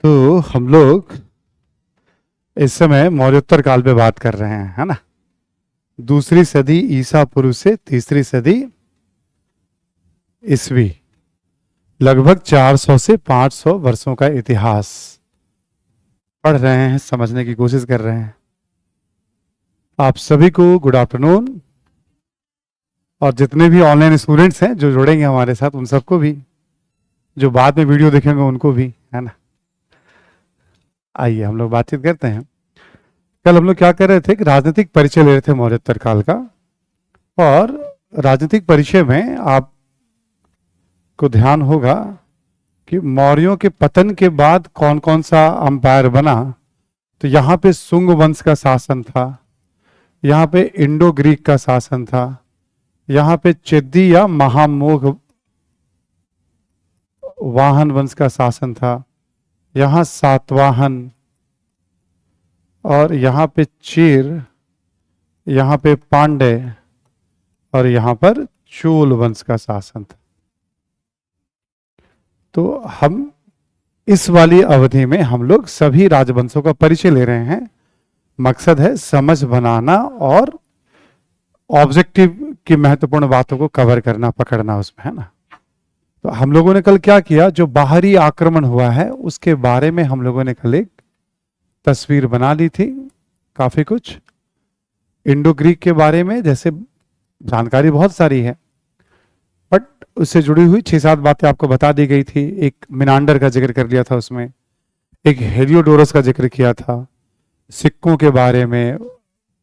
तो हम लोग इस समय मौर्योत्तर काल पे बात कर रहे हैं, है ना। दूसरी सदी ईसा पूर्व से तीसरी सदी ईसवी, लगभग 400 से 500 वर्षों का इतिहास पढ़ रहे हैं, समझने की कोशिश कर रहे हैं। आप सभी को गुड आफ्टरनून, और जितने भी ऑनलाइन स्टूडेंट्स हैं जो जुड़ेंगे हमारे साथ, उन सबको भी, जो बाद में वीडियो देखेंगे उनको भी, है ना। आइए हम लोग बातचीत करते हैं। कल हम लोग क्या कर रहे थे कि राजनीतिक परिचय ले रहे थे मौर्योत्तर काल का, और राजनीतिक परिचय में आपको ध्यान होगा कि मौर्यों के पतन के बाद कौन कौन सा अंपायर बना। तो यहाँ पे सुंग वंश का शासन था, यहाँ पे इंडो ग्रीक का शासन था, यहाँ पे चिद्दी या महामोघ वाहन वंश का शासन था, यहाँ सातवाहन, और यहाँ पे चीर, यहाँ पे पांडे, और यहाँ पर चोल वंश का शासन था। तो हम इस वाली अवधि में हम लोग सभी राजवंशों का परिचय ले रहे हैं। मकसद है समझ बनाना और ऑब्जेक्टिव की महत्वपूर्ण बातों को कवर करना, पकड़ना उसमें, है ना। तो हम लोगों ने कल क्या किया, जो बाहरी आक्रमण हुआ है उसके बारे में हम लोगों ने कल एक तस्वीर बना ली थी। काफी कुछ इंडो ग्रीक के बारे में जैसे जानकारी बहुत सारी है, बट उससे जुड़ी हुई 6-7 बातें आपको बता दी गई थी। एक मिनांडर का जिक्र कर लिया था उसमें, एक हेलियोडोरस का जिक्र किया था, सिक्कों के बारे में,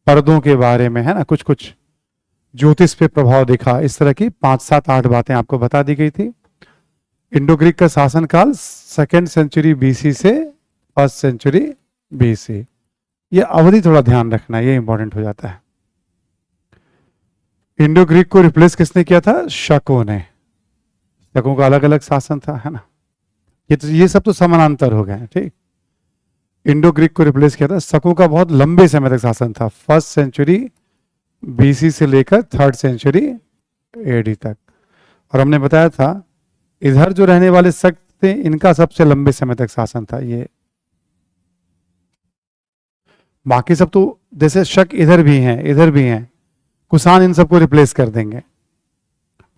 पर्दों के बारे में, है ना, कुछ कुछ ज्योतिष पे प्रभाव दिखा, इस तरह की 5-7-8 बातें आपको बता दी गई थी। इंडो ग्रीक का शासनकाल 2nd सेंचुरी बीसी से 1st सेंचुरी बीसी, ये अवधि थोड़ा ध्यान रखना, ये इंपॉर्टेंट हो जाता है। इंडो ग्रीक को रिप्लेस किसने किया था? शकों ने। शकों का अलग अलग शासन था, है ना। ये सब तो समानांतर हो गए, ठीक। इंडो ग्रीक को रिप्लेस किया था, शकों का बहुत लंबे समय तक शासन था, 1st सेंचुरी बीसी से लेकर 3rd सेंचुरी एडी तक। और हमने बताया था इधर जो रहने वाले शक थे, इनका सबसे लंबे समय तक शासन था। ये बाकी सब तो जैसे शक इधर भी हैं, इधर भी हैं, कुषाण इन सबको रिप्लेस कर देंगे,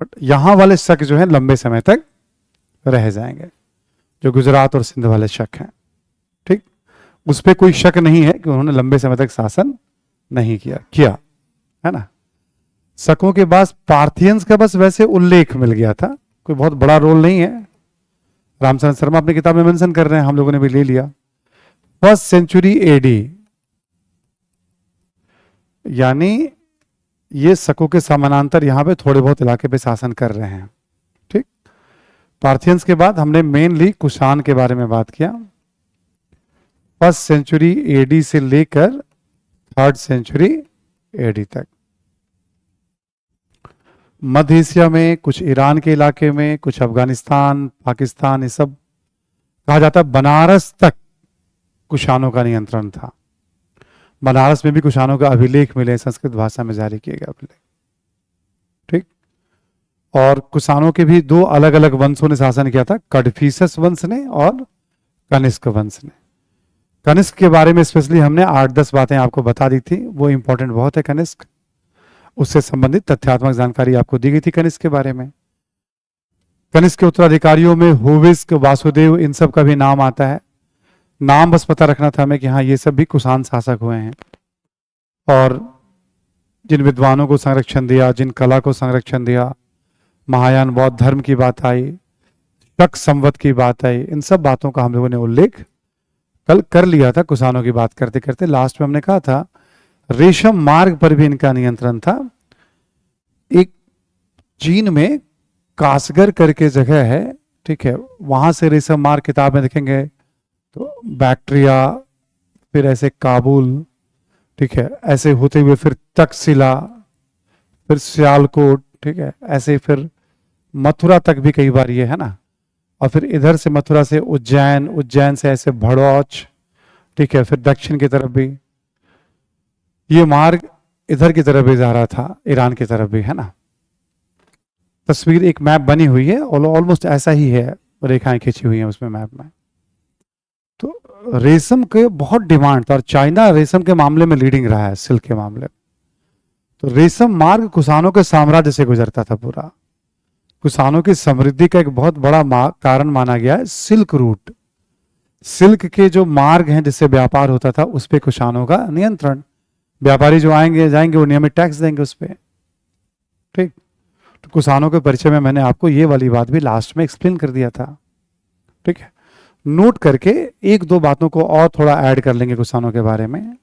बट यहां वाले शक जो है लंबे समय तक रह जाएंगे, जो गुजरात और सिंध वाले शक हैं, ठीक। उस पर कोई शक नहीं है कि उन्होंने लंबे समय तक शासन नहीं किया, है ना। शकों के बाद पार्थियंस का बस वैसे उल्लेख मिल गया था, कोई बहुत बड़ा रोल नहीं है। रामचंद्र शर्मा अपनी किताब में मेंशन कर रहे हैं, हम लोगों ने भी ले लिया। 1st सेंचुरी एडी, यानी ये शकों के समानांतर यहां पे थोड़े बहुत इलाके पे शासन कर रहे हैं, ठीक। पार्थियंस के बाद हमने मेनली कुषाण के बारे में बात किया, 1st सेंचुरी एडी से लेकर 3rd सेंचुरी एडी तक। मध्य एशिया में, कुछ ईरान के इलाके में, कुछ अफगानिस्तान, पाकिस्तान, ये सब कहा जाता है बनारस तक कुषाणों का नियंत्रण था। बनारस में भी कुषाणों का अभिलेख मिले, संस्कृत भाषा में जारी किए गए अभिलेख, ठीक। और कुषाणों के भी 2 अलग अलग वंशों ने शासन किया था, कड़फीसस वंश ने और कनिष्क वंश ने। कनिष्क के बारे में स्पेशली हमने 8-10 बातें आपको बता दी थी, वो इंपॉर्टेंट बहुत है कनिष्क। उससे संबंधित तथ्यात्मक जानकारी आपको दी गई थी कनिष्क के बारे में। कनिष्क के उत्तराधिकारियों में होविस्क, वासुदेव, इन सब का भी नाम आता है। नाम बस पता रखना था हमें कि हाँ ये सब भी कुषाण शासक हुए हैं, और जिन विद्वानों को संरक्षण दिया, जिन कला को संरक्षण दिया, महायान बौद्ध धर्म की बात आई, शक संवत की बात आई, इन सब बातों का हम लोगों ने उल्लेख कल कर लिया था। कुषाणों की बात करते करते लास्ट में हमने कहा था रेशम मार्ग पर भी इनका नियंत्रण था। एक चीन में कासगर करके जगह है, ठीक है, वहां से रेशम मार्ग किताब में देखेंगे तो बैक्ट्रिया, फिर ऐसे काबुल, ठीक है, ऐसे होते हुए फिर तक्षशिला, फिर सियालकोट, ठीक है, ऐसे फिर मथुरा तक भी कई बार ये, है ना। और फिर इधर से मथुरा से उज्जैन, उज्जैन से ऐसे भड़ौच, ठीक है, फिर दक्षिण की तरफ भी ये मार्ग इधर की तरफ भी जा रहा था, ईरान की तरफ भी, है ना। तस्वीर एक मैप बनी हुई है और ऑलमोस्ट ऐसा ही है, रेखाएं खींची हुई हैं उसमें मैप में, रेशम के बहुत डिमांड था और चाइना रेशम के मामले में लीडिंग रहा है, सिल्क के मामले में। तो रेशम मार्ग कुषाणों के साम्राज्य से गुजरता था पूरा। कुषाणों की समृद्धि का एक बहुत बड़ा कारण माना गया है सिल्क रूट। सिल्क के जो मार्ग हैं जिससे व्यापार होता था उस पे कुषाणों का नियंत्रण। व्यापारी जो आएंगे जाएंगे वो नियमित टैक्स देंगे उस पर। ठीक, तो कुषाणों के परिचय में मैंने आपको ये वाली बात भी लास्ट में एक्सप्लेन कर दिया था। ठीक है, नोट करके एक दो बातों को और थोड़ा ऐड कर लेंगे कुषाणों के बारे में।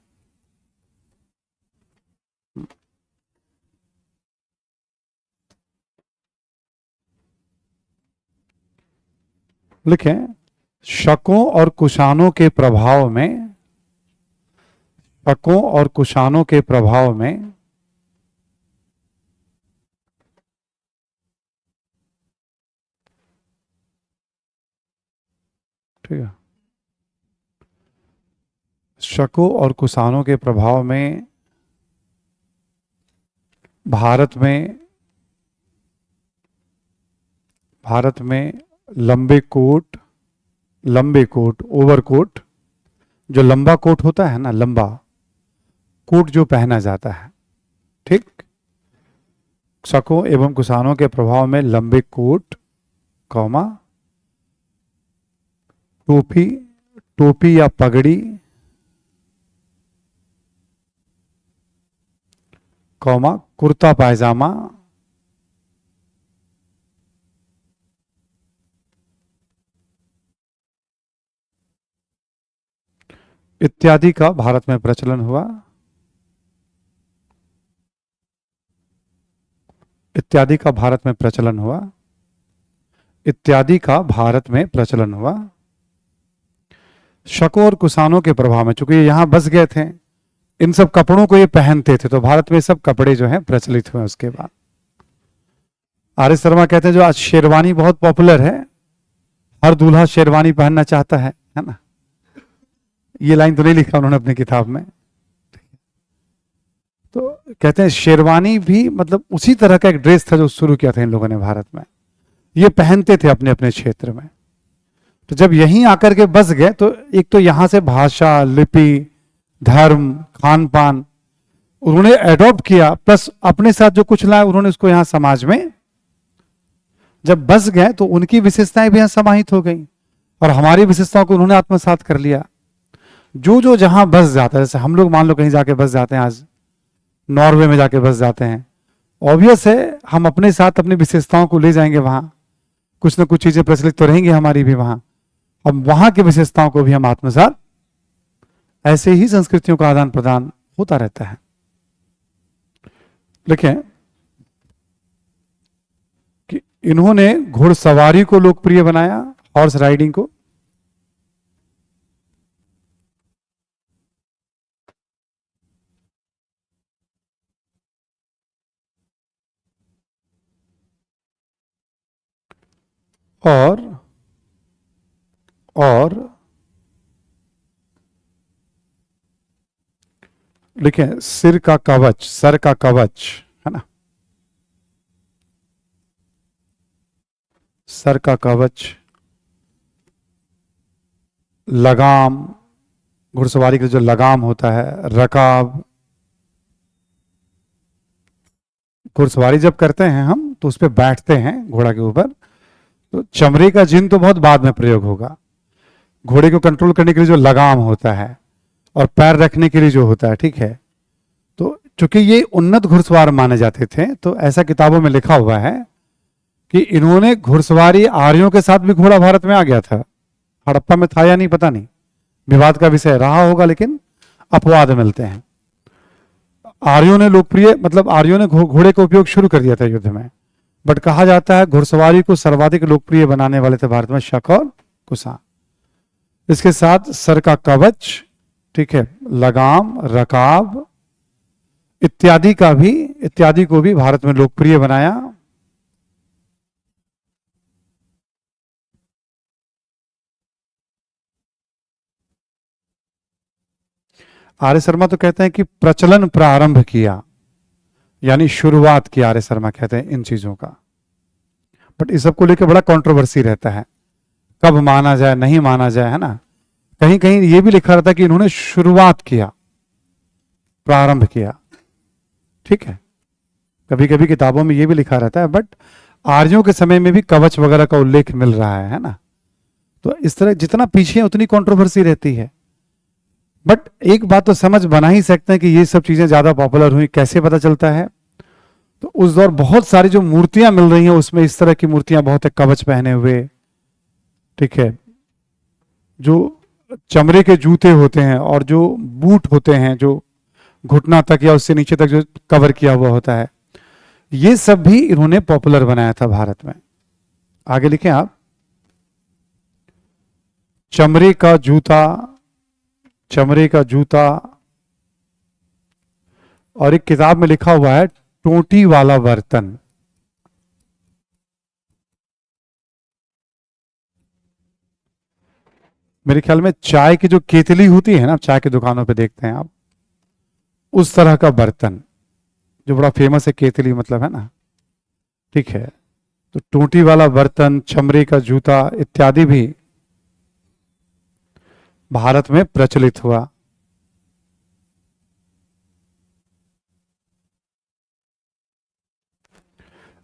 लिखें, शकों और कुषाणों के प्रभाव में, शकों और कुषाणों के प्रभाव में ठीक है, शकों और कुषाणों के प्रभाव में भारत में लंबे कोट ओवरकोट, जो लंबा कोट होता है ना, लंबा कोट जो पहना जाता है। ठीक, शकों एवं कुषाणों के प्रभाव में लंबे कोट, कौमा, टोपी या पगड़ी, कौमा, कुर्ता पायजामा, इत्यादि का भारत में प्रचलन हुआ। इत्यादि का भारत में प्रचलन हुआ। इत्यादि का भारत में प्रचलन हुआ। शकों और कुषाणों के प्रभाव में, चूंकि यहां बस गए थे, इन सब कपड़ों को ये पहनते थे, तो भारत में सब कपड़े जो हैं प्रचलित हुए। उसके बाद आर एस शर्मा कहते हैं जो आज शेरवानी बहुत पॉपुलर है, हर दूल्हा शेरवानी पहनना चाहता है ना। ये लाइन तो नहीं लिखा उन्होंने अपनी किताब में। तो कहते हैं शेरवानी भी मतलब उसी तरह का एक ड्रेस था जो शुरू किया था इन लोगों ने भारत में, ये पहनते थे अपने अपने क्षेत्र में। तो जब यहीं आकर के बस गए तो एक तो यहां से भाषा, लिपि, धर्म, खान पान उन्होंने एडॉप्ट किया, प्लस अपने साथ जो कुछ लाए उन्होंने उसको यहां समाज में जब बस गए तो उनकी विशेषताएं भी यहां समाहित हो गई और हमारी विशेषताओं को उन्होंने आत्मसात कर लिया। जो जो जहां बस जाता है, जैसे हम लोग मान लो कहीं जाके बस जाते हैं, आज नॉर्वे में जाके बस जाते हैं, ऑब्वियस है हम अपने साथ अपनी विशेषताओं को ले जाएंगे वहां, कुछ ना कुछ चीजें प्रचलित तो रहेंगी हमारी भी वहां, अब वहां की विशेषताओं को भी हम आत्मसात, ऐसे ही संस्कृतियों का आदान प्रदान होता रहता है। देखें कि इन्होंने घुड़सवारी को लोकप्रिय बनाया, हॉर्स राइडिंग को, और लिखें सर का कवच है ना, सर का कवच, लगाम, घुड़सवारी का जो लगाम होता है, रकाब, घुड़सवारी जब करते हैं हम तो उस पर बैठते हैं घोड़ा के ऊपर, तो चमड़े का जिन तो बहुत बाद में प्रयोग होगा। घोड़े को कंट्रोल करने के लिए जो लगाम होता है और पैर रखने के लिए जो होता है, ठीक है, तो चूंकि ये उन्नत घुड़सवार माने जाते थे तो ऐसा किताबों में लिखा हुआ है कि इन्होंने घुड़सवारी, आर्यों के साथ भी घोड़ा भारत में आ गया था। हड़प्पा में था या नहीं पता नहीं, विवाद का विषय रहा होगा, लेकिन अपवाद मिलते हैं। आर्यों ने लोकप्रिय, मतलब आर्यों ने घोड़े का उपयोग शुरू कर दिया था युद्ध में, बट कहा जाता है घुड़सवारी को सर्वाधिक लोकप्रिय बनाने वाले थे भारत में शक और कुषाण। इसके साथ सर का कवच, ठीक है, लगाम, रकाब इत्यादि को भी भारत में लोकप्रिय बनाया। आर्य शर्मा तो कहते हैं कि प्रचलन प्रारंभ किया, यानी शुरुआत की, आर्य शर्मा कहते हैं इन चीजों का। बट इस सबको लेकर बड़ा कंट्रोवर्सी रहता है, कब माना जाए नहीं माना जाए, है ना। कहीं कहीं ये भी लिखा रहता है कि इन्होंने शुरुआत किया, प्रारंभ किया। ठीक है, कभी कभी किताबों में ये भी लिखा रहता है, बट आर्यों के समय में भी कवच वगैरह का उल्लेख मिल रहा है ना। तो इस तरह जितना पीछे उतनी कंट्रोवर्सी रहती है। बट एक बात तो समझ बना ही सकते हैं कि ये सब चीजें ज्यादा पॉपुलर हुई, कैसे पता चलता है? तो उस दौर बहुत सारी जो मूर्तियां मिल रही हैं उसमें इस तरह की मूर्तियां बहुत है, कवच पहने हुए, ठीक है, जो चमड़े के जूते होते हैं और जो बूट होते हैं जो घुटना तक या उससे नीचे तक जो कवर किया हुआ होता है, ये सब भी इन्होंने पॉपुलर बनाया था भारत में। आगे लिखें आप, चमड़े का जूता, चमड़े का जूता, और एक किताब में लिखा हुआ है टोटी वाला बर्तन। मेरे ख्याल में चाय की जो केतली होती है ना, चाय की दुकानों पे देखते हैं आप, उस तरह का बर्तन जो बड़ा फेमस है, केतली मतलब, है ना। ठीक है, तो टोटी वाला बर्तन, चमड़े का जूता इत्यादि भी भारत में प्रचलित हुआ।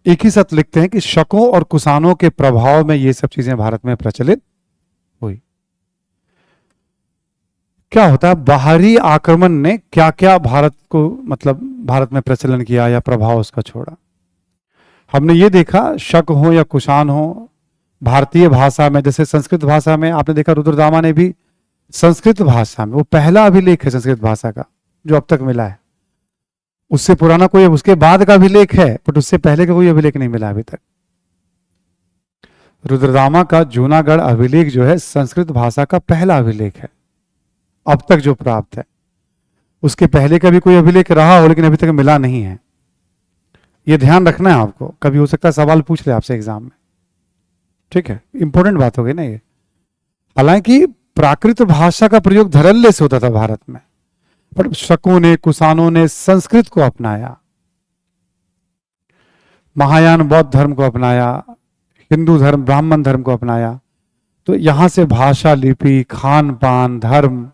एक ही साथ लिखते हैं कि शकों और कुषाणों के प्रभाव में ये सब चीजें भारत में प्रचलित हुई। क्या होता है, बाहरी आक्रमण ने क्या क्या भारत को, मतलब भारत में प्रचलन किया या प्रभाव उसका छोड़ा। हमने ये देखा, शक हो या कुषाण हो, भारतीय भाषा में, जैसे संस्कृत भाषा में आपने देखा रुद्रदामा ने भी संस्कृत भाषा में, वो पहला अभिलेख है संस्कृत भाषा का जो अब तक मिला है। उससे पुराना कोई, उसके बाद का अभिलेख है बट उससे पहले का कोई अभिलेख नहीं मिला अभी तक। रुद्रदामा का जूनागढ़ अभिलेख जो है संस्कृत भाषा का पहला अभिलेख है अब तक जो प्राप्त है। उसके पहले का भी कोई अभिलेख रहा हो लेकिन अभी तक मिला नहीं है। यह ध्यान रखना है आपको, कभी हो सकता है सवाल पूछ ले आपसे एग्जाम में। ठीक है, इंपॉर्टेंट बात हो गई ना ये। हालांकि प्राकृत भाषा का प्रयोग धड़ल्ले से होता था भारत में, पर शकों ने, कुषाणों ने संस्कृत को अपनाया, महायान बौद्ध धर्म को अपनाया, हिंदू धर्म, ब्राह्मण धर्म को अपनाया। तो यहां से भाषा, लिपि, खान पान, धर्म,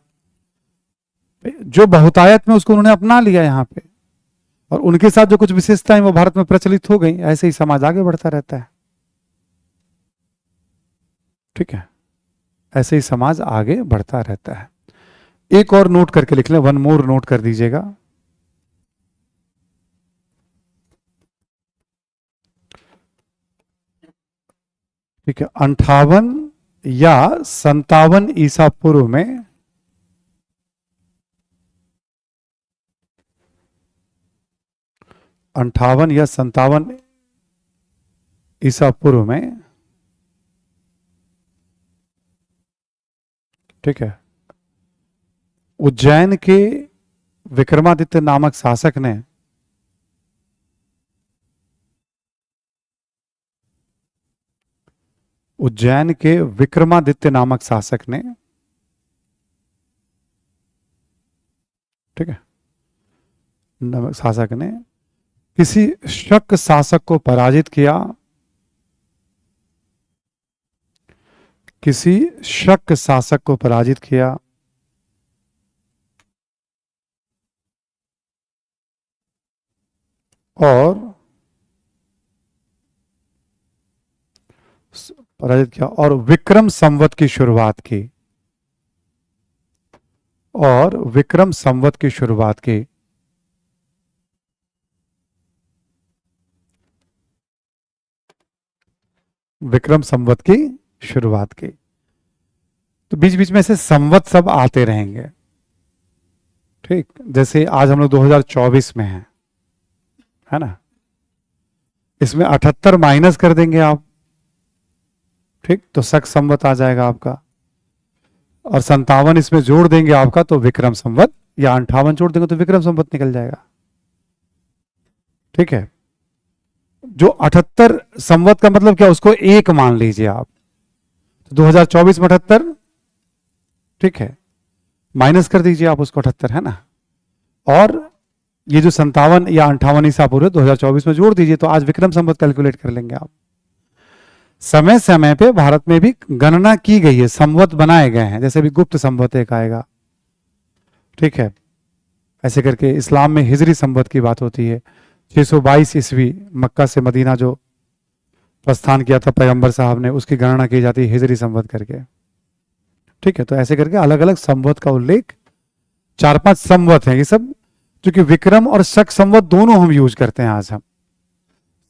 जो बहुतायत में उसको उन्होंने अपना लिया यहाँ पे, और उनके साथ जो कुछ विशेषताएं वो भारत में प्रचलित हो गई। ऐसे ही समाज आगे बढ़ता रहता है। ठीक है, ऐसे ही समाज आगे बढ़ता रहता है। एक और नोट करके लिख लें, वन मोर नोट कर दीजिएगा। ठीक है, 58 या 57 ईसा पूर्व में 58 या 57 ईसा पूर्व में, ठीक है, उज्जैन के विक्रमादित्य नामक शासक ने उज्जैन के विक्रमादित्य नामक शासक ने, ठीक है, शासक ने किसी शक शासक को पराजित किया, किसी शक शासक को पराजित किया और विक्रम संवत की शुरुआत की, और विक्रम संवत की शुरुआत की। विक्रम संवत की शुरुआत की। तो बीच बीच में से संवत सब आते रहेंगे। ठीक, जैसे आज हम लोग 2024 में हैं, है ना। इसमें 78 माइनस कर देंगे आप, ठीक, तो शक संवत आ जाएगा आपका, और 57 इसमें जोड़ देंगे आपका तो विक्रम संवत, या 58 जोड़ देंगे तो विक्रम संवत निकल जाएगा। ठीक है, जो 78 संवत का मतलब क्या, उसको एक मान लीजिए आप, तो 2024 में 78, ठीक है, माइनस कर दीजिए आप उसको 78, है ना, और ये जो 57 या 58 ईसा पूर्व 2024 में जोड़ दीजिए, तो आज विक्रम संवत कैलकुलेट कर लेंगे आप। समय समय पे भारत में भी गणना की गई है, संवत बनाए गए हैं, जैसे भी गुप्त संवत एक आएगा, ठीक है, ऐसे करके इस्लाम में हिजरी संवत की बात होती है, 622 ईस्वी मक्का से मदीना जो प्रस्थान किया था पैगंबर साहब ने, उसकी गणना की जाती है हिजरी संवत करके, ठीक है। तो ऐसे करके अलग अलग संवत का उल्लेख, 4-5 संवत हैं ये सब, क्योंकि विक्रम और शक संवत दोनों हम यूज करते हैं आज हम,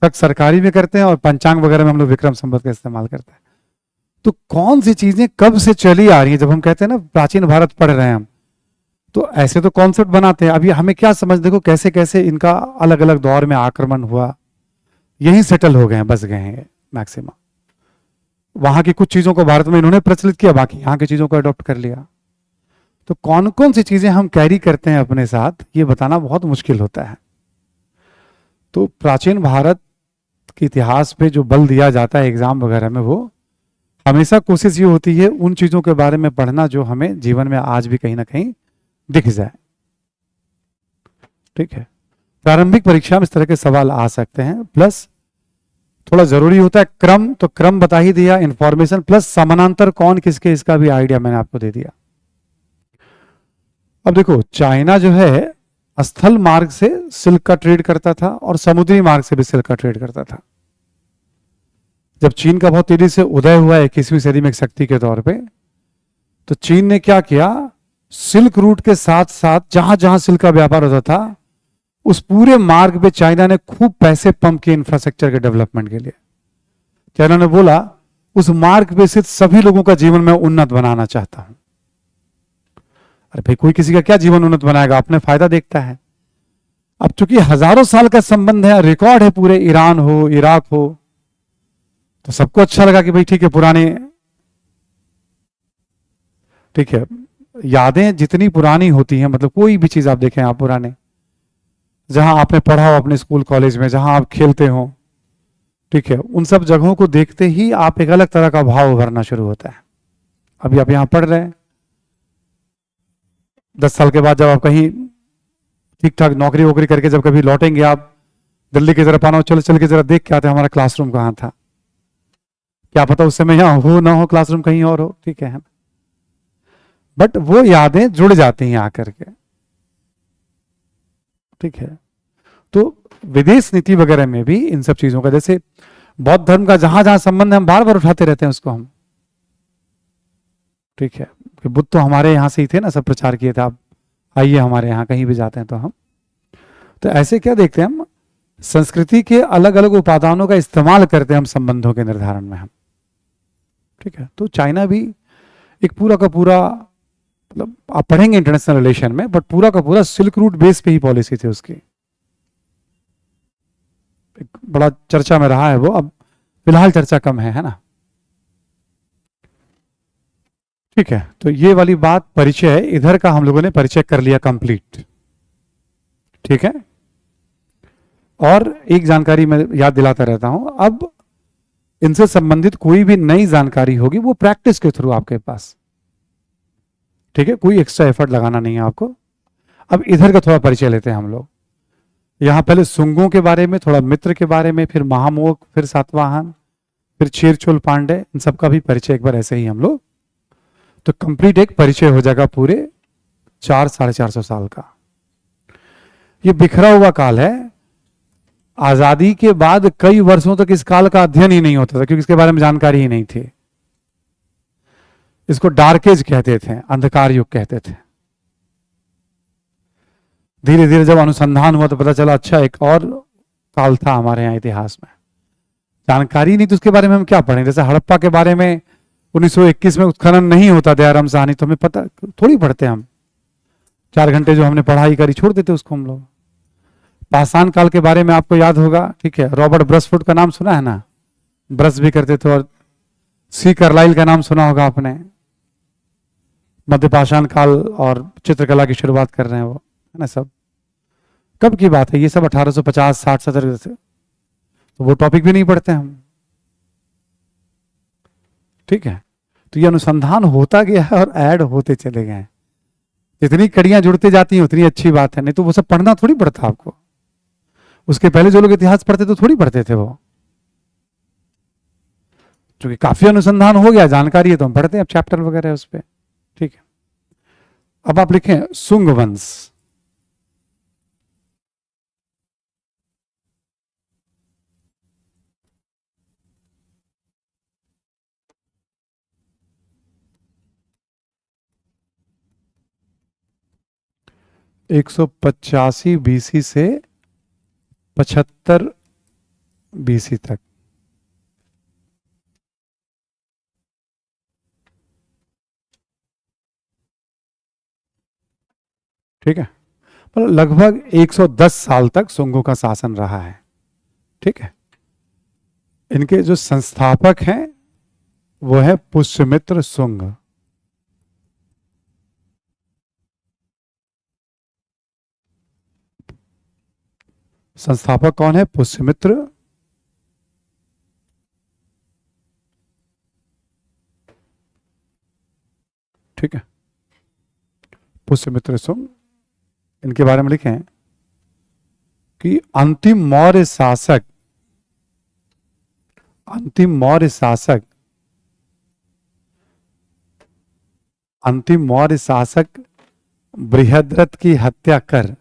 शक सरकारी में करते हैं और पंचांग वगैरह में हम लोग विक्रम संवत का इस्तेमाल करते हैं। तो कौन सी चीजें कब से चली आ रही है, जब हम कहते हैं ना प्राचीन भारत पढ़ रहे हैं हम, तो ऐसे तो कॉन्सेप्ट बनाते हैं, अभी हमें क्या समझ, देखो कैसे कैसे इनका अलग अलग दौर में आक्रमण हुआ, यही सेटल हो गए हैं, बस गए हैं मैक्सिमम। वहां की कुछ चीजों को भारत में इन्होंने प्रचलित किया, बाकी यहाँ की चीजों को अडॉप्ट कर लिया। तो कौन कौन सी चीजें हम कैरी करते हैं अपने साथ, ये बताना बहुत मुश्किल होता है। तो प्राचीन भारत के इतिहास पे जो बल दिया जाता है एग्जाम वगैरह में, वो हमेशा कोशिश ये होती है उन चीजों के बारे में पढ़ना जो हमें जीवन में आज भी कहीं ना कहीं दिख जाए, ठीक है। प्रारंभिक परीक्षा में इस तरह के सवाल आ सकते हैं, प्लस थोड़ा जरूरी होता है क्रम, तो क्रम बता ही दिया, इंफॉर्मेशन प्लस समानांतर कौन किसके, इसका भी आइडिया मैंने आपको दे दिया। अब देखो चाइना जो है स्थल मार्ग से सिल्क का ट्रेड करता था और समुद्री मार्ग से भी सिल्क का ट्रेड करता था। जब चीन का बहुत तेजी से उदय हुआ 21वीं सदी में एक शक्ति के तौर पे, तो चीन ने क्या किया, सिल्क रूट के साथ साथ जहां जहां सिल्क का व्यापार होता था, उस पूरे मार्ग पे चाइना ने खूब पैसे पंप किए इंफ्रास्ट्रक्चर के डेवलपमेंट के लिए। चाइना ने बोला उस मार्ग पे स्थित सभी लोगों का जीवन में उन्नत बनाना चाहता हूं। अरे भाई कोई किसी का क्या जीवन उन्नत बनाएगा, अपने फायदा देखता है। अब चूंकि हजारों साल का संबंध है, रिकॉर्ड है पूरे, ईरान हो इराक हो, तो सबको अच्छा लगा कि भाई ठीक है, पुराने, ठीक है, यादें जितनी पुरानी होती हैं, मतलब कोई भी चीज आप देखें आप पुराने, जहां आपने पढ़ा हो अपने स्कूल कॉलेज में, जहां आप खेलते हो, ठीक है, उन सब जगहों को देखते ही आप एक अलग तरह का भाव उभरना शुरू होता है। अभी आप यहां पढ़ रहे हैं, 10 साल के बाद जब आप कहीं ठीक ठाक नौकरी वोकरी करके जब कभी लौटेंगे, आप दिल्ली की तरफ आना हो, चल चल के जरा देख के आते हैं हमारा क्लासरूम कहाँ था, क्या पता उस समय यहाँ हो ना हो क्लासरूम कहीं और हो, ठीक है, बट वो यादें जुड़ जाती हैं आकर के, ठीक है। तो विदेश नीति वगैरह में भी इन सब चीजों का, जैसे बौद्ध धर्म का जहां जहां संबंध है हम बार बार उठाते रहते हैं उसको हम, ठीक है, कि बुद्ध तो हमारे यहां से ही थे ना, सब प्रचार किए थे, आप आइए हमारे यहां कहीं भी जाते हैं तो हम, तो ऐसे क्या देखते हैं हम, संस्कृति के अलग अलग उपादानों का इस्तेमाल करते हैं हम संबंधों के निर्धारण में हम, ठीक है। तो चाइना भी एक पूरा का पूरा, मतलब आप पढ़ेंगे इंटरनेशनल रिलेशन में, बट पूरा का पूरा सिल्क रूट बेस पे ही पॉलिसी थी उसकी, एक बड़ा चर्चा में रहा है वो, अब फिलहाल चर्चा कम है ना, ठीक है। तो ये वाली बात परिचय, इधर का हम लोगों ने परिचय कर लिया कंप्लीट, ठीक है। और एक जानकारी मैं याद दिलाता रहता हूं, अब इनसे संबंधित कोई भी नई जानकारी होगी वो प्रैक्टिस के थ्रू आपके पास, ठीक है, कोई एक्स्ट्रा एफर्ट लगाना नहीं है आपको। अब इधर का थोड़ा परिचय लेते हैं हम लोग। यहां पहले सुंगों के बारे में, थोड़ा मित्र के बारे में, फिर महामोक, फिर सातवाहन, फिर चेरचोल पांडे, इन सबका भी परिचय एक बार ऐसे ही हम लोग, तो कंप्लीट एक परिचय हो जाएगा पूरे 400-450 साल का। ये बिखरा हुआ काल है, आजादी के बाद कई वर्षों तक इस काल का अध्ययन ही नहीं होता था, क्योंकि इसके बारे में जानकारी ही नहीं थी। इसको डार्क एज कहते थे, अंधकार युग कहते थे। धीरे धीरे जब अनुसंधान हुआ तो पता चला अच्छा एक और काल था हमारे यहाँ इतिहास में, जानकारी नहीं तो उसके बारे में हम क्या पढ़ें। जैसे हड़प्पा के बारे में 1921 में उत्खनन नहीं होता दयाराम साहनी, तो हमें पता थोड़ी पढ़ते हम, 4 घंटे जो हमने पढ़ाई करी छोड़ देते उसको हम लोग। पाषाण काल के बारे में आपको याद होगा, ठीक है, रॉबर्ट ब्रसफुट का नाम सुना है ना, ब्रश भी करते थे, और सी कार्लाइल का नाम सुना होगा आपने, मध्य पाषाण काल और चित्रकला की शुरुआत कर रहे हैं वो, है ना। सब कब की बात है ये, सब 1850, 60, 70 से, तो वो टॉपिक भी नहीं पढ़ते हम, ठीक है। तो ये अनुसंधान होता गया है और ऐड होते चले गए हैं, जितनी कड़ियां जुड़ते जाती हैं उतनी अच्छी बात है, नहीं तो वो सब पढ़ना थोड़ी पड़ता आपको। उसके पहले जो लोग इतिहास पढ़ते तो थोड़ी पढ़ते थे वो। क्योंकि काफी अनुसंधान हो गया, जानकारी है, तो हम पढ़ते हैं अब चैप्टर वगैरह उस पर। ठीक है, अब आप लिखें सुंग वंश। एक 185 बीसी से 75 बीसी तक। ठीक है, मतलब लगभग 110 साल तक सुंगों का शासन रहा है। ठीक है, इनके जो संस्थापक हैं वो है पुष्यमित्र सुंग। संस्थापक कौन है? पुष्यमित्र। ठीक है, पुष्यमित्र सुंग। इनके बारे में लिखें कि अंतिम मौर्य शासक, अंतिम मौर्य शासक, अंतिम मौर्य शासक बृहद्रथ की हत्या कर,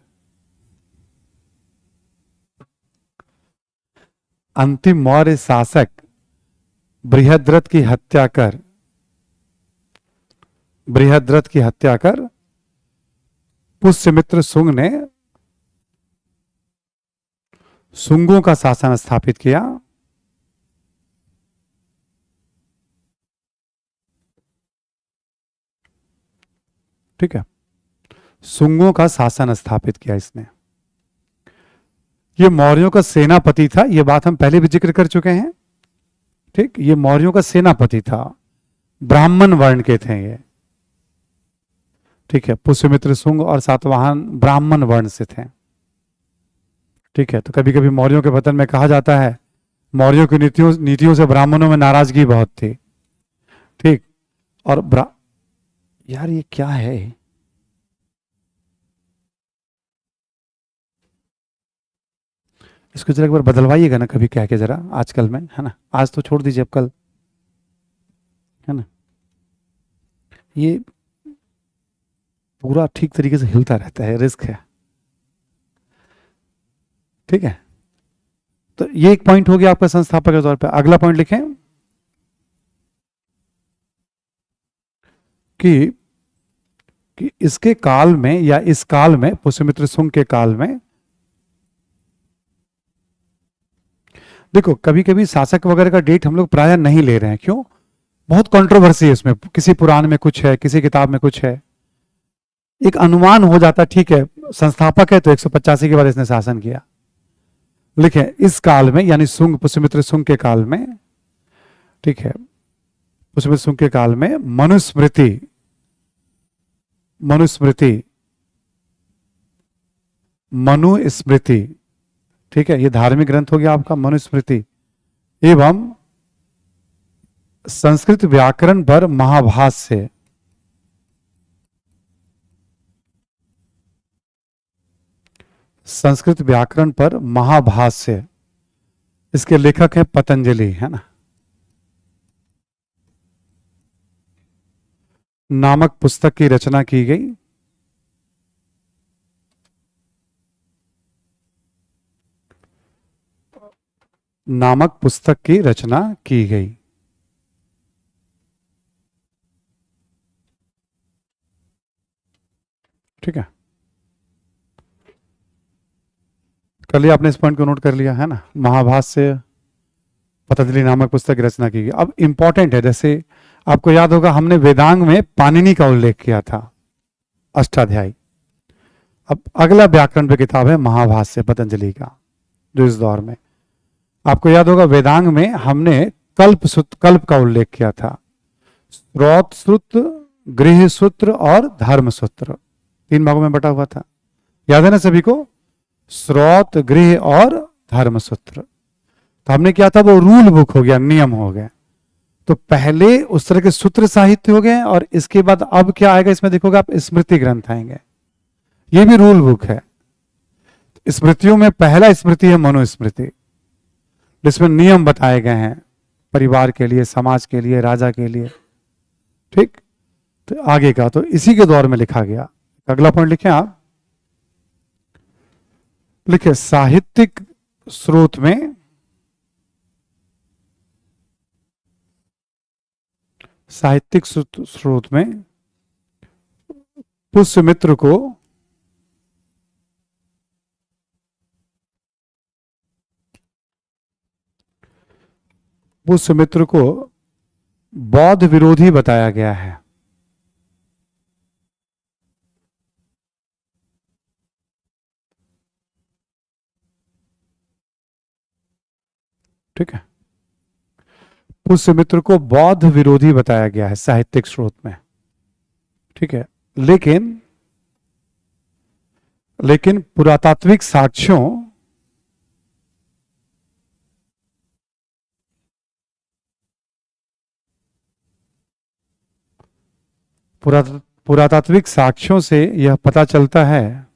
अंतिम मौर्य शासक बृहद्रथ की हत्या कर, बृहद्रथ की हत्या कर पुष्यमित्र सुंग ने सुंगों का शासन स्थापित किया। ठीक है, सुंगों का शासन स्थापित किया इसने। ये मौर्यों का सेनापति था, ये बात हम पहले भी जिक्र कर चुके हैं। ठीक, ये मौर्यों का सेनापति था, ब्राह्मण वर्ण के थे ये। ठीक है, पुष्यमित्र सुंग और सातवाहन ब्राह्मण वर्ण से थे। ठीक है, तो कभी कभी मौर्यों के पतन में कहा जाता है मौर्यों की नीतियों से ब्राह्मणों में नाराजगी बहुत थी। ठीक, और यार ये क्या है? इसको जरा एक बार बदलवाइएगा ना कभी, क्या के जरा आजकल में, है ना। आज तो छोड़ दीजिए, अब कल, है ना। ये पूरा ठीक तरीके से हिलता रहता है, रिस्क है। ठीक है, तो ये एक पॉइंट हो गया आपका संस्थापक के तौर पे। अगला पॉइंट लिखें कि इसके काल में या इस काल में, पुष्यमित्र सुंग के काल में, देखो कभी कभी शासक वगैरह का डेट हम लोग प्रायः नहीं ले रहे हैं। क्यों? बहुत कंट्रोवर्सी है इसमें, किसी पुराण में कुछ है, किसी किताब में कुछ है, एक अनुमान हो जाता। ठीक है, संस्थापक है तो 185 के बाद इसने शासन किया। लिखे इस काल में, यानी सुंग, पुष्यमित्र सुंग के काल में। ठीक है, पुष्यमित्र सुंग के काल में मनुस्मृति, मनुस्मृति, मनुस्मृति, ठीक है, ये धार्मिक ग्रंथ हो गया आपका, मनुस्मृति, एवं संस्कृत व्याकरण पर महाभाष्य, संस्कृत व्याकरण पर महाभाष्य, इसके लेखक है पतंजलि, है ना, नामक पुस्तक की रचना की गई। नामक पुस्तक की रचना की गई। ठीक है, कर लिया आपने, इस पॉइंट को नोट कर लिया, है ना। महाभाष्य, पतंजलि नामक पुस्तक की रचना की गई। अब इंपॉर्टेंट है, जैसे आपको याद होगा हमने वेदांग में पाणिनि का उल्लेख किया था, अष्टाध्यायी। अब अगला व्याकरण पे किताब है महाभाष्य पतंजलि का, जो इस दौर में, आपको याद होगा वेदांग में हमने कल्प का उल्लेख किया था। स्रोत सूत्र, गृह सूत्र और धर्म सूत्र, 3 भागों में बटा हुआ था, याद है ना सभी को। स्रोत, गृह और धर्म सूत्र, तो हमने क्या था, वो रूल बुक हो गया, नियम हो गए। तो पहले उस तरह के सूत्र साहित्य हो गए, और इसके बाद अब क्या आएगा इसमें देखोगे आप, स्मृति ग्रंथ आएंगे। ये भी रूल बुक है। स्मृतियों में पहला स्मृति है मनुस्मृति, जिसमें नियम बताए गए हैं, परिवार के लिए, समाज के लिए, राजा के लिए। ठीक, तो आगे का तो इसी के दौर में लिखा गया। अगला पॉइंट लिखें आप, लिखे साहित्यिक स्रोत में, साहित्यिक स्रोत में पुष्यमित्र को बौद्ध विरोधी बताया गया है। ठीक है, पुष्यमित्र को बौद्ध विरोधी बताया गया है साहित्यिक स्रोत में। ठीक है, लेकिन पुरातात्विक साक्ष्यों, पुरातात्विक साक्ष्यों से यह पता चलता है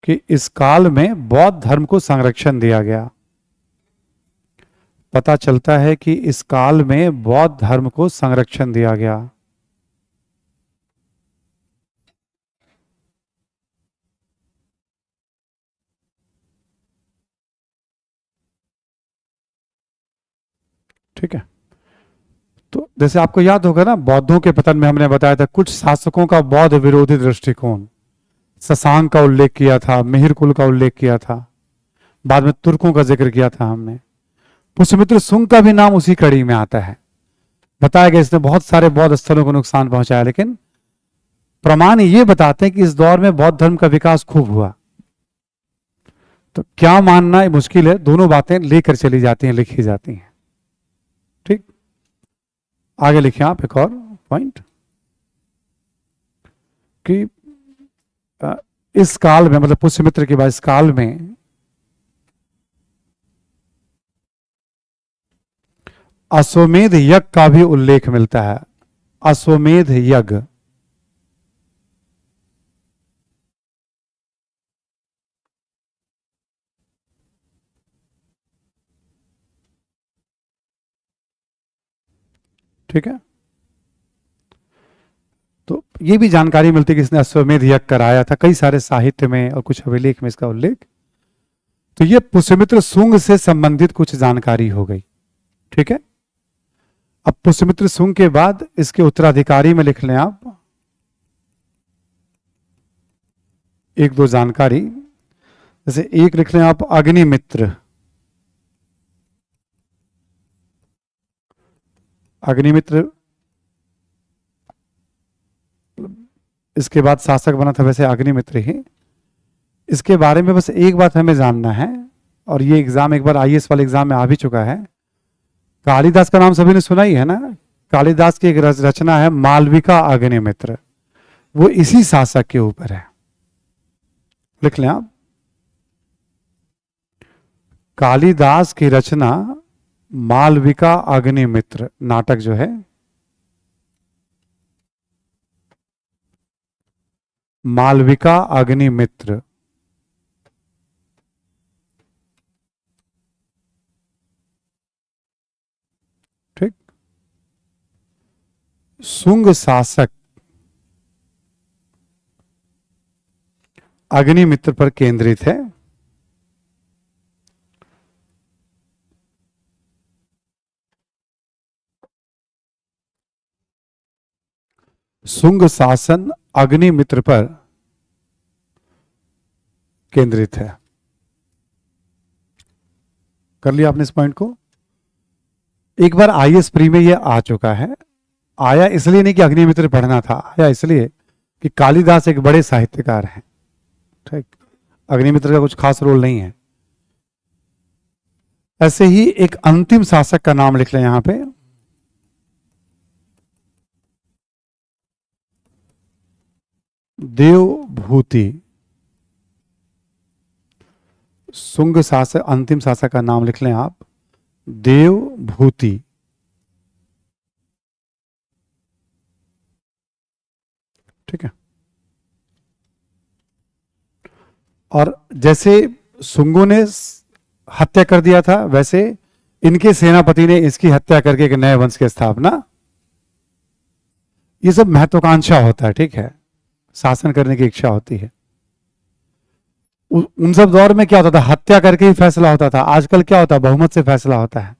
कि इस काल में बौद्ध धर्म को संरक्षण दिया गया। पता चलता है कि इस काल में बौद्ध धर्म को संरक्षण दिया गया। ठीक है, तो जैसे आपको याद होगा ना, बौद्धों के पतन में हमने बताया था कुछ शासकों का बौद्ध विरोधी दृष्टिकोण, शशांक का उल्लेख किया था, मिहिर कुल का उल्लेख किया था, बाद में तुर्कों का जिक्र किया था हमने। पुष्यमित्र शुंग का भी नाम उसी कड़ी में आता है। बताया गया इसने बहुत सारे बौद्ध स्थलों को नुकसान पहुंचाया, लेकिन प्रमाण ये बताते हैं कि इस दौर में बौद्ध धर्म का विकास खूब हुआ। तो क्या मानना मुश्किल है, दोनों बातें लेकर चली जाती हैं, लिखी जाती हैं। ठीक, आगे लिखिए आप एक और पॉइंट कि इस काल में, मतलब पुष्यमित्र के बाद इस काल में अश्वमेध यज्ञ का भी उल्लेख मिलता है। अश्वमेध यज्ञ, ठीक है, तो ये भी जानकारी मिलती है कि इसने अश्वमेध यज्ञ कराया था, कई सारे साहित्य में और कुछ अभिलेख में इसका उल्लेख। तो ये पुष्यमित्र शुंग से संबंधित कुछ जानकारी हो गई। ठीक है, अब पुष्यमित्र शुंग के बाद इसके उत्तराधिकारी में लिख लें आप एक दो जानकारी। जैसे एक लिख लें आप अग्निमित्र। अग्निमित्र इसके बाद शासक बना था, वैसे अग्निमित्र ही। इसके बारे में बस एक बात हमें जानना है, और ये एग्जाम एक बार आईएएस वाले एग्जाम में आ भी चुका है। कालिदास का नाम सभी ने सुना ही है ना। कालिदास की एक रचना है मालविका अग्निमित्र, वो इसी शासक के ऊपर है। लिख लें आप, कालिदास की रचना मालविका अग्निमित्र नाटक जो है, मालविका अग्निमित्र, ठीक, शुंग शासक अग्निमित्र पर केंद्रित है। शुंग शासन अग्निमित्र पर केंद्रित है। कर लिया आपने इस पॉइंट को। एक बार आईएएस प्री में यह आ चुका है। आया इसलिए नहीं कि अग्निमित्र पढ़ना था, आया इसलिए कि कालिदास एक बड़े साहित्यकार हैं। ठीक, अग्निमित्र का कुछ खास रोल नहीं है। ऐसे ही एक अंतिम शासक का नाम लिख लें यहां पे, देवभूति। शुंग शासक, अंतिम शासक का नाम लिख लें आप, देवभूति। ठीक है, और जैसे शुंगों ने हत्या कर दिया था, वैसे इनके सेनापति ने इसकी हत्या करके एक नए वंश की स्थापना। ये सब महत्वाकांक्षा होता है, ठीक है, शासन करने की इच्छा होती है। उन सब दौर में क्या होता था, हत्या करके ही फैसला होता था। आजकल क्या होता है, बहुमत से फैसला होता है,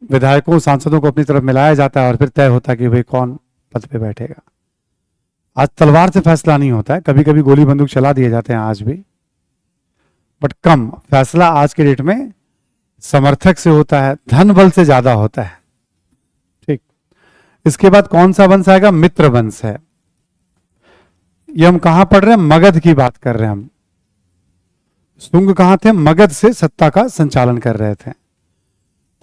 विधायकों सांसदों को अपनी तरफ मिलाया जाता है और फिर तय होता है कि भाई कौन पद पे बैठेगा। आज तलवार से फैसला नहीं होता है, कभी कभी गोली बंदूक चला दिए जाते हैं आज भी, बट कम फैसला आज के डेट में समर्थक से होता है, धन बल से ज्यादा होता है। ठीक, इसके बाद कौन सा वंश आएगा, मित्र वंश है। ये हम कहां पढ़ रहे हैं, मगध की बात कर रहे हैं हम। शुंग कहां थे, मगध से सत्ता का संचालन कर रहे थे।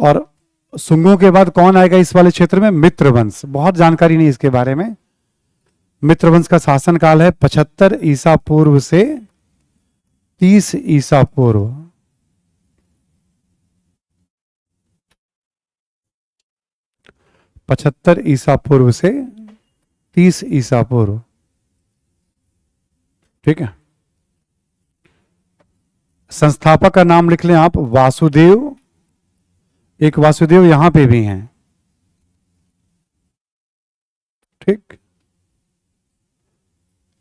और शुंगों के बाद कौन आएगा इस वाले क्षेत्र में, मित्र वंश। बहुत जानकारी नहीं इसके बारे में। मित्र वंश का शासन काल है 75 ईसा पूर्व से 30 ईसा पूर्व। पचहत्तर ईसा पूर्व से 30 ईसा पूर्व, ठीक है। संस्थापक का नाम लिख लें आप, वासुदेव। एक वासुदेव यहां पे भी हैं, ठीक।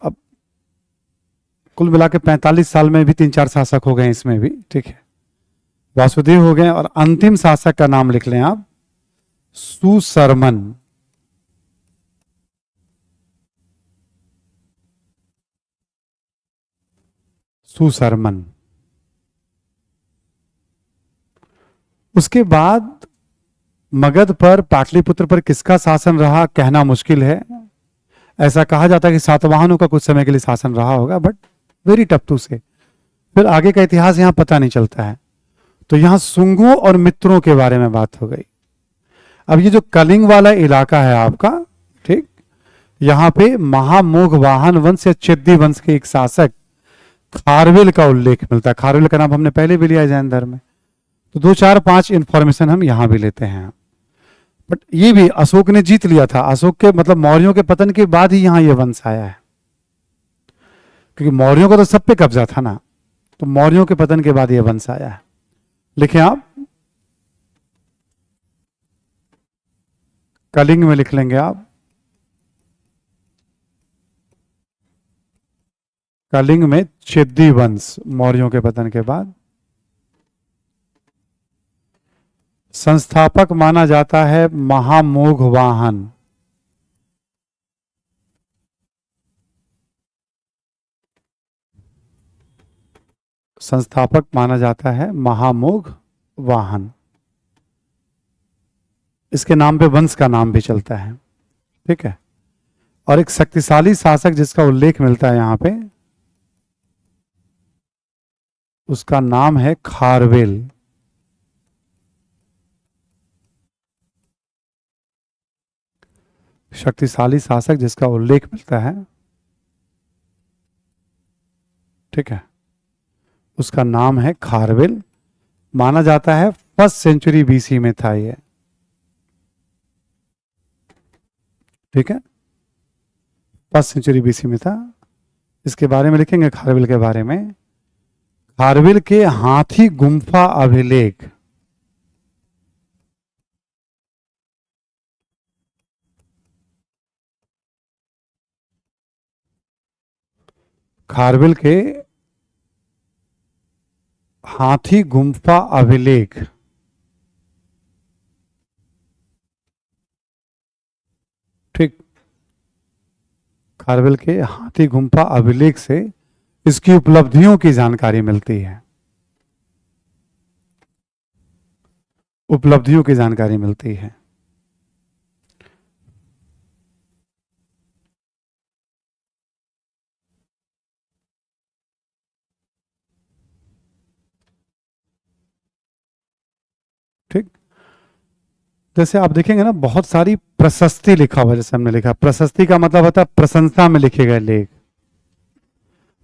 अब कुल मिला के 45 साल में भी 3-4 शासक हो गए इसमें भी, ठीक है। वासुदेव हो गए। और अंतिम शासक का नाम लिख लें आप, सुशर्मन। सुशर्मन। उसके बाद मगध पर, पाटलिपुत्र पर किसका शासन रहा कहना मुश्किल है। ऐसा कहा जाता है कि सातवाहनों का कुछ समय के लिए शासन रहा होगा, बट वेरी टफ टू से। फिर आगे का इतिहास यहां पता नहीं चलता है। तो यहां शुंगों और मित्रों के बारे में बात हो गई। अब ये जो कलिंग वाला इलाका है आपका, ठीक, यहां पे महामोघ वाहन वंश या चिद्दी वंश के एक शासक खारवेल का उल्लेख मिलता है। खारवेल का नाम हमने पहले भी लिया जैन धर्म में। तो 2-4-5 इंफॉर्मेशन हम यहां भी लेते हैं। बट ये भी अशोक ने जीत लिया था। अशोक के मतलब मौर्यों के पतन के बाद ही यहां ये वंश आया है, क्योंकि मौर्यों का तो सब पे कब्जा था ना, तो मौर्यों के पतन के बाद ये वंश आया है। लिखें आप, कलिंग में लिख लेंगे आप, कलिंग में चिद्दी वंश मौर्यों के पतन के बाद। संस्थापक माना जाता है महामोघ वाहन। संस्थापक माना जाता है महामोघ वाहन। इसके नाम पे वंश का नाम भी चलता है, ठीक है। और एक शक्तिशाली शासक जिसका उल्लेख मिलता है यहां पे, उसका नाम है खारवेल। शक्तिशाली शासक जिसका उल्लेख मिलता है, ठीक है, उसका नाम है खारवेल। माना जाता है 1st सेंचुरी बीसी में था ये, ठीक है, 1st सेंचुरी बीसी में था। इसके बारे में लिखेंगे, खारवेल के बारे में। खारवेल के हाथी गुम्फा अभिलेख, खारवेल के हाथी गुम्फा अभिलेख, ठीक। खारवेल के हाथी गुम्फा अभिलेख से इसकी उपलब्धियों की जानकारी मिलती है, उपलब्धियों की जानकारी मिलती है। ठीक, जैसे आप देखेंगे ना, बहुत सारी प्रशस्ति लिखा हुआ, जैसे हमने लिखा, प्रशस्ति का मतलब होता है प्रशंसा में लिखे गए लेख।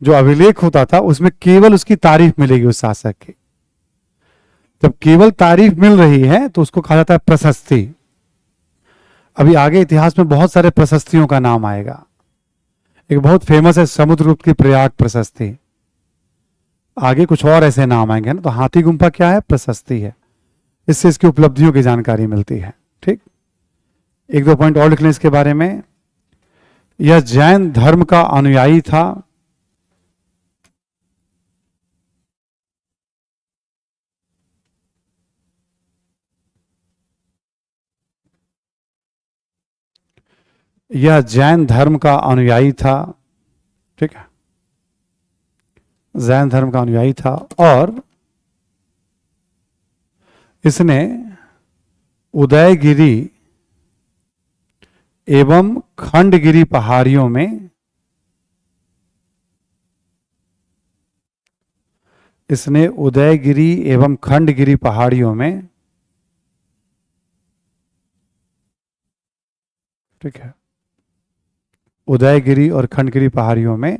जो अभिलेख होता था उसमें केवल उसकी तारीफ मिलेगी उस शासक की। जब केवल तारीफ मिल रही है तो उसको कहा जाता है प्रशस्ति। अभी आगे इतिहास में बहुत सारे प्रशस्तियों का नाम आएगा। एक बहुत फेमस है समुद्रगुप्त की प्रयाग प्रशस्ति। आगे कुछ और ऐसे नाम आएंगे ना। तो हाथी गुम्फा क्या है? प्रशस्ति है, इससे इसकी उपलब्धियों की जानकारी मिलती है। ठीक, एक दो पॉइंट और लिख लें इसके बारे में। यह जैन धर्म का अनुयायी था। यह जैन धर्म का अनुयायी था। ठीक है, जैन धर्म का अनुयायी था और इसने उदयगिरी एवं खंडगिरी पहाड़ियों में इसने उदयगिरी एवं खंडगिरी पहाड़ियों में, ठीक है, उदयगिरी और खंडगिरी पहाड़ियों में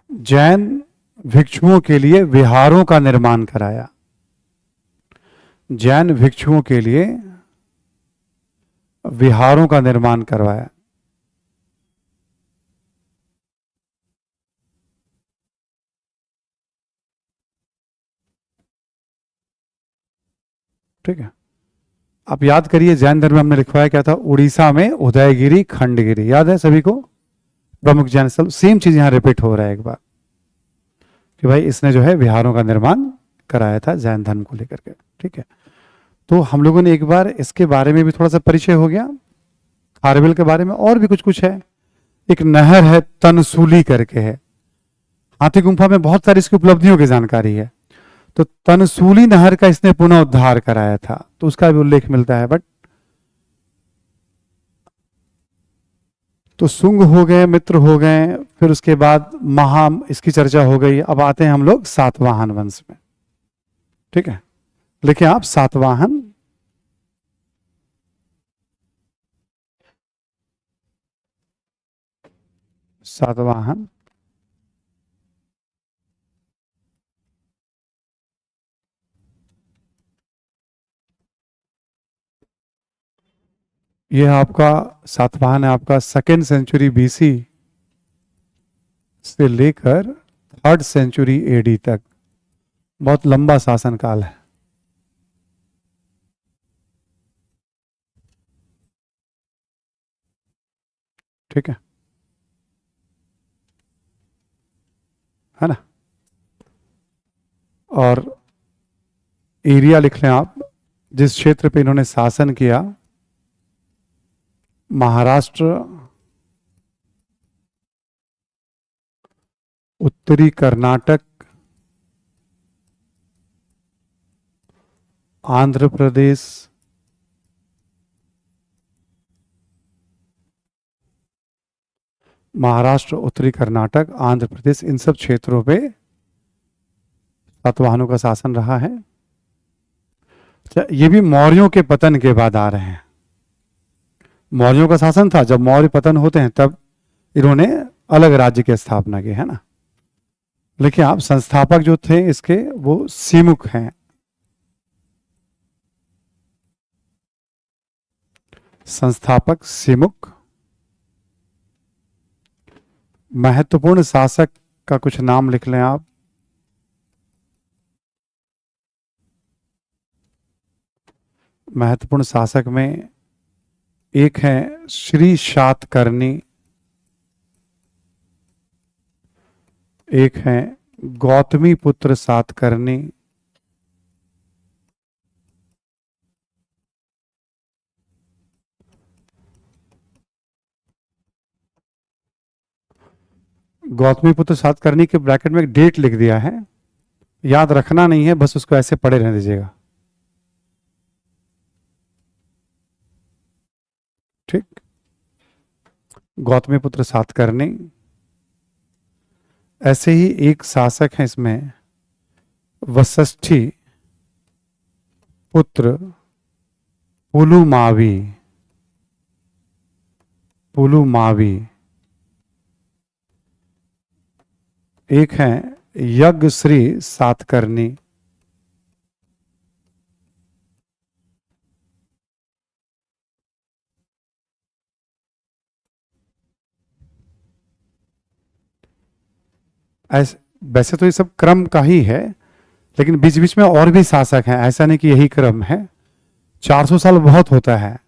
जैन भिक्षुओं के लिए विहारों का निर्माण कराया। जैन भिक्षुओं के लिए विहारों का निर्माण करवाया। ठीक है, आप याद करिए जैन धर्म में हमने लिखवाया क्या था? उड़ीसा में उदयगिरी खंडगिरी, याद है सभी को? प्रमुख जैन स्थल। सेम चीज यहां रिपीट हो रहा है एक बार कि भाई इसने जो है विहारों का निर्माण कराया था जैन धर्म को लेकर के। ठीक है, तो हम लोगों ने एक बार इसके बारे में भी थोड़ा सा परिचय हो गया। खारवेल के बारे में और भी कुछ कुछ है। एक नहर है तनसूली करके है, हाथी गुम्फा में बहुत सारी इसकी उपलब्धियों की जानकारी है। तो तनसूली नहर का इसने पुनः उद्धार कराया था, तो उसका भी उल्लेख मिलता है। बट तो शुंग हो गए, मित्र हो गए, फिर उसके बाद महा, इसकी चर्चा हो गई। अब आते हैं हम लोग सातवाहन वंश में। ठीक है, लिखिए आप सातवाहन। सातवाहन ये आपका सातवाहन है आपका 2nd सेंचुरी बीसी से लेकर 3rd सेंचुरी एडी तक। बहुत लंबा शासन काल है। ठीक है ना? और एरिया लिख लें आप जिस क्षेत्र पे इन्होंने शासन किया। महाराष्ट्र, उत्तरी कर्नाटक, आंध्र प्रदेश, महाराष्ट्र, उत्तरी कर्नाटक, आंध्र प्रदेश, इन सब क्षेत्रों पे सातवाहनों का शासन रहा है। ये भी मौर्यों के पतन के बाद आ रहे हैं। मौर्यों का शासन था, जब मौर्य पतन होते हैं तब इन्होंने अलग राज्य की स्थापना की, है ना? लेकिन आप संस्थापक जो थे इसके वो सीमुख हैं। संस्थापक सीमुख। महत्वपूर्ण शासक का कुछ नाम लिख लें आप। महत्वपूर्ण शासक में एक है श्री शातकर्णी, एक है गौतमी पुत्र सातकर्णी, गौतमी पुत्र सातकर्णी के ब्रैकेट में एक डेट लिख दिया है, याद रखना नहीं है, बस उसको ऐसे पढ़े रहने दीजिएगा। ठीक, गौतमी पुत्र सातकर्णी। ऐसे ही एक शासक है इसमें वशिष्ठी पुत्र पुलुमावी। पुलुमावी। एक है यज्ञ श्री सातकर्णी। ऐसे वैसे तो ये सब क्रम का ही है, लेकिन बीच बीच में और भी शासक हैं, ऐसा नहीं कि यही क्रम है। 400 साल बहुत होता है,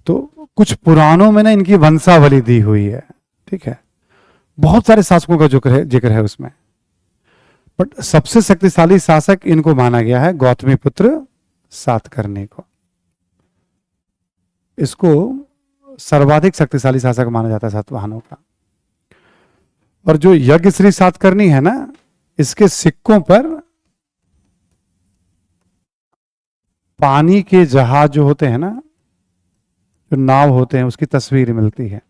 तो कुछ पुराणों में ना इनकी वंशावली दी हुई है, ठीक है। बहुत सारे शासकों का जिक्र है उसमें, बट सबसे शक्तिशाली शासक इनको माना गया है, गौतमी पुत्र सातकर्णी को। इसको सर्वाधिक शक्तिशाली शासक माना जाता है सातवाहनों का। और जो यज्ञ श्री सातकर्णी है ना, इसके सिक्कों पर पानी के जहाज जो होते हैं ना, जो नाव होते हैं, उसकी तस्वीर मिलती है।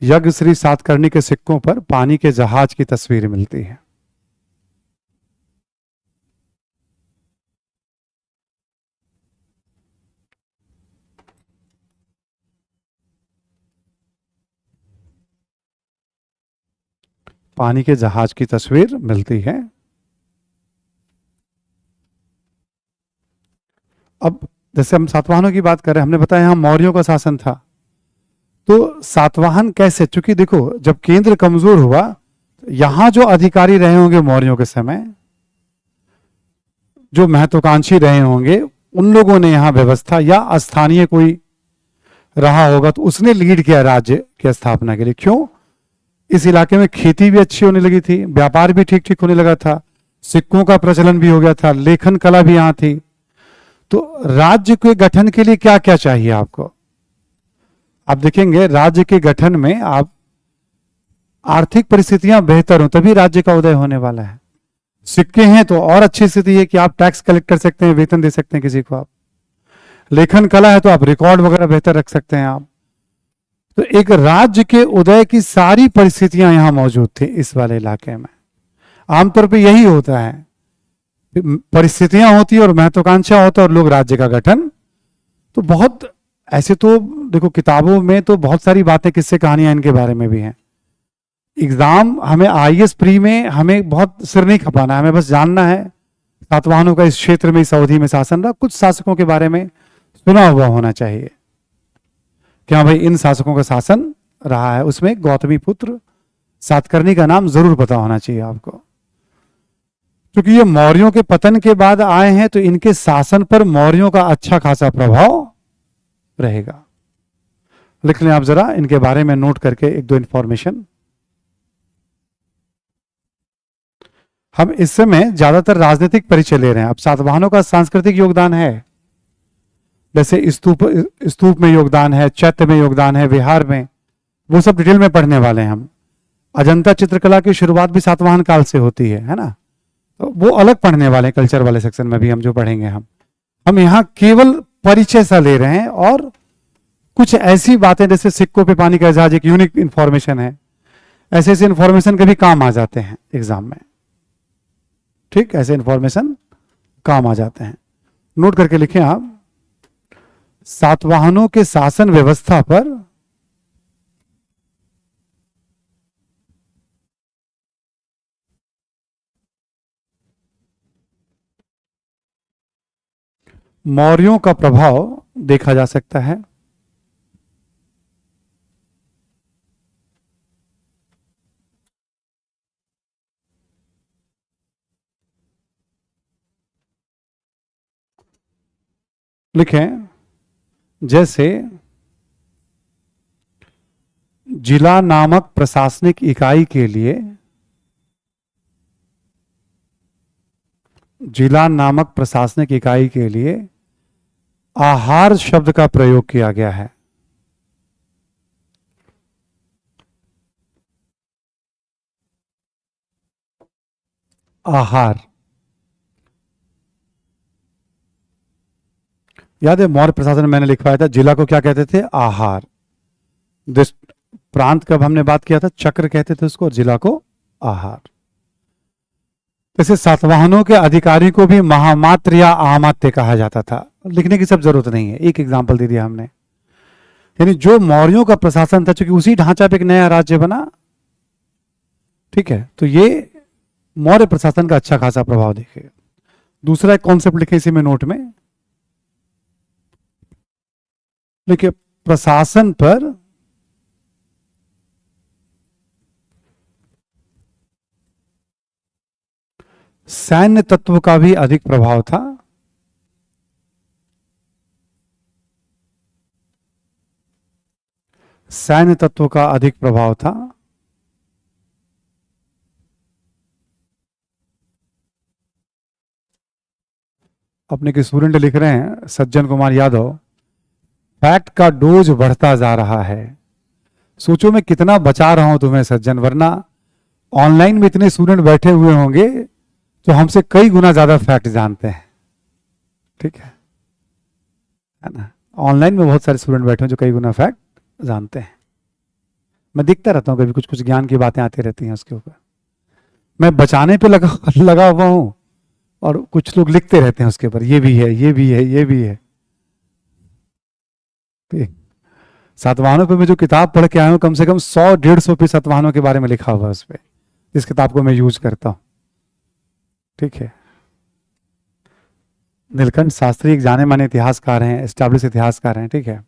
यज्ञ श्री सातकर्णी के सिक्कों पर पानी के जहाज की तस्वीर मिलती है। पानी के जहाज की तस्वीर मिलती है। अब जैसे हम सातवाहनों की बात कर रहे हैं, हमने बताया यहां मौर्यों का शासन था, तो सातवाहन कैसे, चूंकि देखो जब केंद्र कमजोर हुआ, यहां जो अधिकारी रहे होंगे मौर्यों के समय, जो महत्वाकांक्षी रहे होंगे, उन लोगों ने यहां व्यवस्था, या स्थानीय कोई रहा होगा तो उसने लीड किया राज्य की स्थापना के लिए। क्यों? इस इलाके में खेती भी अच्छी होने लगी थी, व्यापार भी ठीक ठीक होने लगा था, सिक्कों का प्रचलन भी हो गया था, लेखन कला भी यहां थी। तो राज्य के गठन के लिए क्या क्या चाहिए आपको? आप देखेंगे राज्य के गठन में आप आर्थिक परिस्थितियां बेहतर हो तभी राज्य का उदय होने वाला है। सिक्के हैं तो और अच्छी स्थिति है कि आप टैक्स कलेक्ट कर सकते हैं, वेतन दे सकते हैं किसी को। आप लेखन कला है तो आप रिकॉर्ड वगैरह बेहतर रख सकते हैं आप। तो एक राज्य के उदय की सारी परिस्थितियां यहां मौजूद थी इस वाले इलाके में। आमतौर पे यही होता है, परिस्थितियां होती है और महत्वाकांक्षा होता है और लोग राज्य का गठन। तो बहुत ऐसे तो देखो किताबों में तो बहुत सारी बातें, किस्से कहानियां इनके बारे में भी हैं। एग्जाम हमें आईएएस प्री में हमें बहुत सिर नहीं खपाना है, हमें बस जानना है सातवाहनों का इस क्षेत्र में, इस अवधि में शासन रहा। कुछ शासकों के बारे में सुना हुआ होना चाहिए कि हाँ भाई इन शासकों का शासन रहा है। उसमें गौतमी पुत्र सातकर्णी का नाम जरूर पता होना चाहिए आपको, क्योंकि ये मौर्यों के पतन के बाद आए हैं, तो इनके शासन पर मौर्यों का अच्छा खासा प्रभाव रहेगा। लिख लें आप जरा इनके बारे में नोट करके एक दो इंफॉर्मेशन। हम इस समय ज्यादातर राजनीतिक परिचय ले रहे हैं। अब सातवाहनों का सांस्कृतिक योगदान है, जैसे स्तूप में योगदान है, चैत्य में योगदान है, विहार में, वो सब डिटेल में पढ़ने वाले हैं हम। अजंता चित्रकला की शुरुआत भी सातवाहन काल से होती है ना, तो वो अलग पढ़ने वाले हैं, कल्चर वाले सेक्शन में भी हम जो पढ़ेंगे। हम यहाँ केवल परिचय सा ले रहे हैं, और कुछ ऐसी बातें जैसे सिक्कों पे पानी का जहाज एक यूनिक इंफॉर्मेशन है, ऐसे ऐसे इंफॉर्मेशन कभी काम आ जाते हैं एग्जाम में। ठीक, ऐसे इंफॉर्मेशन काम आ जाते हैं, नोट करके लिखें आप। सातवाहनों के शासन व्यवस्था पर मौर्यों का प्रभाव देखा जा सकता है। लिखें जैसे जिला नामक प्रशासनिक इकाई के लिए, जिला नामक प्रशासनिक इकाई के लिए आहार शब्द का प्रयोग किया गया है। आहार, याद है मौर्य प्रशासन में मैंने लिखवाया था जिला को क्या कहते थे? आहार। प्रांत का हमने बात किया था, चक्र कहते थे उसको, और जिला को आहार। जैसे सातवाहनों के अधिकारी को भी महामात्र या आमात्य कहा जाता था। लिखने की सब जरूरत नहीं है, एक एग्जाम्पल दे दिया हमने। यानी जो मौर्यों का प्रशासन था, चूंकि उसी ढांचा पे एक नया राज्य बना, ठीक है, तो ये मौर्य प्रशासन का अच्छा खासा प्रभाव देखेगा। दूसरा एक कॉन्सेप्ट लिखे इसी में नोट में, देखिए प्रशासन पर सैन्य तत्व का भी अधिक प्रभाव था। सैन्य तत्व का अधिक प्रभाव था। अपने के स्टूडेंट लिख रहे हैं सज्जन कुमार यादव, फैक्ट का डोज बढ़ता जा रहा है। सोचो मैं कितना बचा रहा हूं तुम्हें सज्जन, वरना ऑनलाइन में इतने स्टूडेंट बैठे हुए होंगे जो हमसे कई गुना ज्यादा फैक्ट जानते हैं। ठीक है ना? ऑनलाइन में बहुत सारे स्टूडेंट बैठे हैं जो कई गुना फैक्ट जानते हैं। मैं दिखता रहता हूँ, कभी कुछ कुछ ज्ञान की बातें आती रहती हैं उसके ऊपर। मैं बचाने पे लगा हुआ हूं और कुछ लोग लिखते रहते हैं उसके ऊपर, ये भी है, ये भी है, ये भी है। सातवाहनों पे मैं जो किताब पढ़ के आया हूं, कम से कम 100-150 पे सातवाहनों के बारे में लिखा हुआ है उस पर। इस किताब को मैं यूज करता हूं। ठीक है। नीलकंठ शास्त्री एक जाने माने इतिहासकार हैं, एस्टैब्लिश इतिहासकार हैं। ठीक है।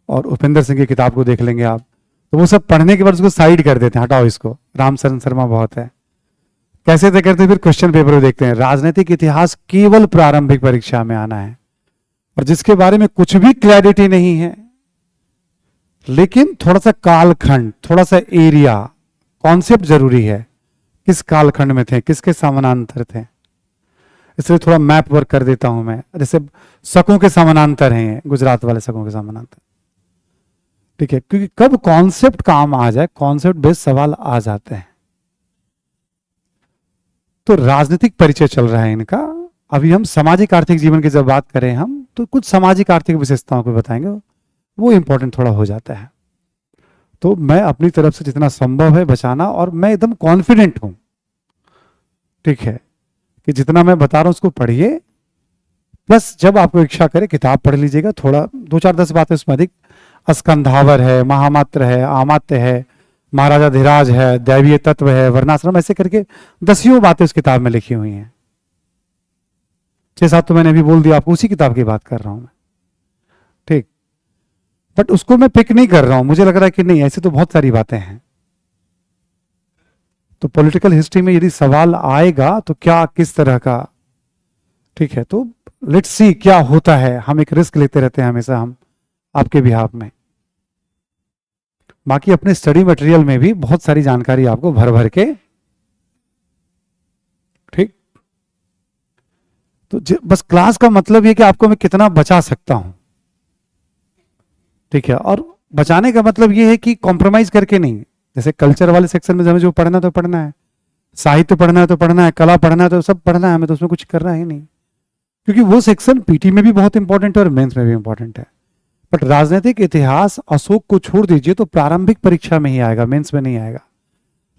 और उपेंद्र सिंह की किताब को देख लेंगे आप, तो वो सब पढ़ने के बाद उसको साइड कर देते हैं, हटाओ इसको, रामचरण शर्मा बहुत है। कैसे तय करते, फिर क्वेश्चन पेपर में देखते हैं राजनीतिक इतिहास केवल प्रारंभिक परीक्षा में आना है, और जिसके बारे में कुछ भी क्लैरिटी नहीं है, लेकिन थोड़ा सा कालखंड, थोड़ा सा एरिया, कॉन्सेप्ट जरूरी है। किस कालखंड में थे, किसके समानांतर थे, इसलिए थोड़ा मैप वर्क कर देता हूं मैं। जैसे शकों के समानांतर हैं, गुजरात वाले शकों के समानांतर। ठीक है, क्योंकि कब कॉन्सेप्ट काम आ जाए, कॉन्सेप्ट बेस्ड सवाल आ जाते हैं। तो राजनीतिक परिचय चल रहा है इनका। अभी हम सामाजिक आर्थिक जीवन की जब बात करें हम, तो कुछ सामाजिक आर्थिक विशेषताओं को बताएंगे, वो इंपॉर्टेंट थोड़ा हो जाता है। तो मैं अपनी तरफ से जितना संभव है बचाना, और मैं एकदम कॉन्फिडेंट हूं, ठीक है, कि जितना मैं बता रहा हूं उसको पढ़िए। प्लस जब आपको इच्छा करे किताब पढ़ लीजिएगा, थोड़ा 2-4-10 बातें उसमें अधिक, स्कंधावर है, महामात्र है, आमात्य है, महाराजा धीराज है, दैवीय तत्व है, वर्णाश्रम, ऐसे करके 10 बातें उस किताब में लिखी हुई हैं। 6-7 तो मैंने अभी बोल दिया आपको, उसी किताब की बात कर रहा हूं मैं। ठीक, बट उसको मैं पिक नहीं कर रहा हूं, मुझे लग रहा है कि नहीं, ऐसे तो बहुत सारी बातें हैं। तो पॉलिटिकल हिस्ट्री में यदि सवाल आएगा तो क्या, किस तरह का, ठीक है, तो लेट्स सी क्या होता है। हम एक रिस्क लेते रहते हैं हमेशा, हम आपके बिहाफ में। बाकी अपने स्टडी मटेरियल में भी बहुत सारी जानकारी आपको भर भर के, ठीक। तो बस क्लास का मतलब ये कि आपको मैं कितना बचा सकता हूं, ठीक है। और बचाने का मतलब ये है कि कॉम्प्रोमाइज करके नहीं। जैसे कल्चर वाले सेक्शन में हमें जो पढ़ना तो पढ़ना है, साहित्य पढ़ना है तो पढ़ना है, कला पढ़ना है तो सब पढ़ना है, हमें तो उसमें कुछ करना ही नहीं, क्योंकि वो सेक्शन पीटी में भी बहुत इंपॉर्टेंट है और मेंस में भी इंपॉर्टेंट है। बट राजनीतिक इतिहास, अशोक को छोड़ दीजिए, तो प्रारंभिक परीक्षा में ही आएगा, मेंस में नहीं आएगा।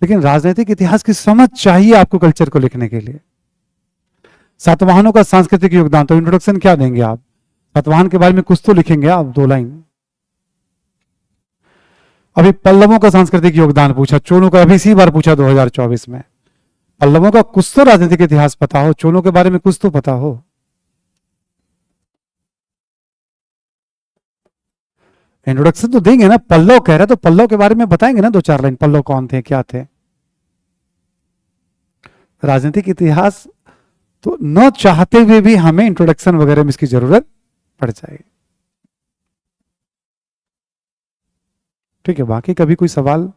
लेकिन राजनीतिक इतिहास की समझ चाहिए आपको कल्चर को लिखने के लिए। सातवाहनों का सांस्कृतिक योगदान, तो इंट्रोडक्शन क्या देंगे आप, सातवाहन के बारे में कुछ तो लिखेंगे आप, 2 लाइन। अभी पल्लवों का सांस्कृतिक योगदान पूछा, चोलों का अभी इसी बार पूछा 2024 में। पल्लवों का कुछ तो राजनीतिक इतिहास पता हो, चोलों के बारे में कुछ तो पता हो। इंट्रोडक्शन तो देंगे ना, पल्लव कह रहा है तो पल्लव के बारे में बताएंगे ना 2-4 लाइन, पल्लव कौन थे, क्या थे। राजनीतिक इतिहास तो न चाहते हुए भी हमें इंट्रोडक्शन वगैरह में इसकी जरूरत पड़ जाएगी। ठीक है, बाकी कभी कोई सवाल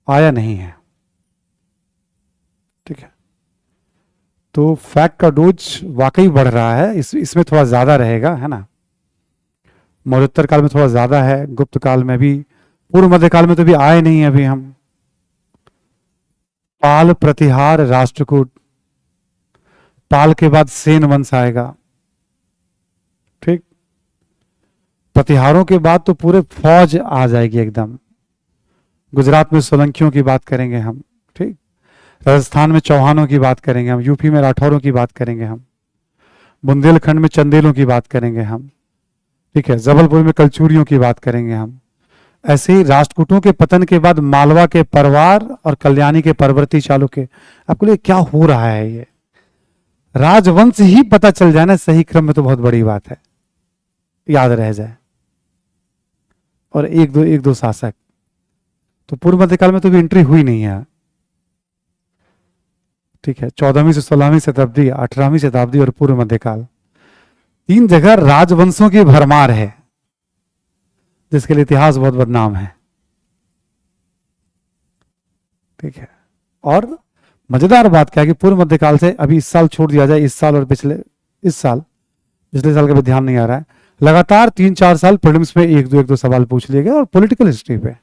आया नहीं है, ठीक है। तो फैक्ट का डोज वाकई बढ़ रहा है, इसमें थोड़ा ज्यादा रहेगा, है ना। मौर्योत्तर काल में थोड़ा ज्यादा है, गुप्त काल में भी, पूर्व मध्य काल में तो भी आए नहीं अभी हम। पाल, प्रतिहार, राष्ट्रकूट, पाल के बाद सेन वंश आएगा, ठीक। प्रतिहारों के बाद तो पूरे फौज आ जाएगी एकदम। गुजरात में सोलंकियों की बात करेंगे हम, ठीक। राजस्थान में चौहानों की बात करेंगे हम, यूपी में राठौरों की बात करेंगे हम, बुंदेलखंड में चंदेलों की बात करेंगे हम, ठीक है। जबलपुर में कलचूरियों की बात करेंगे हम। ऐसे ही राष्ट्रकूटों के पतन के बाद मालवा के परवार और कल्याणी के परवर्ती चालुक्य। आपको लिए क्या हो रहा है, ये राजवंश ही पता चल जाए ना सही क्रम में तो बहुत बड़ी बात है, याद रह जाए। और एक दो शासक, तो पूर्व मध्यकाल में तो भी एंट्री हुई नहीं है, ठीक है, 14वीं से 16वीं शताब्दी, 18वीं शताब्दी और पूर्व मध्यकाल, 3 जगह राजवंशों की भरमार है, जिसके लिए इतिहास बहुत बदनाम है। ठीक है, और मजेदार बात क्या है कि पूर्व मध्यकाल से अभी इस साल छोड़ दिया जाए, इस साल और पिछले साल का भी ध्यान नहीं आ रहा है, लगातार 3-4 साल प्रीलिम्स में एक दो सवाल पूछ लिए गए, और पॉलिटिकल हिस्ट्री पे।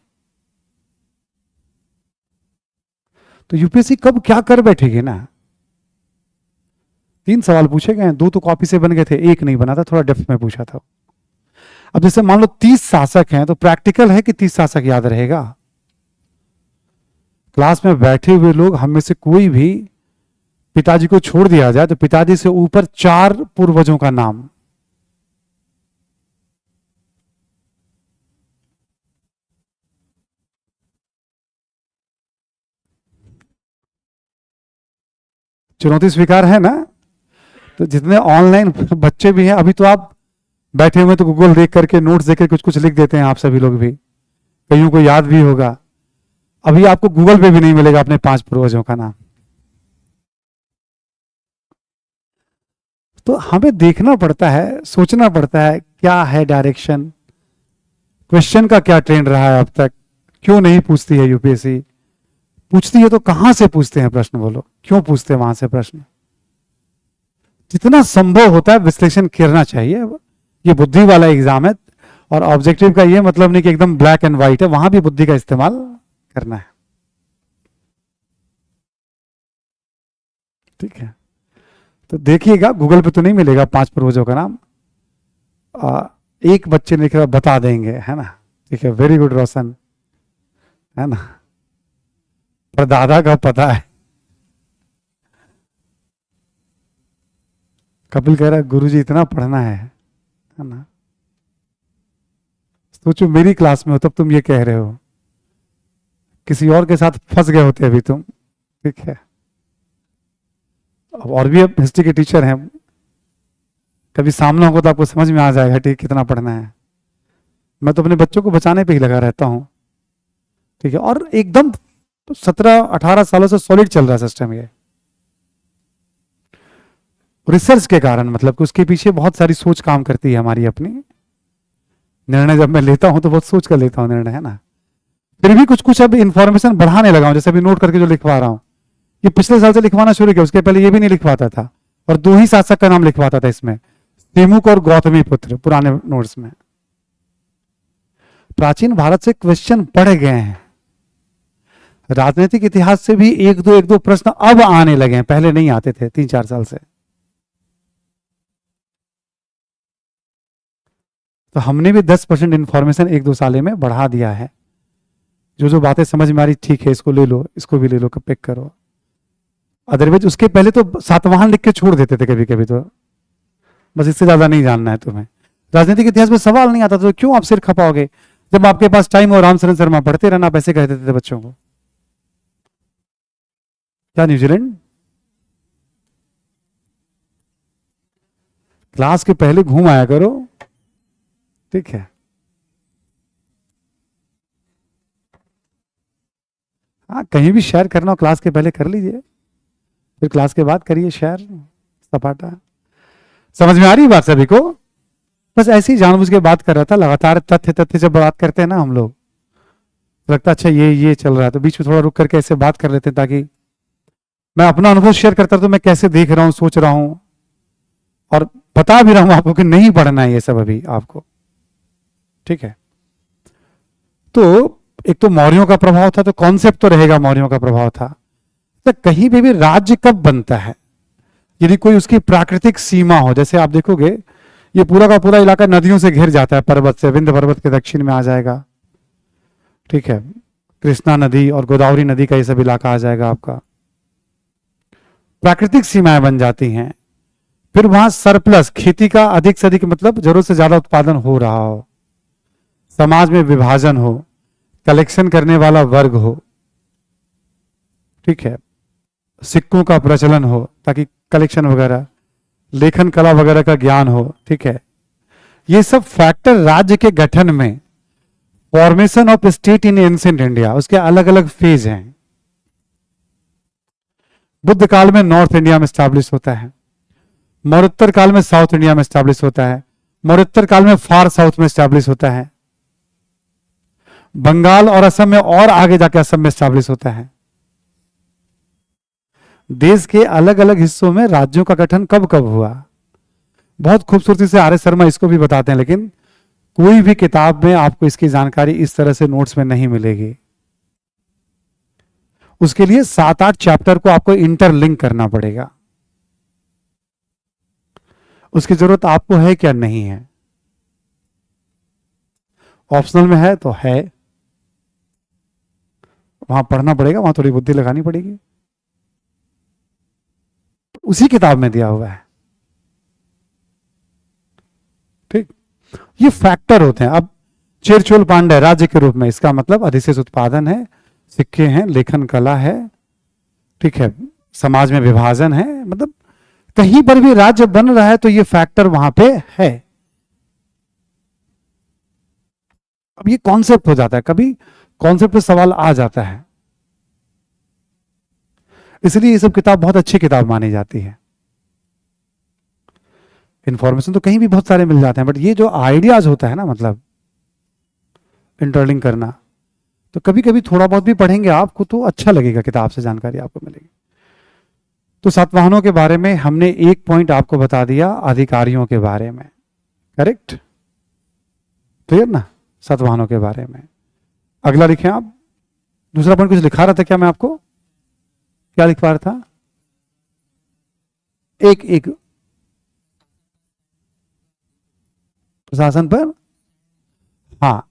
तो यूपीएससी कब क्या कर बैठेगी ना। 3 सवाल पूछे गए, 2 तो कॉपी से बन गए थे, 1 नहीं बना था, थोड़ा डेप्थ में पूछा था। अब जैसे मान लो 30 शासक हैं, तो प्रैक्टिकल है कि 30 शासक याद रहेगा। क्लास में बैठे हुए लोग, हम में से कोई भी पिताजी को छोड़ दिया जाए तो पिताजी से ऊपर 4 पूर्वजों का नाम, चुनौती स्वीकार है ना। तो जितने ऑनलाइन बच्चे भी हैं, अभी तो आप बैठे हुए तो गूगल देख करके, नोट्स देख करके कुछ कुछ लिख देते हैं, आप सभी लोग भी, कईयों को याद भी होगा। अभी आपको गूगल पे भी नहीं मिलेगा अपने 5 पूर्वजों का नाम। तो हमें देखना पड़ता है, सोचना पड़ता है, क्या है डायरेक्शन, क्वेश्चन का क्या ट्रेंड रहा है अब तक, क्यों नहीं पूछती है यूपीएससी, पूछती है तो कहां से पूछते हैं प्रश्न, बोलो क्यों पूछते हैं वहां से प्रश्न। जितना संभव होता है विश्लेषण करना चाहिए। ये बुद्धि वाला एग्जाम है, और ऑब्जेक्टिव का ये मतलब नहीं कि एकदम ब्लैक एंड व्हाइट है, वहां भी बुद्धि का इस्तेमाल करना है। ठीक है, तो देखिएगा गूगल पे तो नहीं मिलेगा 5 पूर्वजों का नाम। एक बच्चे ने लिखा बता देंगे, है ना। ठीक है, वेरी गुड रोशन, है ना। पर दादा का पता है। कपिल कह रहा है गुरुजी इतना पढ़ना है ना। सोचो मेरी क्लास में हो तब तुम ये कह रहे हो, किसी और के साथ फंस गए होते अभी तुम। ठीक है, और भी अब हिस्ट्री के टीचर हैं, कभी सामना होगा तो आपको समझ में आ जाएगा ठीक कितना पढ़ना है। मैं तो अपने बच्चों को बचाने पे ही लगा रहता हूं। ठीक है, और एकदम 17-18 सालों से सॉलिड चल रहा है सिस्टम ये, रिसर्च के कारण, मतलब कि उसके पीछे बहुत सारी सोच काम करती है हमारी अपनी। निर्णय जब मैं लेता हूं तो बहुत सोच कर लेता हूं निर्णय, है ना। फिर भी कुछ कुछ अब इंफॉर्मेशन बढ़ाने लगा हूं, जैसे अभी नोट करके जो लिखवा रहा हूं, ये पिछले साल से लिखवाना शुरू किया, उसके पहले ये भी नहीं लिखवाता था, और 2 ही शासक का नाम लिखवाता था इसमें, तेमुक और गौतमी पुत्र, पुराने नोट्स में। प्राचीन भारत से क्वेश्चन बढ़ गए हैं, राजनीतिक इतिहास से भी एक दो प्रश्न अब आने लगे हैं, पहले नहीं आते थे 3-4 साल से। तो हमने भी 10% इंफॉर्मेशन 1-2 साल में बढ़ा दिया है। जो जो बातें समझ में आ रही ठीक है, इसको ले लो, इसको भी ले लो, पिक करो। अदरवाइज उसके पहले तो सातवाहन लिख के छोड़ देते थे कभी कभी, तो बस इससे ज्यादा नहीं जानना है तुम्हें। राजनीतिक इतिहास में सवाल नहीं आता तो क्यों आप सिर खपाओगे, जब आपके पास टाइम हो रामचरण शर्मा पढ़ते रहना, आप ऐसे कह देते थे बच्चों को। क्या न्यूजीलैंड क्लास के पहले घूम आया करो। ठीक है, हाँ कहीं भी शेयर करना हो क्लास के पहले कर लीजिए, फिर क्लास के बाद करिए शेयर सपाटा। समझ में आ रही बात सभी को। बस ऐसी जानबूझ के बात कर रहा था, लगातार तथ्य जब बात करते हैं ना हम लोग, लगता अच्छा ये चल रहा है, तो बीच में थोड़ा रुक करके ऐसे बात कर लेते हैं, ताकि मैं अपना अनुभव शेयर करता तो मैं कैसे देख रहा हूं, सोच रहा हूं, और बता भी रहा हूं आपको कि नहीं पढ़ना है ये सब अभी आपको। ठीक है, तो एक तो मौर्यों का प्रभाव था, तो कॉन्सेप्ट तो रहेगा मौर्यों का प्रभाव था। तो कहीं भी राज्य कब बनता है, यदि कोई उसकी प्राकृतिक सीमा हो, जैसे आप देखोगे ये पूरा का पूरा इलाका नदियों से घिर जाता है, पर्वत से, विंध्य पर्वत के दक्षिण में आ जाएगा। ठीक है, कृष्णा नदी और गोदावरी नदी का ये सब इलाका आ जाएगा आपका, प्राकृतिक सीमाएं बन जाती हैं। फिर वहां सरप्लस, खेती का अधिक से अधिक, मतलब जरूरत से ज्यादा उत्पादन हो रहा हो, समाज में विभाजन हो, कलेक्शन करने वाला वर्ग हो, ठीक है, सिक्कों का प्रचलन हो ताकि कलेक्शन वगैरह, लेखन कला वगैरह का ज्ञान हो। ठीक है, ये सब फैक्टर राज्य के गठन में, formation of state in ancient India, उसके अलग अलग फेज हैं। बुद्ध काल में नॉर्थ इंडिया में स्टैब्लिश होता है, मौर्योत्तर काल में साउथ इंडिया में स्टैब्लिश होता है, मौर्योत्तर काल में फार साउथ में स्टैब्लिश होता है, बंगाल और असम में और आगे जाके असम में स्टैब्लिश होता है। देश के अलग अलग हिस्सों में राज्यों का गठन कब कब हुआ, बहुत खूबसूरती से आर एस शर्मा इसको भी बताते हैं, लेकिन कोई भी किताब में आपको इसकी जानकारी इस तरह से नोट्स में नहीं मिलेगी। उसके लिए 7-8 चैप्टर को आपको इंटरलिंक करना पड़ेगा। उसकी जरूरत आपको है क्या, नहीं है, ऑप्शनल में है तो है, वहां पढ़ना पड़ेगा, वहां थोड़ी बुद्धि लगानी पड़ेगी, उसी किताब में दिया हुआ है। ठीक, ये फैक्टर होते हैं। अब चेर चोल पांड्य राज्य के रूप में, इसका मतलब अधिशेष उत्पादन है, सिक्के हैं, लेखन कला है, ठीक है, समाज में विभाजन है, मतलब कहीं पर भी राज्य बन रहा है तो ये फैक्टर वहां पे है। अब ये कॉन्सेप्ट हो जाता है, कभी कॉन्सेप्ट पे सवाल आ जाता है, इसलिए ये सब किताब बहुत अच्छी किताब मानी जाती है। इंफॉर्मेशन तो कहीं भी बहुत सारे मिल जाते हैं, बट ये जो आइडियाज होता है ना, मतलब इंटरलिंक करना, तो कभी कभी थोड़ा बहुत भी पढ़ेंगे आपको तो अच्छा लगेगा, किताब से जानकारी आपको मिलेगी। तो सातवाहनों के बारे में हमने एक पॉइंट आपको बता दिया, अधिकारियों के बारे में, करेक्ट, क्लियर ना, सातवाहनों के बारे में। अगला लिखें आप, दूसरा पॉइंट कुछ लिखा रहा था क्या मैं आपको, क्या लिख पा रहा था, एक प्रशासन पर, हाँ,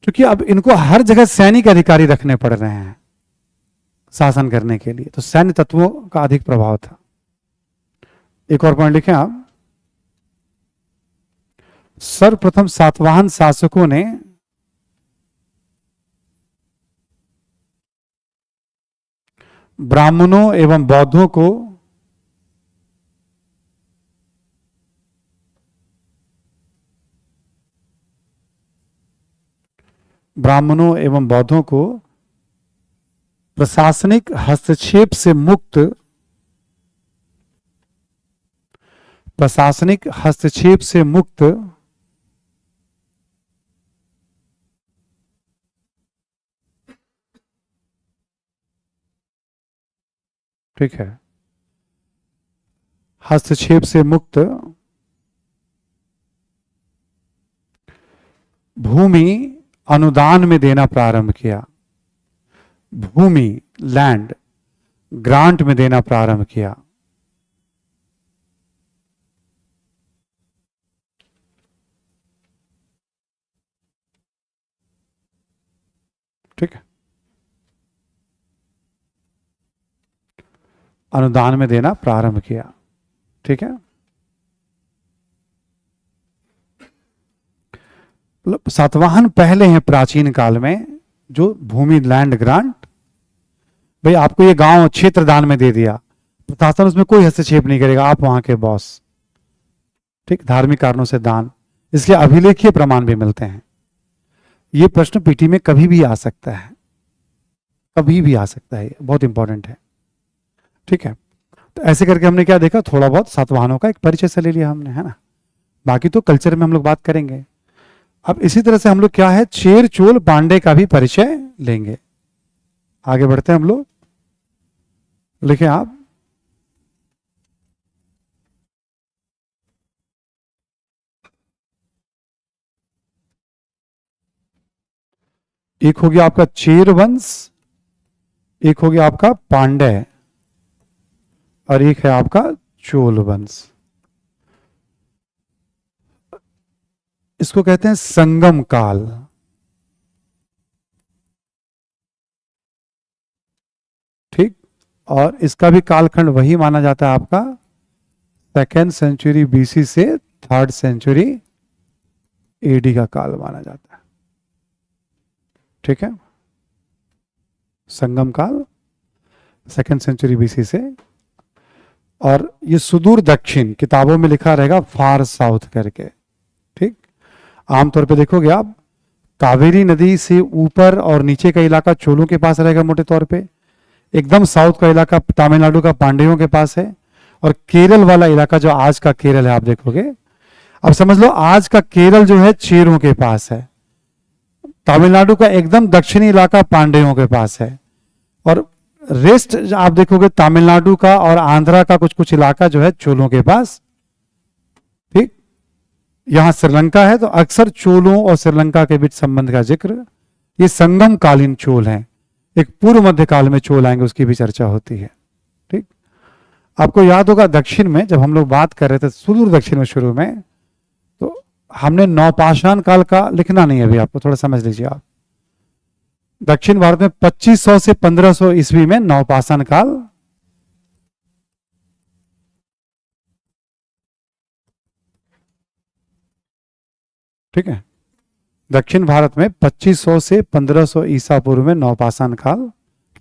क्योंकि अब इनको हर जगह सैनिक अधिकारी रखने पड़ रहे हैं शासन करने के लिए, तो सैन्य तत्वों का अधिक प्रभाव था। एक और पॉइंट लिखें आप, सर्वप्रथम सातवाहन शासकों ने ब्राह्मणों एवं बौद्धों को प्रशासनिक हस्तक्षेप से मुक्त ठीक है, हस्तक्षेप से मुक्त भूमि अनुदान में देना प्रारंभ किया, भूमि लैंड ग्रांट में देना प्रारंभ किया। ठीक है, अनुदान में देना प्रारंभ किया। ठीक है, सातवाहन पहले हैं प्राचीन काल में, जो भूमि लैंड ग्रांट, भाई आपको ये गांव क्षेत्र दान में दे दिया, प्रशासन उसमें कोई हस्तक्षेप नहीं करेगा, आप वहां के बॉस। ठीक, धार्मिक कारणों से दान, इसके अभिलेखीय प्रमाण भी मिलते हैं। ये प्रश्न पीटी में कभी भी आ सकता है, कभी भी आ सकता है, बहुत इंपॉर्टेंट है। ठीक है, तो ऐसे करके हमने क्या देखा, थोड़ा बहुत सातवाहनों का एक परिचय से ले लिया हमने, है ना, बाकी तो कल्चर में हम लोग बात करेंगे। अब इसी तरह से हम लोग क्या है, चेर चोल पांडे का भी परिचय लेंगे। आगे बढ़ते हैं हम लोग, लिखें आप, एक हो गया आपका चेर वंश, एक हो गया आपका पांड्य, और एक है आपका चोल वंश। इसको कहते हैं संगम काल। ठीक, और इसका भी कालखंड वही माना जाता है आपका 2nd सेंचुरी बीसी से 3rd सेंचुरी एडी का काल माना जाता है। ठीक है, संगम काल 2nd सेंचुरी बीसी से, और ये सुदूर दक्षिण, किताबों में लिखा रहेगा फार साउथ करके। ठीक, आमतौर पे देखोगे आप, कावेरी नदी से ऊपर और नीचे का इलाका चोलों के पास रहेगा मोटे तौर पे, एकदम साउथ का इलाका तमिलनाडु का पांड्यों के पास है, और केरल वाला इलाका जो आज का केरल है आप देखोगे, अब समझ लो आज का केरल जो है चेरों के पास है, तमिलनाडु का एकदम दक्षिणी इलाका पांड्यों के पास है, और रेस्ट आप देखोगे तमिलनाडु का और आंध्रा का कुछ कुछ इलाका जो है चोलों के पास। ठीक, यहां श्रीलंका है, तो अक्सर चोलों और श्रीलंका के बीच संबंध का जिक्र, ये संगम कालीन चोल हैं, एक पूर्व मध्य काल में चोल आएंगे उसकी भी चर्चा होती है। ठीक, आपको याद होगा दक्षिण में जब हम लोग बात कर रहे थे सुदूर दक्षिण में शुरू में, तो हमने नवपाषाण काल का लिखना नहीं है अभी, आपको थोड़ा समझ लीजिए आप। दक्षिण भारत में 2500 से 1500 ईस्वी में नवपाषाण काल, ठीक है, दक्षिण भारत में 2500 से 1500 ईसा पूर्व में नवपाषाण काल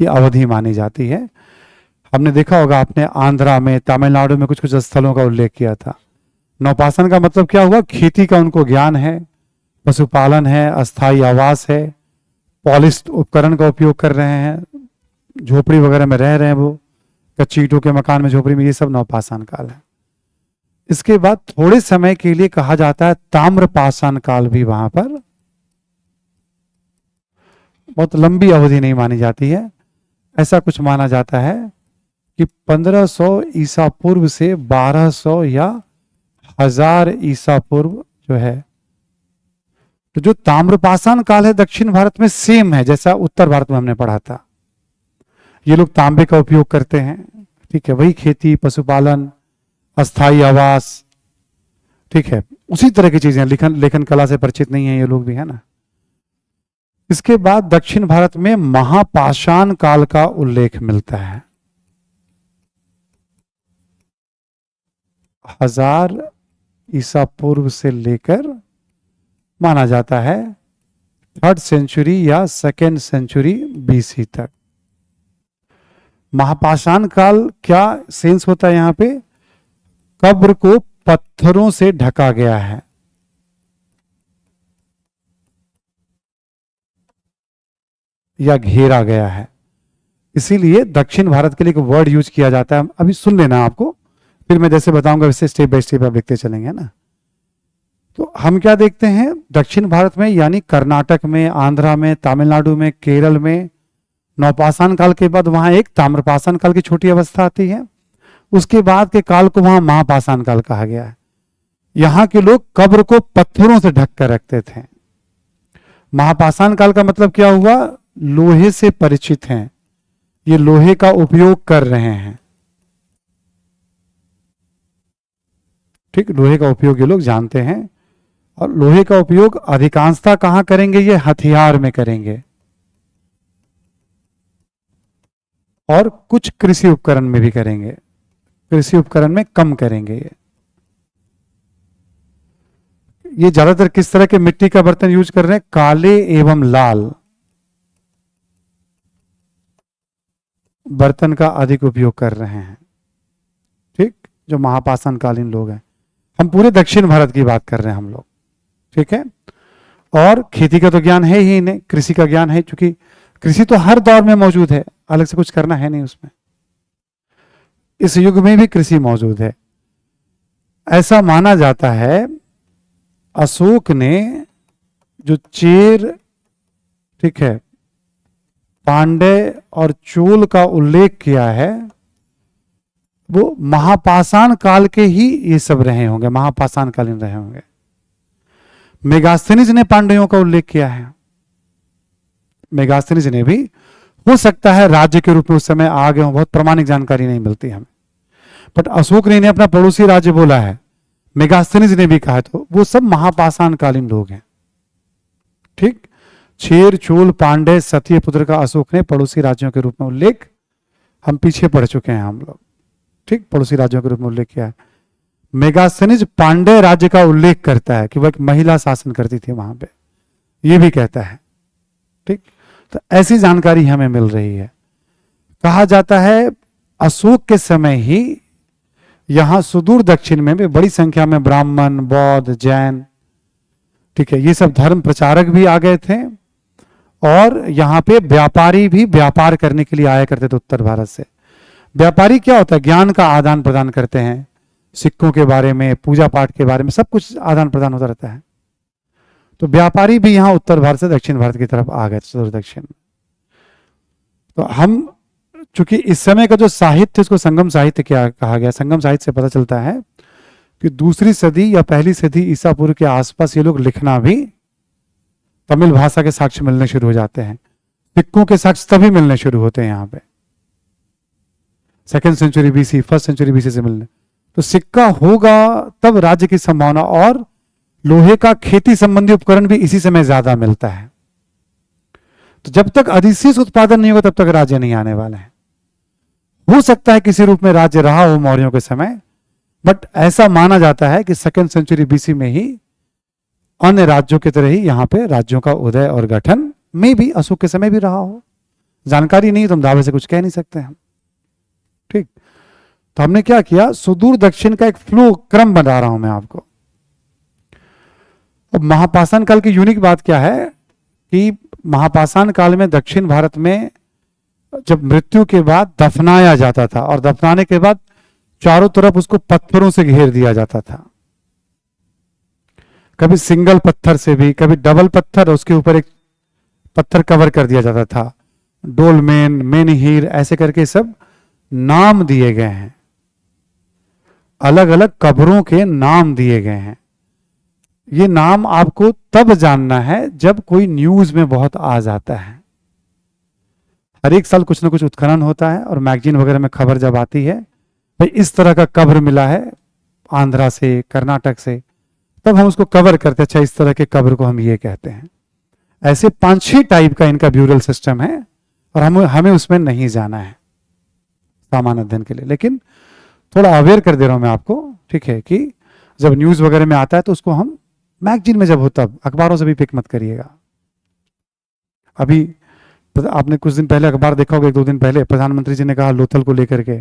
की अवधि मानी जाती है। हमने देखा होगा, आपने आंध्रा में तमिलनाडु में कुछ कुछ स्थलों का उल्लेख किया था। नवपाषाण का मतलब क्या हुआ, खेती का उनको ज्ञान है, पशुपालन है, अस्थायी आवास है, पॉलिश्ड उपकरण का उपयोग कर रहे हैं, झोपड़ी वगैरह में रह रहे हैं, वो कच्ची ईंटों के मकान में झोपड़ी में, ये सब नवपाषाण काल है। इसके बाद थोड़े समय के लिए कहा जाता है ताम्रपाषाण काल भी वहां पर, बहुत लंबी अवधि नहीं मानी जाती है। ऐसा कुछ माना जाता है कि 1500 ईसा पूर्व से 1200 या 1000 ईसा पूर्व जो है, तो जो ताम्रपाषाण काल है दक्षिण भारत में सेम है जैसा उत्तर भारत में हमने पढ़ा था। ये लोग तांबे का उपयोग करते हैं, ठीक है, वही खेती, पशुपालन, अस्थाई आवास, ठीक है, उसी तरह की चीजें, लेखन कला से परिचित नहीं है ये लोग भी, है ना। इसके बाद दक्षिण भारत में महापाषाण काल का उल्लेख मिलता है। 1000 ईसा पूर्व से लेकर माना जाता है 3rd सेंचुरी या 2nd सेंचुरी बीसी तक। महापाषाण काल क्या सेंस होता है यहां पे, कब्र को पत्थरों से ढका गया है, या घेरा गया है, इसीलिए दक्षिण भारत के लिए एक वर्ड यूज किया जाता है। अभी सुन लेना आपको, फिर मैं जैसे बताऊंगा वैसे स्टेप बाय स्टेप आप लिखते चलेंगे ना। तो हम क्या देखते हैं दक्षिण भारत में, यानी कर्नाटक में, आंध्रा में, तमिलनाडु में, केरल में, नवपाषाण काल के बाद वहां एक ताम्रपाषाण काल की छोटी अवस्था आती है, उसके बाद के काल को वहां महापाषाण काल कहा गया है। यहां के लोग कब्र को पत्थरों से ढक कर रखते थे। महापाषाण काल का मतलब क्या हुआ, लोहे से परिचित हैं, ये लोहे का उपयोग कर रहे हैं, ठीक, लोहे का उपयोग ये लोग जानते हैं, और लोहे का उपयोग अधिकांशतः कहां करेंगे, ये हथियार में करेंगे, और कुछ कृषि उपकरण में भी करेंगे, कृषि उपकरण में कम करेंगे। ये ज्यादातर किस तरह के मिट्टी का बर्तन यूज कर रहे हैं, काले एवं लाल बर्तन का अधिक उपयोग कर रहे हैं, ठीक, जो महापाषाण कालीन लोग हैं। हम पूरे दक्षिण भारत की बात कर रहे हैं हम लोग, ठीक है। और खेती का तो ज्ञान है ही इन्हें, कृषि का ज्ञान है, क्योंकि कृषि तो हर दौर में मौजूद है, अलग से कुछ करना है नहीं उसमें। इस युग में भी कृषि मौजूद है। ऐसा माना जाता है अशोक ने जो चेर, ठीक है, पांड्य और चोल का उल्लेख किया है, वो महापाषाण काल के ही ये सब रहे होंगे, महापाषाण कालीन रहे होंगे। मेगास्थनीज ने पांड्यों का उल्लेख किया है, मेगास्थनीज ने भी, हो सकता है राज्य के रूप में उस समय आ गए हों, बहुत प्रामाणिक जानकारी नहीं मिलती हमें, बट अशोक ने इन्हें अपना पड़ोसी राज्य बोला है, मेगास्थनीज ने भी कहा, तो वो सब महापाषाण कालीन लोग हैं, ठीक। चेर, चोल, पांड्य, सत्यपुत्र का अशोक ने पड़ोसी राज्यों के रूप में उल्लेख, हम पीछे पढ़ चुके हैं हम लोग, ठीक, पड़ोसी राज्यों के रूप में उल्लेख किया है। मेगास्थनीज पांड्य राज्य का उल्लेख करता है कि वह एक महिला शासन करती थी वहां पे, ये भी कहता है, ठीक। तो ऐसी जानकारी हमें मिल रही है। कहा जाता है अशोक के समय ही यहां सुदूर दक्षिण में भी बड़ी संख्या में ब्राह्मण, बौद्ध, जैन, ठीक है, ये सब धर्म प्रचारक भी आ गए थे, और यहाँ पे व्यापारी भी व्यापार करने के लिए आया करते थे उत्तर भारत से। व्यापारी क्या होता है, ज्ञान का आदान प्रदान करते हैं, सिक्कों के बारे में, पूजा पाठ के बारे में, सब कुछ आदान प्रदान होता रहता है। तो व्यापारी भी यहाँ उत्तर भारत से दक्षिण भारत की तरफ आ गए, सुदूर दक्षिण। तो हम चूंकि इस समय का जो साहित्य, इसको संगम साहित्य क्या कहा गया, संगम साहित्य से पता चलता है कि दूसरी सदी या पहली सदी ईसा पूर्व के आसपास ये लोग लिखना भी, तमिल भाषा के साक्ष्य मिलने शुरू हो जाते हैं। सिक्कों के साक्ष्य तभी मिलने शुरू होते हैं यहाँ पे, 2nd century BC, 1st century BC से मिलने। तो सिक्का होगा तब राज्य की संभावना, और लोहे का खेती संबंधी उपकरण भी इसी समय ज्यादा मिलता है। तो जब तक अधिशेष उत्पादन नहीं होगा तब तक राज्य नहीं आने वाले हैं। हो सकता है किसी रूप में राज्य रहा हो मौर्यों के समय, बट ऐसा माना जाता है कि 2nd सेंचुरी बीसी में ही अन्य राज्यों की तरह ही यहाँ पे राज्यों का उदय और गठन में भी अशोक के समय भी रहा हो। जानकारी नहीं, तो हम दावे से कुछ कह नहीं सकते हम। ठीक, तो हमने क्या किया, सुदूर दक्षिण का एक फ्लो क्रम बता रहा हूं मैं आपको। अब महापाषाण काल की यूनिक बात क्या है कि महापाषाण काल में दक्षिण भारत में जब मृत्यु के बाद दफनाया जाता था, और दफनाने के बाद चारों तरफ उसको पत्थरों से घेर दिया जाता था, कभी सिंगल पत्थर से भी, कभी डबल पत्थर, उसके ऊपर एक पत्थर कवर कर दिया जाता था, डोलमेन, मेनहीर, ऐसे करके सब नाम दिए गए हैं, अलग अलग कब्रों के नाम दिए गए हैं। ये नाम आपको तब जानना है जब कोई न्यूज में बहुत आ जाता है। हर एक साल कुछ ना कुछ उत्खनन होता है, और मैगजीन वगैरह में खबर जब आती है भाई इस तरह का कब्र मिला है आंध्रा से, कर्नाटक से, तब हम उसको कवर करते हैं, अच्छा इस तरह के कब्र को हम ये कहते हैं। ऐसे 5-6 टाइप का इनका ब्यूरल सिस्टम है, और हमें उसमें नहीं जाना है सामान्य अध्ययन के लिए, लेकिन थोड़ा अवेयर कर दे रहा हूं मैं आपको, ठीक है, कि जब न्यूज वगैरह में आता है तो उसको हम मैगजीन में जब हो तब, अखबारों से भी पिक मत करिएगा। अभी आपने कुछ दिन पहले अखबार देखा होगा, 1-2 दिन पहले प्रधानमंत्री जी ने कहा लोथल को लेकर के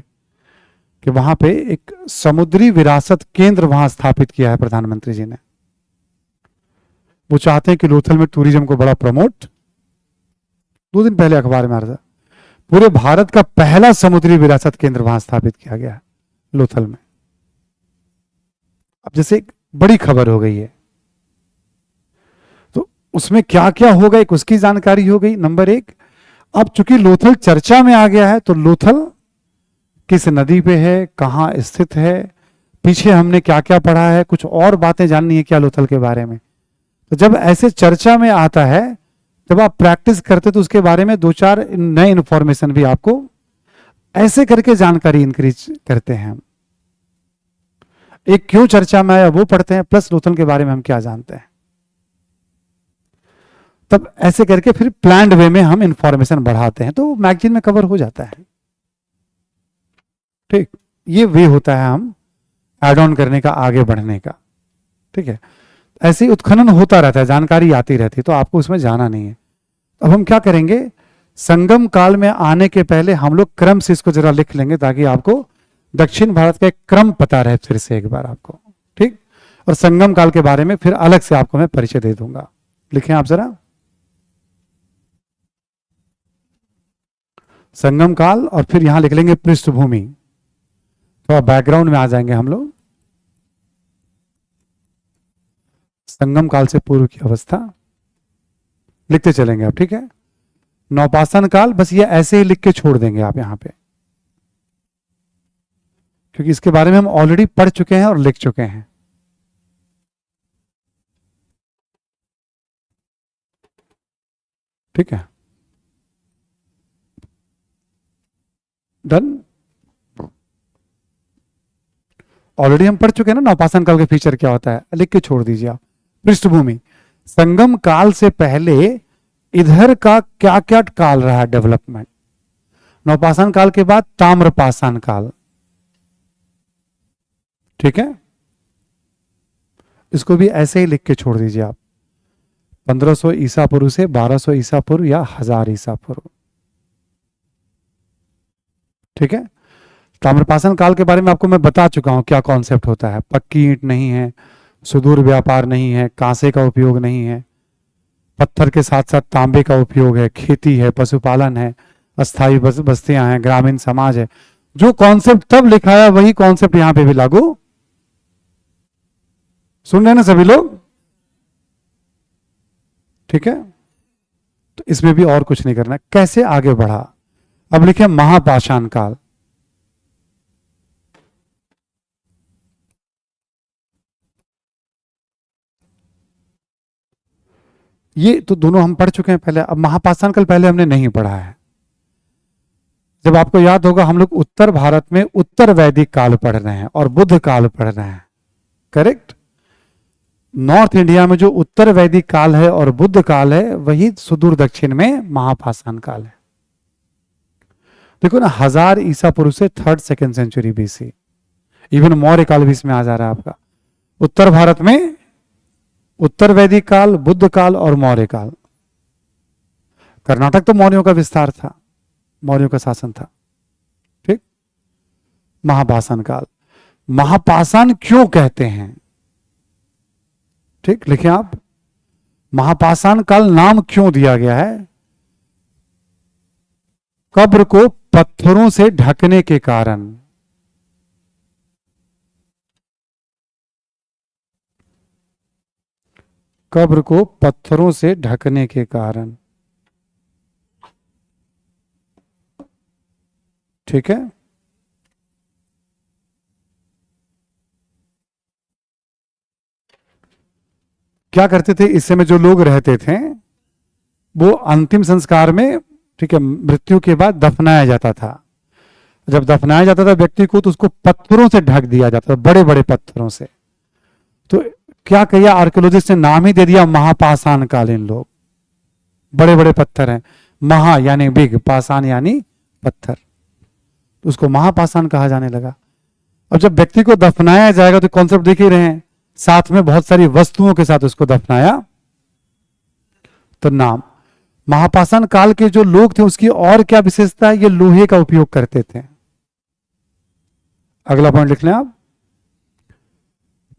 कि वहां पे एक समुद्री विरासत केंद्र वहां स्थापित किया है प्रधानमंत्री जी ने। वो चाहते हैं कि लोथल में टूरिज्म को बड़ा प्रमोट, 2 दिन पहले अखबार में आ रहा था, पूरे भारत का पहला समुद्री विरासत केंद्र वहां स्थापित किया गया है लोथल में। अब जैसे एक बड़ी खबर हो गई है, तो उसमें क्या क्या होगा एक उसकी जानकारी हो गई, नंबर 1। अब चूंकि लोथल चर्चा में आ गया है, तो लोथल किस नदी पे है, कहां स्थित है, पीछे हमने क्या क्या पढ़ा है, कुछ और बातें जाननी है क्या लोथल के बारे में। तो जब ऐसे चर्चा में आता है, जब आप प्रैक्टिस करते तो उसके बारे में 2-4 नए इंफॉर्मेशन भी आपको ऐसे करके जानकारी इंक्रीज करते हैं हम। एक क्यों चर्चा में आया वो पढ़ते हैं, प्लस लोथल के बारे में हम क्या जानते हैं, तब ऐसे करके फिर प्लान्ड वे में हम इंफॉर्मेशन बढ़ाते हैं, तो मैगजीन में कवर हो जाता है। ठीक, ये वे होता है हम एड ऑन करने का, आगे बढ़ने का। ठीक है, ऐसे ही उत्खनन होता रहता है, जानकारी आती रहती है, तो आपको उसमें जाना नहीं है। अब हम क्या करेंगे, संगम काल में आने के पहले हम लोग क्रम से इसको जरा लिख लेंगे, ताकि आपको दक्षिण भारत का एक क्रम पता रहे फिर से एक बार आपको। ठीक, और संगम काल के बारे में फिर अलग से आपको मैं परिचय दे दूंगा। लिखें आप जरा, संगम काल, और फिर यहां लिख लेंगे पृष्ठभूमि, थोड़ा बैकग्राउंड में आ जाएंगे हम लोग। संगम काल से पूर्व की अवस्था लिखते चलेंगे आप, ठीक है। नवपाषाण काल, बस ये ऐसे ही लिख के छोड़ देंगे आप यहां पे, क्योंकि इसके बारे में हम ऑलरेडी पढ़ चुके हैं और लिख चुके हैं। ठीक है, डन। ऑलरेडी हम पढ़ चुके हैं ना नवपाषाण काल के फीचर क्या होता है, लिख के छोड़ दीजिए आप। पृष्ठभूमि, संगम काल से पहले इधर का क्या क्या काल रहा है डेवलपमेंट। नवपाषाण काल के बाद ताम्रपाषाण काल, ठीक है, इसको भी ऐसे ही लिख के छोड़ दीजिए आप। 1500 ईसा पूर्व से 1200 ईसा पूर्व या 1000 ईसा पूर्व, ठीक है। ताम्रपाषाण काल के बारे में आपको मैं बता चुका हूं क्या कॉन्सेप्ट होता है। पक्की ईंट नहीं है, सुदूर व्यापार नहीं है, कांसे का उपयोग नहीं है, पत्थर के साथ साथ तांबे का उपयोग है, खेती है, पशुपालन है, अस्थाई बस्तियां हैं, ग्रामीण समाज है। जो कॉन्सेप्ट तब लिखा है वही कॉन्सेप्ट यहां पे भी लागू। सुन रहे हैं ना सभी लोग? ठीक है, तो इसमें भी और कुछ नहीं करना। कैसे आगे बढ़ा? अब लिखे महापाषाण काल। ये तो दोनों हम पढ़ चुके हैं पहले। अब महापाषाण काल पहले हमने नहीं पढ़ा है। जब आपको याद होगा, हम लोग उत्तर भारत में उत्तर वैदिक काल पढ़ रहे हैं और बुद्ध काल पढ़ रहे हैं, करेक्ट? नॉर्थ इंडिया में जो उत्तर वैदिक काल है और बुद्ध काल है, वही सुदूर दक्षिण में महापाषाण काल है। देखो ना, 1000 ईसा पूर्व से 3rd 2nd century BC, even Maurya काल भी इसमें आ जा रहा है आपका। उत्तर भारत में उत्तर वैदिक काल, बुद्ध काल और मौर्य काल। कर्नाटक तो मौर्यों का विस्तार था, मौर्यों का शासन था, ठीक। महापाषाण काल, महापाषाण क्यों कहते हैं? ठीक, लिखें आप, महापाषाण काल नाम क्यों दिया गया है? कब्र को पत्थरों से ढकने के कारण। कब्र को पत्थरों से ढकने के कारण, ठीक है। क्या करते थे इस समय जो लोग रहते थे, वो अंतिम संस्कार में, ठीक है, मृत्यु के बाद दफनाया जाता था। जब दफनाया जाता था व्यक्ति को, तो उसको पत्थरों से ढक दिया जाता था, बड़े बड़े पत्थरों से। तो क्या किया आर्कियोलॉजिस्ट ने? नाम ही दे दिया महापाषाण कालीन लोग। बड़े बड़े पत्थर हैं, महा यानी बिग, पाषाण यानी पत्थर, तो उसको महापाषाण कहा जाने लगा। अब जब व्यक्ति को दफनाया जाएगा, तो कॉन्सेप्ट देख ही रहे हैं, साथ में बहुत सारी वस्तुओं के साथ उसको दफनाया, तो नाम। महापाषाण काल के जो लोग थे, उसकी और क्या विशेषता है? ये लोहे का उपयोग करते थे। अगला पॉइंट लिख लें आप,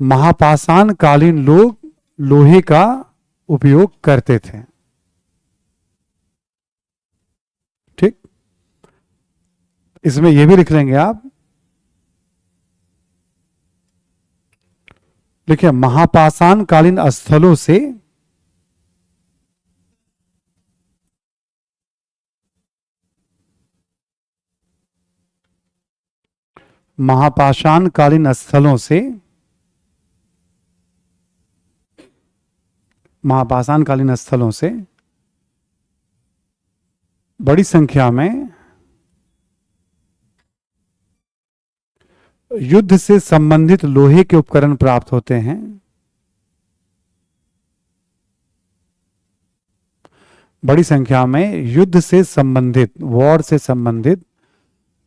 महापाषाण कालीन लोग लोहे का उपयोग करते थे, ठीक। इसमें यह भी लिख लेंगे आप, देखिए, महापाषाण कालीन स्थलों से महापाषाण कालीन स्थलों से, महापाषाण कालीन स्थलों से बड़ी संख्या में युद्ध से संबंधित लोहे के उपकरण प्राप्त होते हैं। बड़ी संख्या में युद्ध से संबंधित, वॉर से संबंधित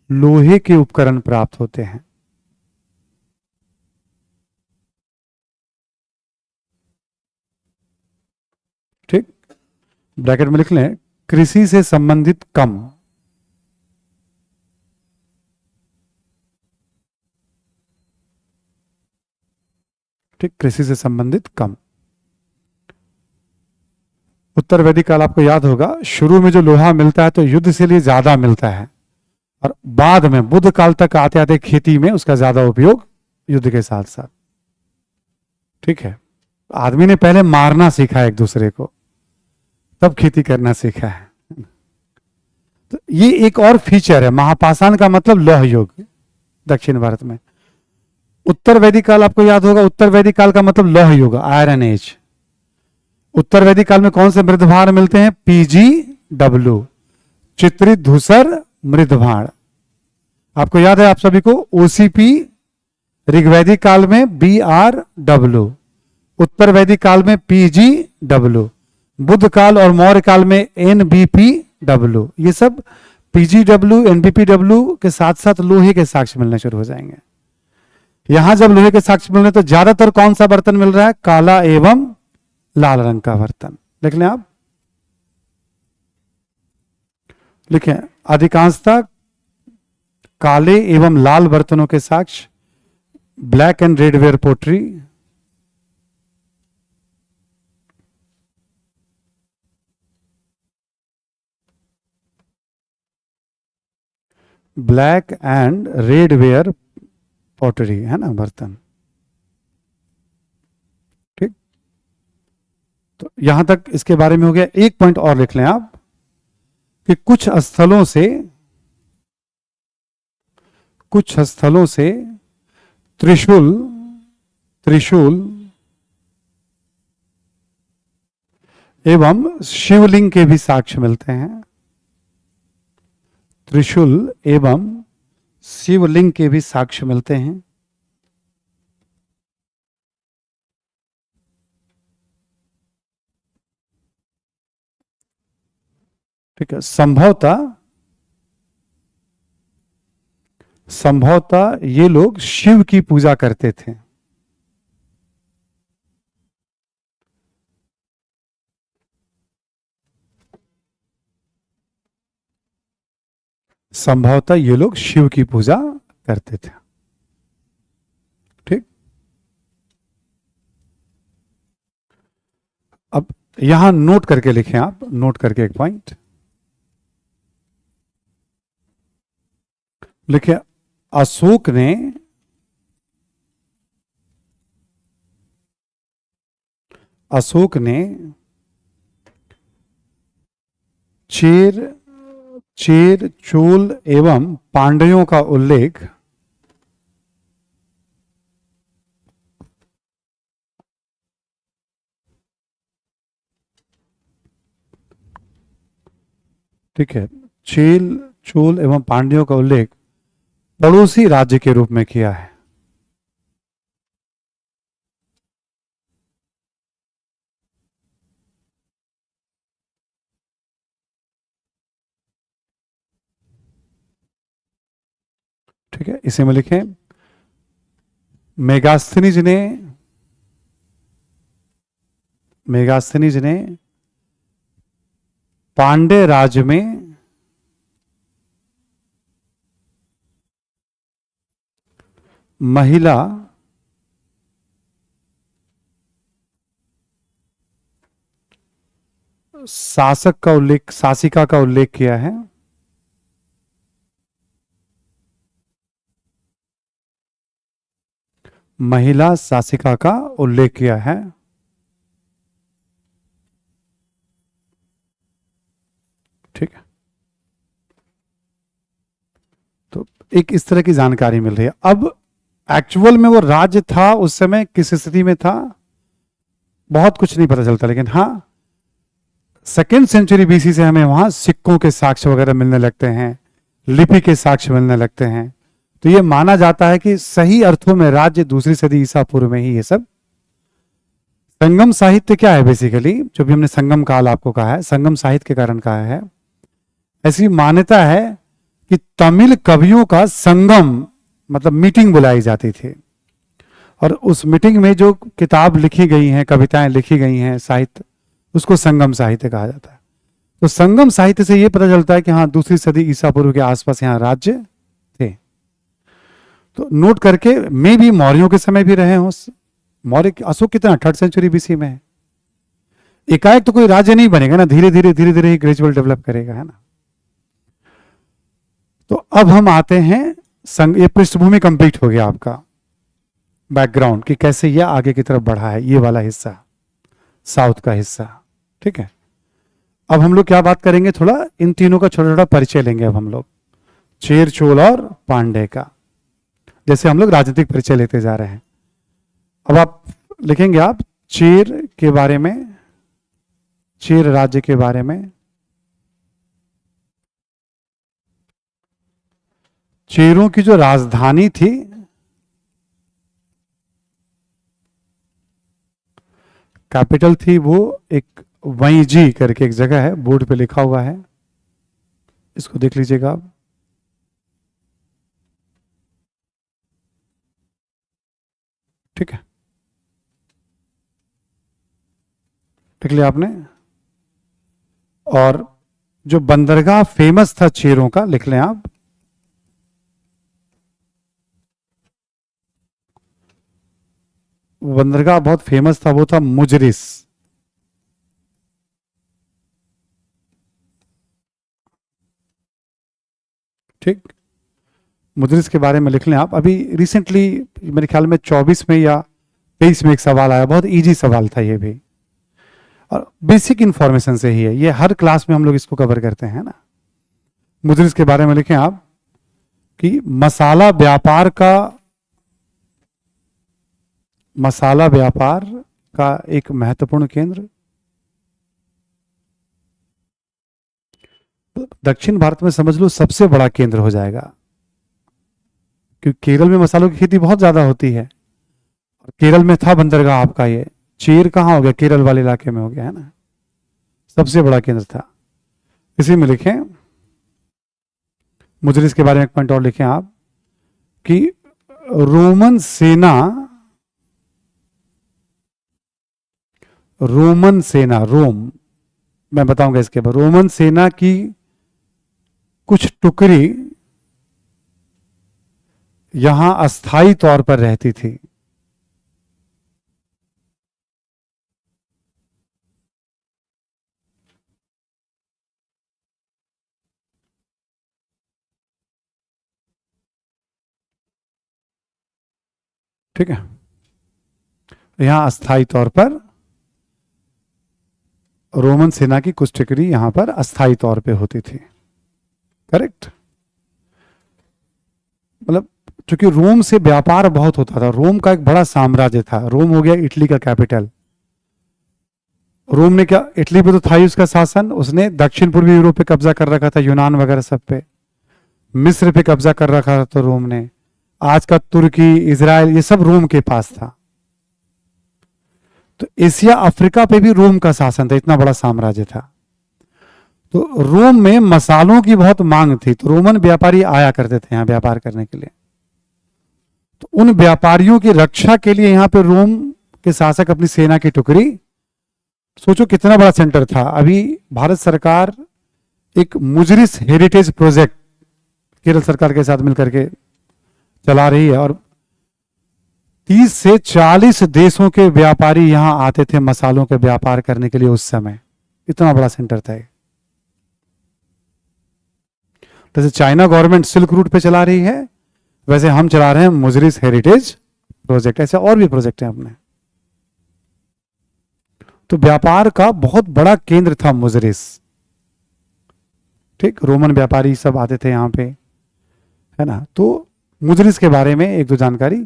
लोहे के उपकरण प्राप्त होते हैं, ठीक। ब्रैकेट में लिख लें, कृषि से संबंधित कम, ठीक, कृषि से संबंधित कम। उत्तर वैदिक काल आपको याद होगा, शुरू में जो लोहा मिलता है तो युद्ध से लिए ज्यादा मिलता है, और बाद में बुद्ध काल तक आते आते खेती में उसका ज्यादा उपयोग युद्ध के साथ साथ, ठीक है। आदमी ने पहले मारना सीखा एक दूसरे को, तब खेती करना सीखा है। तो ये एक और फीचर है। महापाषाण का मतलब लौह युग दक्षिण भारत में। उत्तर वैदिक काल आपको याद होगा, उत्तर वैदिक काल का मतलब लौह युग, आयरन एज। उत्तर वैदिक काल में कौन से मृदभार मिलते हैं? PGW, चित्रित धूसर मृदभार। आपको याद है आप सभी को, OCP ऋग्वैदिक काल में BRW, उत्तर वैदिक काल में PGW, बुद्ध काल और मौर्य काल में NBPW। ये सब PGW, NBPW के साथ साथ लोहे के साक्ष्य मिलने शुरू हो जाएंगे। यहां जब लोहे के साक्ष्य मिलने, तो ज्यादातर कौन सा बर्तन मिल रहा है? काला एवं लाल रंग का बर्तन। लिख लें आप, लिखें, अधिकांशतः काले एवं लाल बर्तनों के साक्ष्य, black and red ware pottery, black and red ware pottery, है ना, बर्तन। ठीक, तो यहां तक इसके बारे में हो गया। एक पॉइंट और लिख लें आप कि कुछ स्थलों से त्रिशूल त्रिशूल एवं शिवलिंग के भी साक्ष्य मिलते हैं। त्रिशूल एवं शिवलिंग के भी साक्ष्य मिलते हैं। ठीक है, संभवतः ये लोग शिव की पूजा करते थे। संभवतः ये लोग शिव की पूजा करते थे। ठीक, अब यहां नोट करके लिखें आप, नोट करके एक पॉइंट लिखे। अशोक ने चेर चेर चोल एवं पांड्यों का उल्लेख ठीक है, चेल चोल एवं पांड्यों का उल्लेख पड़ोसी राज्य के रूप में किया है। ठीक है, इसे में लिखें, मेगास्थनीज ने पांड्य राज में महिला शासिका का उल्लेख किया है। महिला शासिका का उल्लेख किया है। ठीक है, तो एक इस तरह की जानकारी मिल रही है। अब एक्चुअल में वो राज्य था उस समय किस स्थिति में था बहुत कुछ नहीं पता चलता, लेकिन हाँ 2nd सेंचुरी बीसी से हमें वहां सिक्कों के साक्ष्य वगैरह मिलने लगते हैं, लिपि के साक्ष्य मिलने लगते हैं। तो ये माना जाता है कि सही अर्थों में राज्य 2री सदी ईसा पूर्व में ही ये सब। संगम साहित्य क्या है बेसिकली, जो भी हमने संगम काल आपको कहा है, संगम साहित्य के कारण कहा है। ऐसी मान्यता है कि तमिल कवियों का संगम मतलब मीटिंग बुलाई जाती थी, और उस मीटिंग में जो किताब लिखी गई हैं, कविताएं लिखी गई हैं, साहित्य, उसको संगम साहित्य कहा जाता है। तो संगम साहित्य से यह पता चलता है कि हाँ 2री सदी ईसा पूर्व के आसपास यहां राज्य थे। तो नोट करके, मे भी मौर्यों के समय भी रहे हों। मौर्य अशोक कितना 3rd सेंचुरी बीसी में है। एकाएक तो कोई राज्य नहीं बनेगा ना, धीरे धीरे ही ग्रेजुअल डेवलप करेगा, है ना। तो अब हम आते हैं ये पृष्ठभूमि कंप्लीट हो गया आपका, बैकग्राउंड कि कैसे यह आगे की तरफ बढ़ा है, ये वाला हिस्सा, साउथ का हिस्सा। ठीक है, अब हम लोग क्या बात करेंगे, थोड़ा इन तीनों का छोटा छोटा परिचय लेंगे। अब हम लोग चेर चोल और पांडे का, जैसे हम लोग राजनीतिक परिचय लेते जा रहे हैं। अब आप लिखेंगे आप चेर के बारे में, चेर राज्य के बारे में। चेरों की जो राजधानी थी कैपिटल थी, वो एक वैजी करके एक जगह है, बोर्ड पे लिखा हुआ है, इसको देख लीजिएगा आप। ठीक है, देख लिया आपने। और जो बंदरगाह फेमस था चेरों का, लिख लें आप, बंदरगाह बहुत फेमस था, वो था मुजरिस। ठीक, मुद्रिस के बारे में लिख लें आप। अभी रिसेंटली मेरे ख्याल में 24 में या 23 में एक सवाल आया, बहुत इजी सवाल था ये भी, और बेसिक इंफॉर्मेशन से ही है ये, हर क्लास में हम लोग इसको कवर करते हैं ना। मुद्रिस के बारे में लिखें आप कि मसाला व्यापार का एक महत्वपूर्ण केंद्र, दक्षिण भारत में समझ लो सबसे बड़ा केंद्र हो जाएगा, क्योंकि केरल में मसालों की खेती बहुत ज्यादा होती है। केरल में था बंदरगाह आपका, ये चेर कहाँ हो गया, केरल वाले इलाके में हो गया है ना, सबसे बड़ा केंद्र था। इसी में लिखें, मुद्रिस के बारे में एक पॉइंट और लिखें आप कि रोमन सेना, रोम, मैं बताऊंगा इसके बाद, रोमन सेना की कुछ टुकड़ी यहां अस्थाई तौर पर रहती थी। ठीक है, यहां अस्थाई तौर पर रोमन सेना की कुछ टुकड़ी यहां पर अस्थाई तौर पे होती थी। करेक्ट, मतलब चूंकि रोम से व्यापार बहुत होता था, रोम का एक बड़ा साम्राज्य था, रोम हो गया इटली का कैपिटल। रोम ने क्या, इटली पे तो था ही उसका शासन, उसने दक्षिण पूर्वी यूरोप पे कब्जा कर रखा था, यूनान वगैरह सब पे, मिस्र पे कब्जा कर रखा था रोम ने, आज का तुर्की, इजराइल, ये सब रोम के पास था। तो एशिया अफ्रीका पे भी रोम का शासन था, इतना बड़ा साम्राज्य था। तो रोम में मसालों की बहुत मांग थी, तो रोमन व्यापारी आया करते थे यहां व्यापार करने के लिए। तो उन व्यापारियों की रक्षा के लिए यहां पे रोम के शासक अपनी सेना की टुकड़ी, सोचो कितना बड़ा सेंटर था। अभी भारत सरकार एक मुजरिस हेरिटेज प्रोजेक्ट केरल सरकार के साथ मिलकर के चला रही है, और 30 से 40 देशों के व्यापारी यहां आते थे मसालों के व्यापार करने के लिए उस समय, इतना बड़ा सेंटर था। जैसे चाइना गवर्नमेंट सिल्क रूट पे चला रही है, वैसे हम चला रहे हैं मुजरिस हेरिटेज प्रोजेक्ट, ऐसे और भी प्रोजेक्ट हैं अपने। तो व्यापार का बहुत बड़ा केंद्र था मुजरिस। ठीक, रोमन व्यापारी सब आते थे यहाँ पे, है ना। तो मुजरिस के बारे में एक दो जानकारी,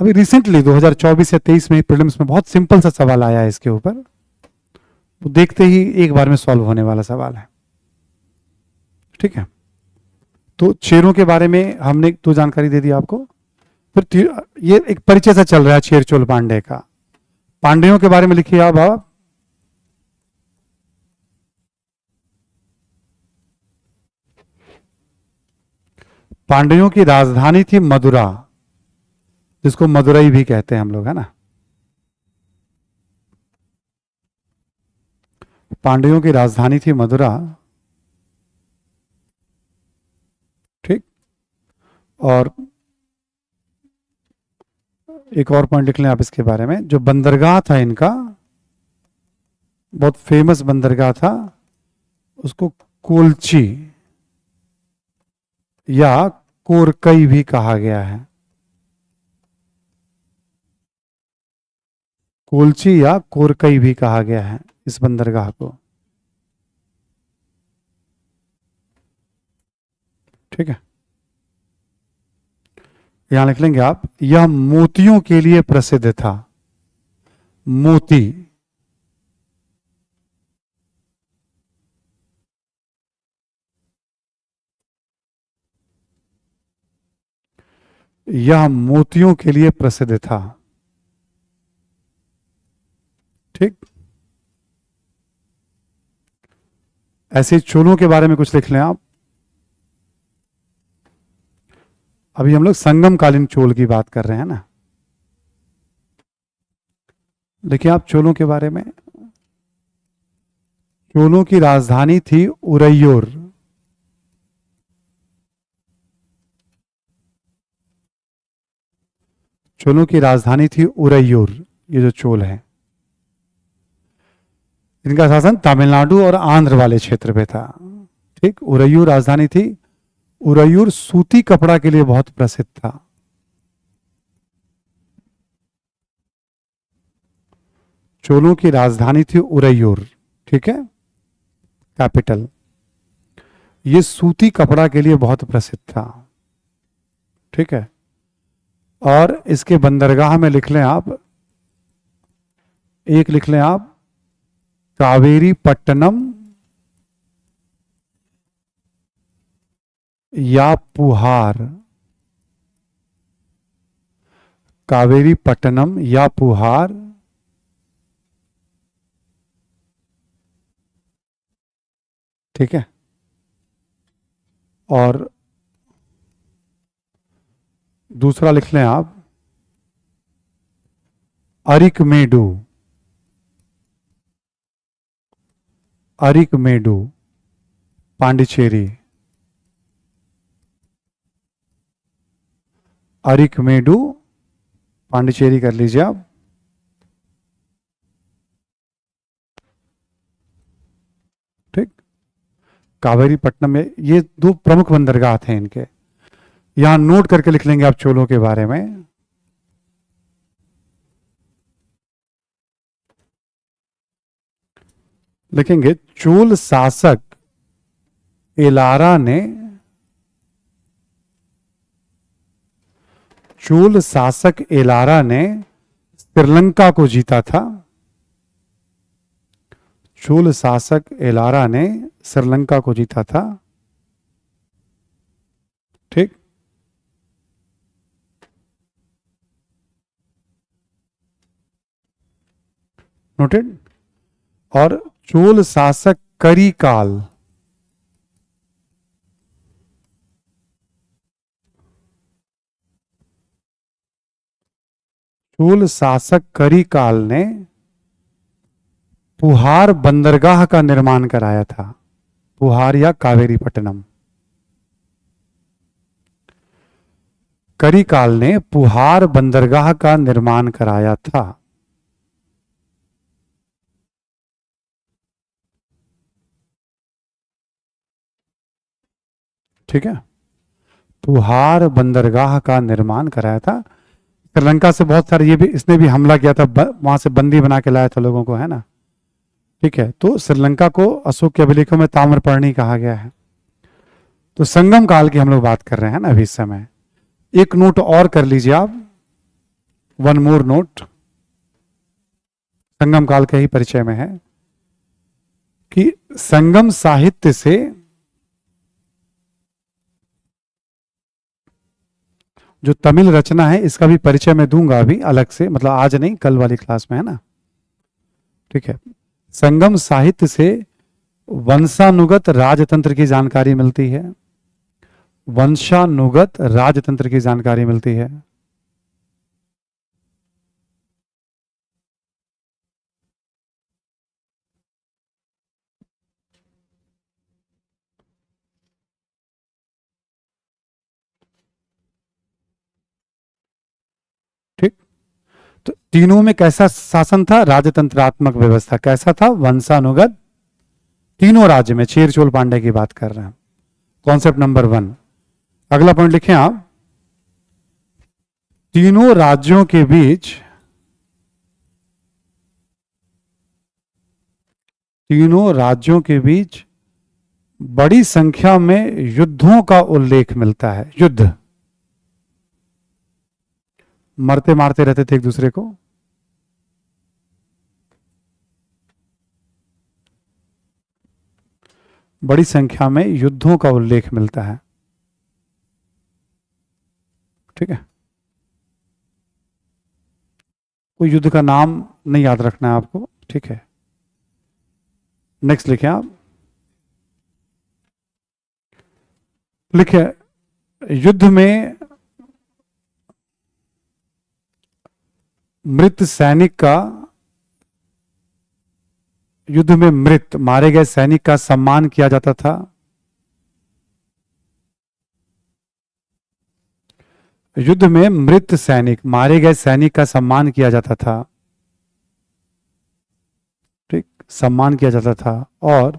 अभी रिसेंटली 2024 या 23 में प्रीलिम्स में बहुत सिंपल सा सवाल आया है इसके ऊपर, वो देखते ही एक बार में सॉल्व होने वाला सवाल है। ठीक है, तो चेरों के बारे में हमने दो जानकारी दे दी आपको। फिर ये एक परिचय सा चल रहा है चेर चोल पांडे का। पांड्यों के बारे में लिखिए आप। पांड्यों की राजधानी थी मदुरा, जिसको मदुरई भी कहते हैं हम लोग, है ना। पांड्यों की राजधानी थी मदुरा। ठीक, और एक और पॉइंट लिख लें आप इसके बारे में, जो बंदरगाह था इनका, बहुत फेमस बंदरगाह था, उसको कोलची या कोरकई भी कहा गया है। कोलची या कोरकई भी कहा गया है इस बंदरगाह को। ठीक है, यहां लिख लेंगे आप, यह मोतियों के लिए प्रसिद्ध था। मोती, यह मोतियों के लिए प्रसिद्ध था। ठीक, ऐसे चोलों के बारे में कुछ लिख लें आप। अभी हम लोग संगम कालीन चोल की बात कर रहे हैं ना। देखिए आप चोलों के बारे में, चोलों की राजधानी थी उरैयोर। चोलों की राजधानी थी उरैयोर, ये जो चोल है, इनका शासन तमिलनाडु और आंध्र वाले क्षेत्र पे था। ठीक, उरैयूर राजधानी थी, उरैयूर सूती कपड़ा के लिए बहुत प्रसिद्ध था। चोलों की राजधानी थी उरैयूर, ठीक है, कैपिटल। ये सूती कपड़ा के लिए बहुत प्रसिद्ध था, ठीक है। और इसके बंदरगाह में लिख लें आप, एक लिख लें आप, कावेरी पट्टनम या पुहार। कावेरी पट्टनम या पुहार, ठीक है। और दूसरा लिख लें आप, अरिकमेडु। अरिकमेडु पांडिचेरी। अरिकमेडु पांडिचेरी कर लीजिए आप। ठीक, कावेरी पट्टनम में ये दो प्रमुख बंदरगाह थे इनके। यहां नोट करके लिख लेंगे आप चोलों के बारे में। लिखेंगे चोल शासक एलारा ने, चोल शासक एलारा ने श्रीलंका को जीता था। चोल शासक एलारा ने श्रीलंका को जीता था, ठीक। नोटेड। और चोल शासक करिकाल, चोल शासक करिकाल ने पुहार बंदरगाह का निर्माण कराया था। पुहार या कावेरी पट्टनम। करिकाल ने पुहार बंदरगाह का निर्माण कराया था, ठीक है। पुहार बंदरगाह का निर्माण कराया था। श्रीलंका से बहुत सारे, ये भी इसने भी हमला किया था, वहां से बंदी बना के लाया था लोगों को, है ना, ठीक है। तो श्रीलंका को अशोक के अभिलेखों में ताम्रपर्णी कहा गया है। तो संगम काल की हम लोग बात कर रहे हैं ना अभी इस समय। एक नोट और कर लीजिए आप, वन मोर नोट, संगम काल के ही परिचय में है कि संगम साहित्य से जो तमिल रचना है इसका भी परिचय मैं दूंगा अभी अलग से, मतलब आज नहीं, कल वाली क्लास में, है ना, ठीक है। संगम साहित्य से वंशानुगत राजतंत्र की जानकारी मिलती है। वंशानुगत राजतंत्र की जानकारी मिलती है। ठीक, तो तीनों में कैसा शासन था? राजतंत्रात्मक व्यवस्था। कैसा था? वंशानुगत। तीनों राज्य में, चेर चोल पांडे की बात कर रहे हैं। Concept number 1। अगला पॉइंट लिखें आप, तीनों राज्यों के बीच, तीनों राज्यों के बीच बड़ी संख्या में युद्धों का उल्लेख मिलता है। युद्ध, मरते मारते रहते थे एक दूसरे को। बड़ी संख्या में युद्धों का उल्लेख मिलता है, ठीक है। कोई युद्ध का नाम नहीं याद रखना है आपको, ठीक है। नेक्स्ट लिखें आप, लिखे युद्ध में मृत सैनिक का, युद्ध में मृत मारे गए सैनिक का सम्मान किया जाता था। युद्ध में मृत सैनिक, मारे गए सैनिक का सम्मान किया जाता था, ठीक, सम्मान किया जाता था। और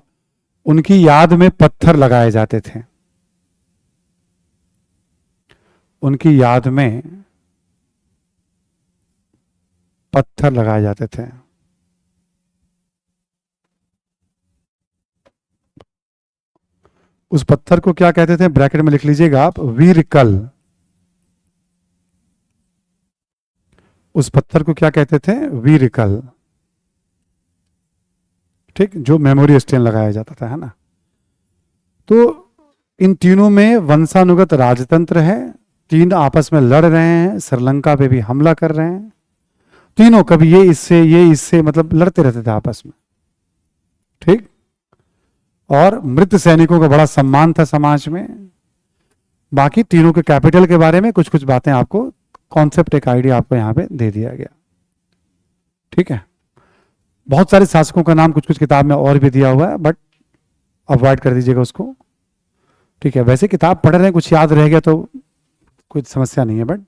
उनकी याद में पत्थर लगाए जाते थे। उनकी याद में पत्थर लगाए जाते थे। उस पत्थर को क्या कहते थे, ब्रैकेट में लिख लीजिएगा आप, वीरकल। उस पत्थर को क्या कहते थे, वीरकल। ठीक, जो मेमोरी स्टेन लगाया जाता था, है ना। तो इन तीनों में वंशानुगत राजतंत्र है, तीन आपस में लड़ रहे हैं, श्रीलंका पे भी हमला कर रहे हैं तीनों, कभी ये इससे मतलब लड़ते रहते थे आपस में। ठीक, और मृत सैनिकों का बड़ा सम्मान था समाज में। बाकी तीनों के कैपिटल के बारे में कुछ कुछ बातें आपको, कॉन्सेप्ट, एक आइडिया आपको यहां पे दे दिया गया। ठीक है, बहुत सारे शासकों का नाम कुछ कुछ किताब में और भी दिया हुआ है, बट अवॉइड कर दीजिएगा उसको। ठीक है, वैसे किताब पढ़ रहे हैं, कुछ याद रह गया तो कोई समस्या नहीं है, बट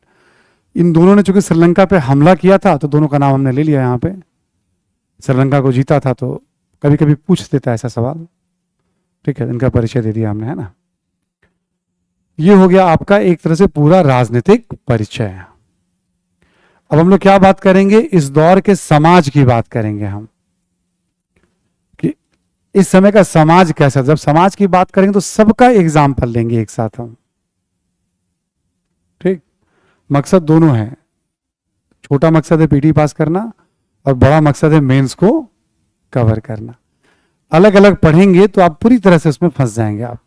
इन दोनों ने चूंकि श्रीलंका पे हमला किया था तो दोनों का नाम हमने ले लिया यहाँ पे। श्रीलंका को जीता था, तो कभी कभी पूछ देता है ऐसा सवाल। ठीक है, इनका परिचय दे दिया हमने, है ना। ये हो गया आपका एक तरह से पूरा राजनीतिक परिचय। अब हम लोग क्या बात करेंगे, इस दौर के समाज की बात करेंगे हम, कि इस समय का समाज कैसा। जब समाज की बात करेंगे तो सबका एग्जाम्पल लेंगे एक साथ हम। ठीक, मकसद दोनों है, छोटा मकसद है पीटी पास करना और बड़ा मकसद है मेंस को कवर करना। अलग अलग पढ़ेंगे तो आप पूरी तरह से उसमें फंस जाएंगे आप।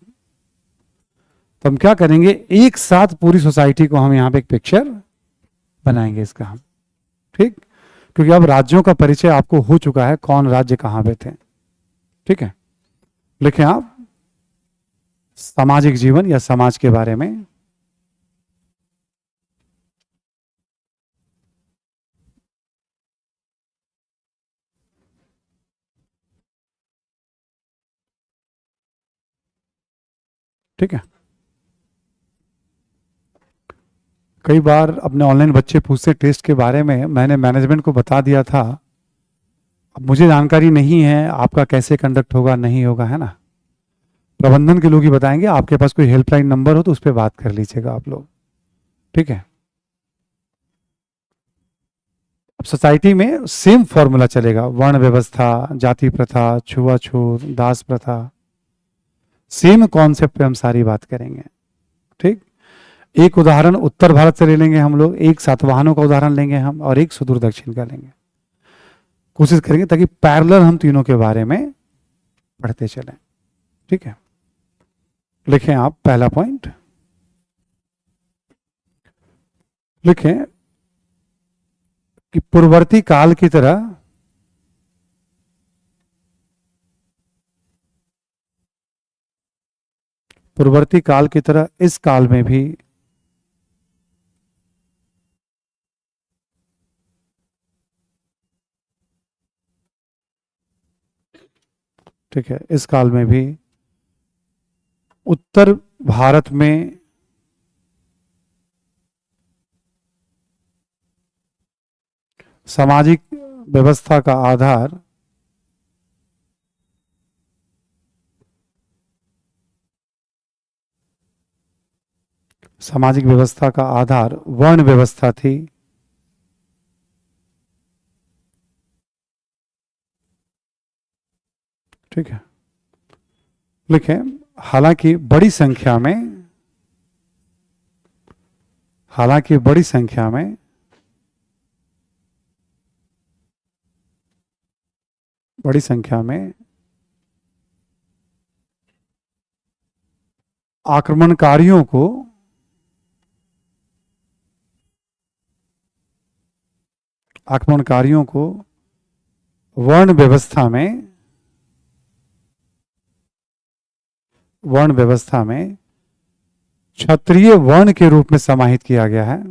तो हम क्या करेंगे, एक साथ पूरी सोसाइटी को हम यहां पे एक पिक्चर बनाएंगे इसका हम। ठीक, क्योंकि अब राज्यों का परिचय आपको हो चुका है, कौन राज्य कहां पे थे। ठीक है, लिखें आप, सामाजिक जीवन या समाज के बारे में। ठीक है, कई बार अपने ऑनलाइन बच्चे पूछते टेस्ट के बारे में, मैंने मैनेजमेंट को बता दिया था, अब मुझे जानकारी नहीं है आपका कैसे कंडक्ट होगा नहीं होगा, है ना। प्रबंधन के लोग ही बताएंगे, आपके पास कोई हेल्पलाइन नंबर हो तो उस पर बात कर लीजिएगा आप लोग। ठीक है, अब सोसाइटी में सेम फॉर्मूला चलेगा, वर्ण व्यवस्था, जाति प्रथा, छुआछूत, दास प्रथा, सेम कॉन्सेप्ट पे हम सारी बात करेंगे। ठीक, एक उदाहरण उत्तर भारत से ले लेंगे हम लोग, एक सातवाहनों का उदाहरण लेंगे हम, और एक सुदूर दक्षिण का लेंगे। कोशिश करेंगे ताकि पैरेलल हम तीनों के बारे में पढ़ते चलें। ठीक है, लिखें आप पहला पॉइंट, लिखें कि पूर्ववर्ती काल की तरह पूर्ववर्ती काल की तरह इस काल में भी ठीक है, इस काल में भी उत्तर भारत में सामाजिक व्यवस्था का आधार सामाजिक व्यवस्था का आधार वर्ण व्यवस्था थी। ठीक है, लिखें, हालांकि बड़ी संख्या में हालांकि बड़ी संख्या में बड़ी संख्या में आक्रमणकारियों को आक्रमणकारियों को वर्ण व्यवस्था में क्षत्रिय वर्ण के रूप में समाहित किया गया है।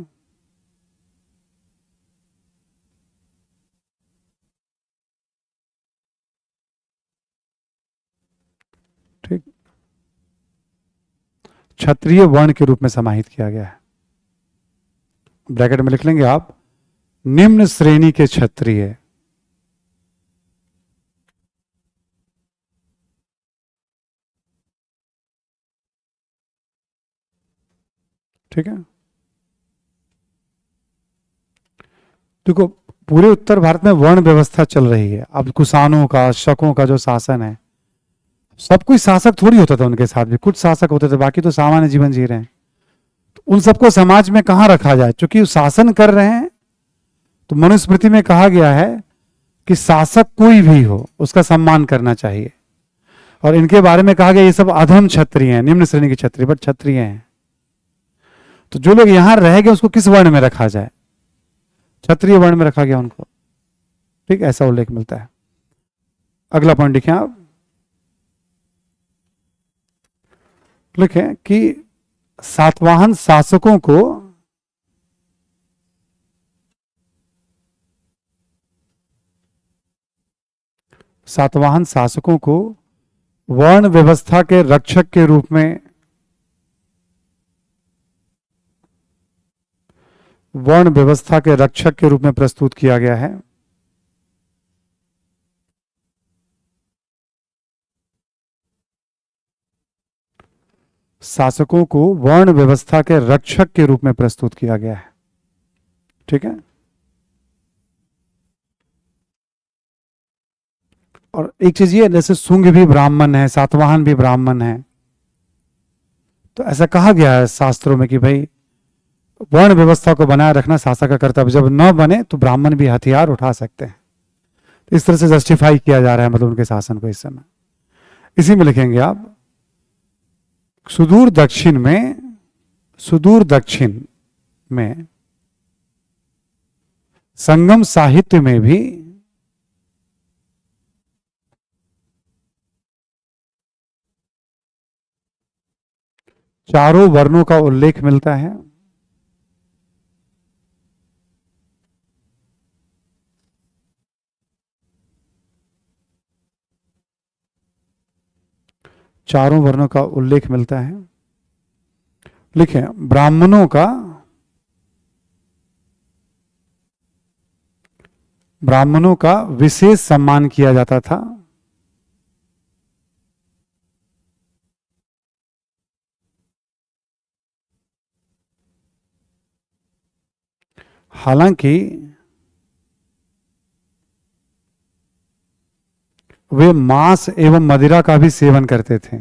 ठीक, क्षत्रिय वर्ण के रूप में समाहित किया गया है। ब्रैकेट में लिख लेंगे आप, निम्न श्रेणी के क्षत्रिय। ठीक है, देखो, पूरे उत्तर भारत में वर्ण व्यवस्था चल रही है। अब कुषाणों का, शकों का जो शासन है, सब कोई शासक थोड़ी होता था उनके साथ भी, कुछ शासक होते थे, बाकी तो सामान्य जीवन जी रहे हैं। तो उन सबको समाज में कहां रखा जाए, क्योंकि शासन कर रहे हैं। तो मनुस्मृति में कहा गया है कि शासक कोई भी हो उसका सम्मान करना चाहिए। और इनके बारे में कहा गया ये सब अधम क्षत्रिय हैं, निम्न श्रेणी के क्षत्रिय, बट क्षत्रिय हैं। तो जो लोग यहां रह गए उसको किस वर्ण में रखा जाए? क्षत्रिय वर्ण में रखा गया उनको। ठीक, ऐसा उल्लेख मिलता है। अगला पॉइंट लिखें आप, लिखें कि सातवाहन शासकों को वर्ण व्यवस्था के रक्षक के रूप में, वर्ण व्यवस्था के रक्षक के रूप में प्रस्तुत किया गया है। शासकों को वर्ण व्यवस्था के रक्षक के रूप में प्रस्तुत किया गया है। ठीक है। और एक चीज ये, जैसे शुंग भी ब्राह्मण है, सातवाहन भी ब्राह्मण है, तो ऐसा कहा गया है शास्त्रों में कि भाई वर्ण व्यवस्था को बनाए रखना शासक का कर्तव्य, जब न बने तो ब्राह्मण भी हथियार उठा सकते हैं। तो इस तरह से जस्टिफाई किया जा रहा है, मतलब उनके शासन को इस समय। इसी में लिखेंगे आप, सुदूर दक्षिण में संगम साहित्य में भी चारों वर्णों का उल्लेख मिलता है। चारों वर्णों का उल्लेख मिलता है। लिखें, ब्राह्मणों का विशेष सम्मान किया जाता था। हालांकि वे मांस एवं मदिरा का भी सेवन करते थे,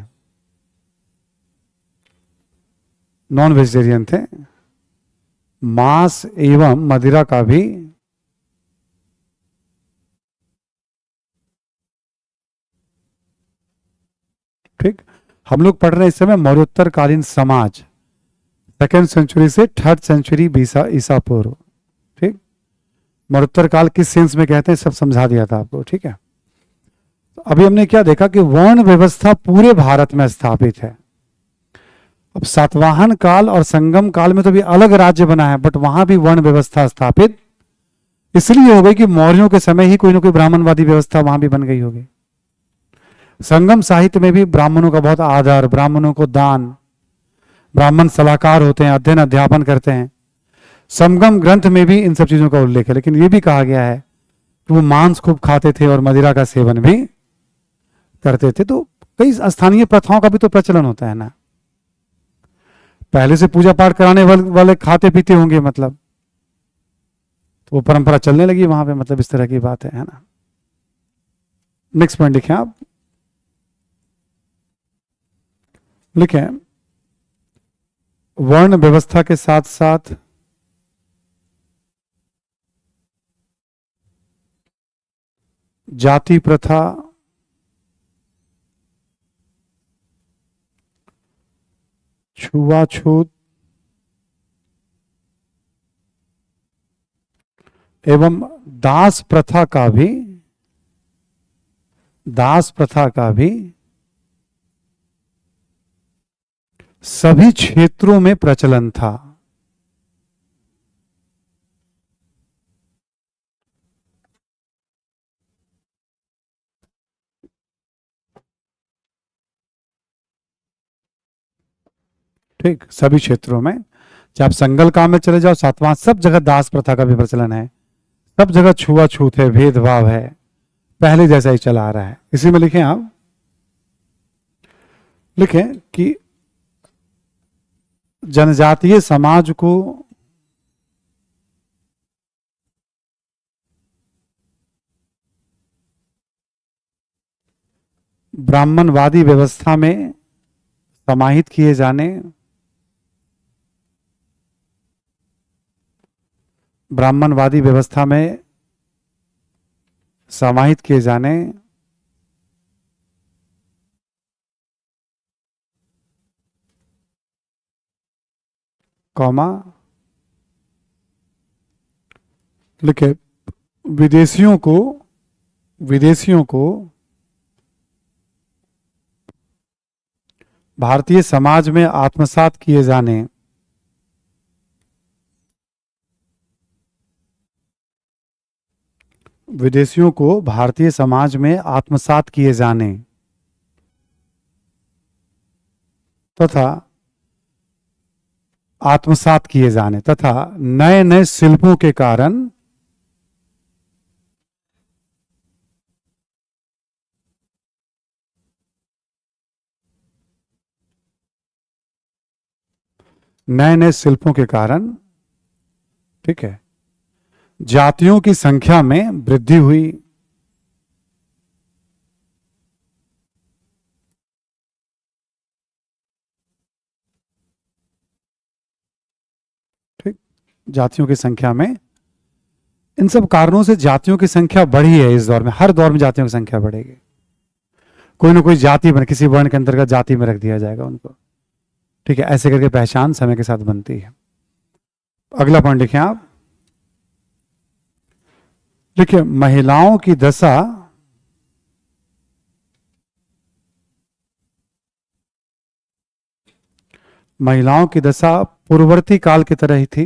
नॉन वेजिटेरियन थे। मांस एवं मदिरा का भी ठीक। हम लोग पढ़ रहे हैं इस समय मौर्योत्तर कालीन समाज, 2nd सेंचुरी से 3rd सेंचुरी ईसा पूर्व। ठीक, मौर्योत्तर काल किस सेंस में कहते हैं सब समझा दिया था आपको। ठीक है। तो अभी हमने क्या देखा कि वर्ण व्यवस्था पूरे भारत में स्थापित है। अब सातवाहन काल और संगम काल में तो भी अलग राज्य बना है, बट वहां भी वर्ण व्यवस्था स्थापित इसलिए हो गई कि मौर्यों के समय ही कोई ना कोई ब्राह्मणवादी व्यवस्था वहां भी बन गई होगी। संगम साहित्य में भी ब्राह्मणों का बहुत आदर, ब्राह्मणों को दान, ब्राह्मण सलाहकार होते हैं, अध्ययन अध्यापन करते हैं। संगम ग्रंथ में भी इन सब चीजों का उल्लेख है, लेकिन यह भी कहा गया है कि वो मांस खूब खाते थे और मदिरा का सेवन भी करते थे। तो कई स्थानीय प्रथाओं का भी तो प्रचलन होता है ना, पहले से पूजा पाठ कराने वाले खाते पीते होंगे, मतलब तो वो परंपरा चलने लगी वहां पे, मतलब इस तरह की बात है ना। नेक्स्ट पॉइंट लिखें आप, लिखें, वर्ण व्यवस्था के साथ साथ जाति प्रथा, छुआछूत एवं दास प्रथा का भी सभी क्षेत्रों में प्रचलन था। ठीक, सभी क्षेत्रों में, चाहे आप संगल काम में चले जाओ, सातवां, सब जगह दास प्रथा का भी प्रचलन है, सब जगह छुआछूत है, भेदभाव है, पहले जैसा ही चला आ रहा है। इसी में लिखें आप, लिखें कि जनजातीय समाज को ब्राह्मणवादी व्यवस्था में समाहित किए जाने, ब्राह्मणवादी व्यवस्था में समाहित किए जाने, कॉमा लिखे, विदेशियों को भारतीय समाज में आत्मसात किए जाने, विदेशियों को भारतीय समाज में आत्मसात किए जाने तथा नए नए शिल्पों के कारण ठीक है, जातियों की संख्या में वृद्धि हुई। ठीक, जातियों की संख्या में, इन सब कारणों से जातियों की संख्या बढ़ी है इस दौर में। हर दौर में जातियों की संख्या बढ़ेगी। कोई ना कोई जाति बन, किसी वर्ण के अंतर्गत जाति में रख दिया जाएगा उनको। ठीक है, ऐसे करके पहचान समय के साथ बनती है। अगला पॉइंट लिखें आप, देखिए महिलाओं की दशा पूर्ववर्ती काल की तरह ही थी।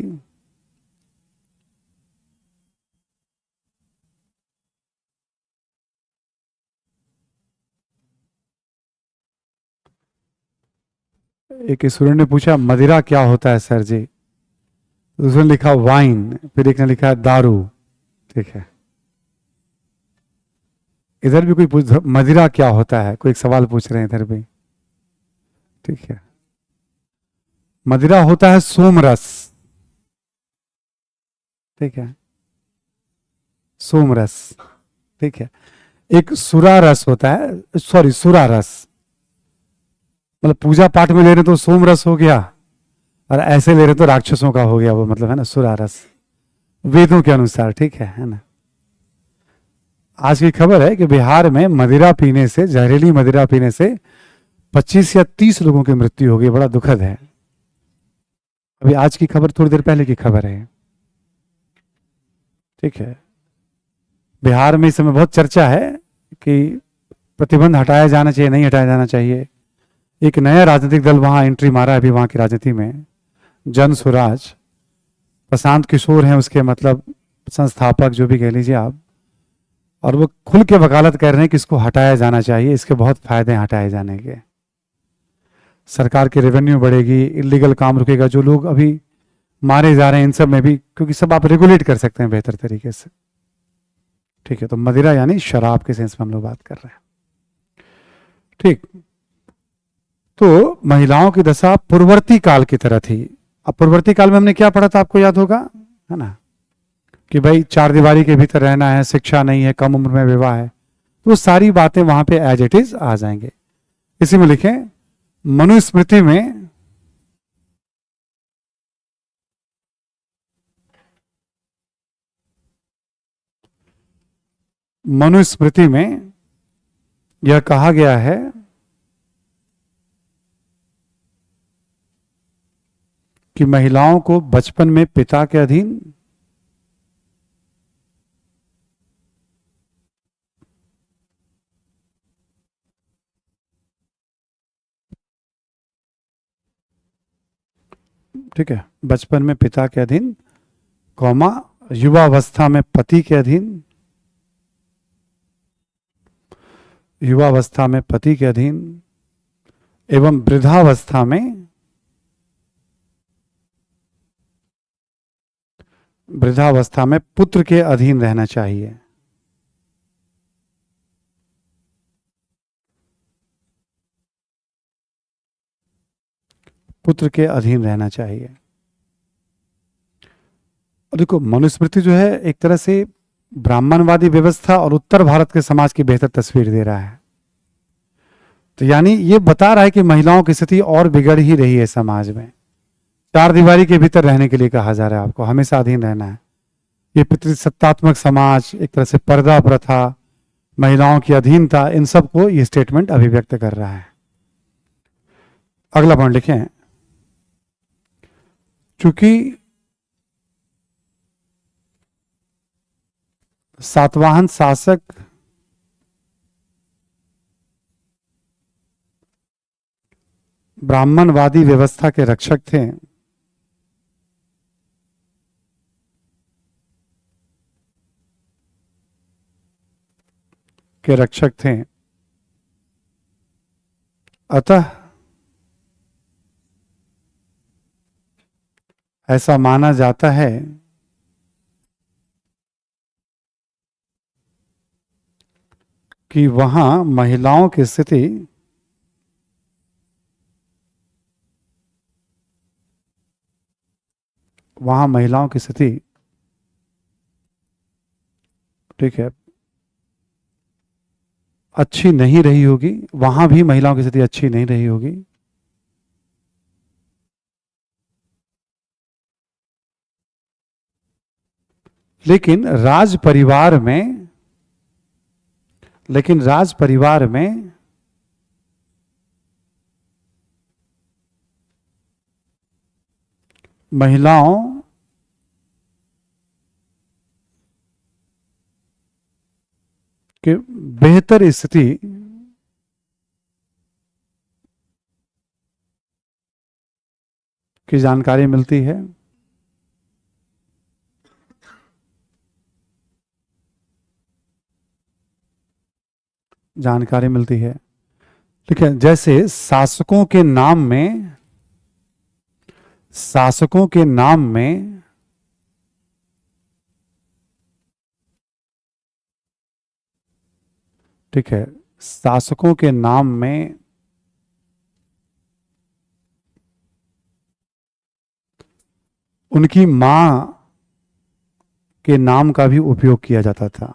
एक स्टूडेंट ने पूछा मदिरा क्या होता है सर जी, तो उसने लिखा वाइन, फिर एक ने लिखा है दारू। ठीक है, इधर भी कोई पूछ मदिरा क्या होता है, कोई एक सवाल पूछ रहे हैं इधर भी। ठीक है, मदिरा होता है सोमरस। ठीक है, सोमरस। ठीक है, एक सुरा रस होता है, सॉरी सुरा रस, मतलब पूजा पाठ में ले रहे तो सोम रस हो गया, और ऐसे ले रहे तो राक्षसों का हो गया वो, मतलब है ना सुरा रस, वेदों के अनुसार। ठीक है ना। आज की खबर है कि बिहार में मदिरा पीने से, जहरीली मदिरा पीने से 25 या 30 लोगों की मृत्यु हो गई। बड़ा दुखद है। अभी आज की खबर थोड़ी देर पहले की खबर है। ठीक है, बिहार में इस समय बहुत चर्चा है कि प्रतिबंध हटाया जाना चाहिए, नहीं हटाया जाना चाहिए। एक नया राजनीतिक दल वहां एंट्री मारा है अभी वहां की राजनीति में, जन स्वराज। प्रशांत किशोर हैं उसके मतलब संस्थापक, जो भी कह लीजिए आप, और वो खुल के वकालत कर रहे हैं कि इसको हटाया जाना चाहिए, इसके बहुत फायदे हैं हटाए जाने के। सरकार की रेवेन्यू बढ़ेगी, इलीगल काम रुकेगा, जो लोग अभी मारे जा रहे हैं इन सब में भी, क्योंकि सब आप रेगुलेट कर सकते हैं बेहतर तरीके से। ठीक है, तो मदिरा यानी शराब के सेंस में हम लोग बात कर रहे हैं। ठीक, तो महिलाओं की दशा पूर्ववर्ती काल की तरह थी। अब पूर्ववर्ती काल में हमने क्या पढ़ा था, आपको याद होगा, है ना, कि भाई चार दीवारी के भीतर रहना है, शिक्षा नहीं है, कम उम्र में विवाह है, तो सारी बातें वहां पे एज इट इज आ जाएंगे। इसी में लिखें मनुस्मृति में यह कहा गया है कि महिलाओं को बचपन में पिता के अधीन, ठीक है, बचपन में पिता के अधीन, कौमा युवावस्था में पति के अधीन, युवावस्था में पति के अधीन, एवं वृद्धावस्था में पुत्र के अधीन रहना चाहिए। पुत्र के अधीन रहना चाहिए। और देखो मनुस्मृति जो है एक तरह से ब्राह्मणवादी व्यवस्था और उत्तर भारत के समाज की बेहतर तस्वीर दे रहा है। तो यानी ये बता रहा है कि महिलाओं की स्थिति और बिगड़ ही रही है समाज में। चार दीवारी के भीतर रहने के लिए कहा जा रहा है, आपको हमेशा अधीन रहना है। ये पितृसत्तात्मक समाज, एक तरह से पर्दा प्रथा, महिलाओं की अधीनता, इन सब को ये स्टेटमेंट अभिव्यक्त कर रहा है। अगला पॉइंट लिखें, चूंकि सातवाहन शासक ब्राह्मणवादी व्यवस्था के रक्षक थे, अतः ऐसा माना जाता है कि वहां महिलाओं की स्थिति ठीक है अच्छी नहीं रही होगी, वहां भी महिलाओं की स्थिति अच्छी नहीं रही होगी। लेकिन राज परिवार में महिलाओं के बेहतर स्थिति की जानकारी मिलती है। ठीक है, जैसे शासकों के नाम में ठीक है, शासकों के नाम में उनकी मां के नाम का भी उपयोग किया जाता था।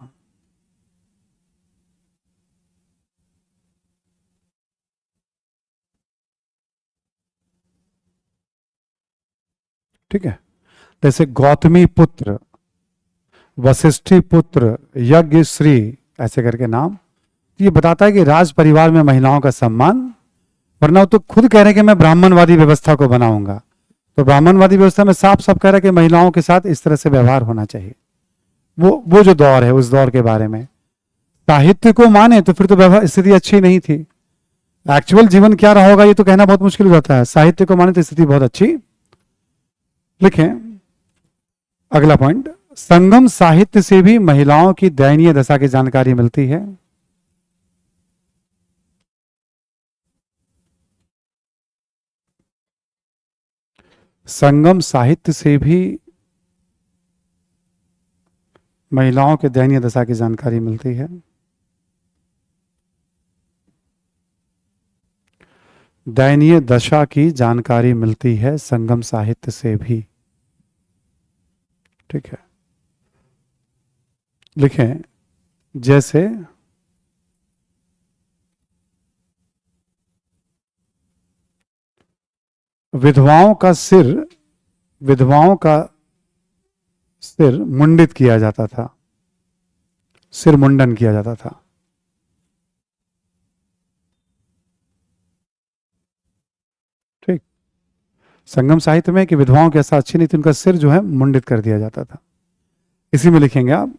ठीक है, जैसे गौतमी पुत्र, वशिष्ठी पुत्र, यज्ञ श्री, ऐसे करके नाम। ये बताता है कि राज परिवार में महिलाओं का सम्मान, वरना वो तो खुद कह रहे हैं कि मैं ब्राह्मणवादी व्यवस्था को बनाऊंगा। तो ब्राह्मणवादी व्यवस्था में साफ साफ कह रहा है कि महिलाओं के साथ इस तरह से व्यवहार होना चाहिए। वो जो दौर है, उस दौर के बारे में साहित्य को माने तो फिर तो स्थिति अच्छी नहीं थी। एक्चुअल जीवन क्या रहा होगा ये तो कहना बहुत मुश्किल हो जाता है। साहित्य को माने तो स्थिति बहुत अच्छी। लिखें अगला पॉइंट, संगम साहित्य से भी महिलाओं की दयनीय दशा की जानकारी मिलती है। संगम साहित्य से भी महिलाओं के दयनीय दशा की जानकारी मिलती है। दयनीय दशा की जानकारी मिलती है संगम साहित्य से भी। ठीक है, लिखें जैसे विधवाओं का सिर मुंडित किया जाता था, सिर मुंडन किया जाता था। ठीक, संगम साहित्य में कि विधवाओं की ऐसा अच्छी नहीं थी, उनका सिर जो है मुंडित कर दिया जाता था। इसी में लिखेंगे आप,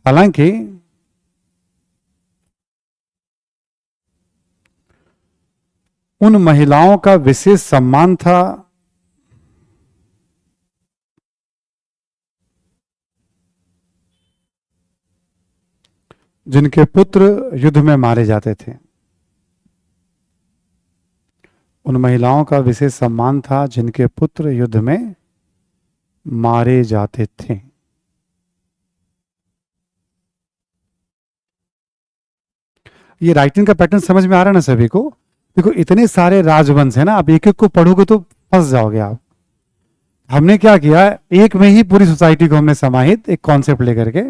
हालांकि उन महिलाओं का विशेष सम्मान था जिनके पुत्र युद्ध में मारे जाते थे। उन महिलाओं का विशेष सम्मान था जिनके पुत्र युद्ध में मारे जाते थे। ये राइटिंग का पैटर्न समझ में आ रहा है ना सभी को? देखो इतने सारे राजवंश है ना, आप एक एक को पढ़ोगे तो फंस जाओगे आप। हमने क्या किया, एक में ही पूरी सोसाइटी को हमने समाहित एक कॉन्सेप्ट लेकर के,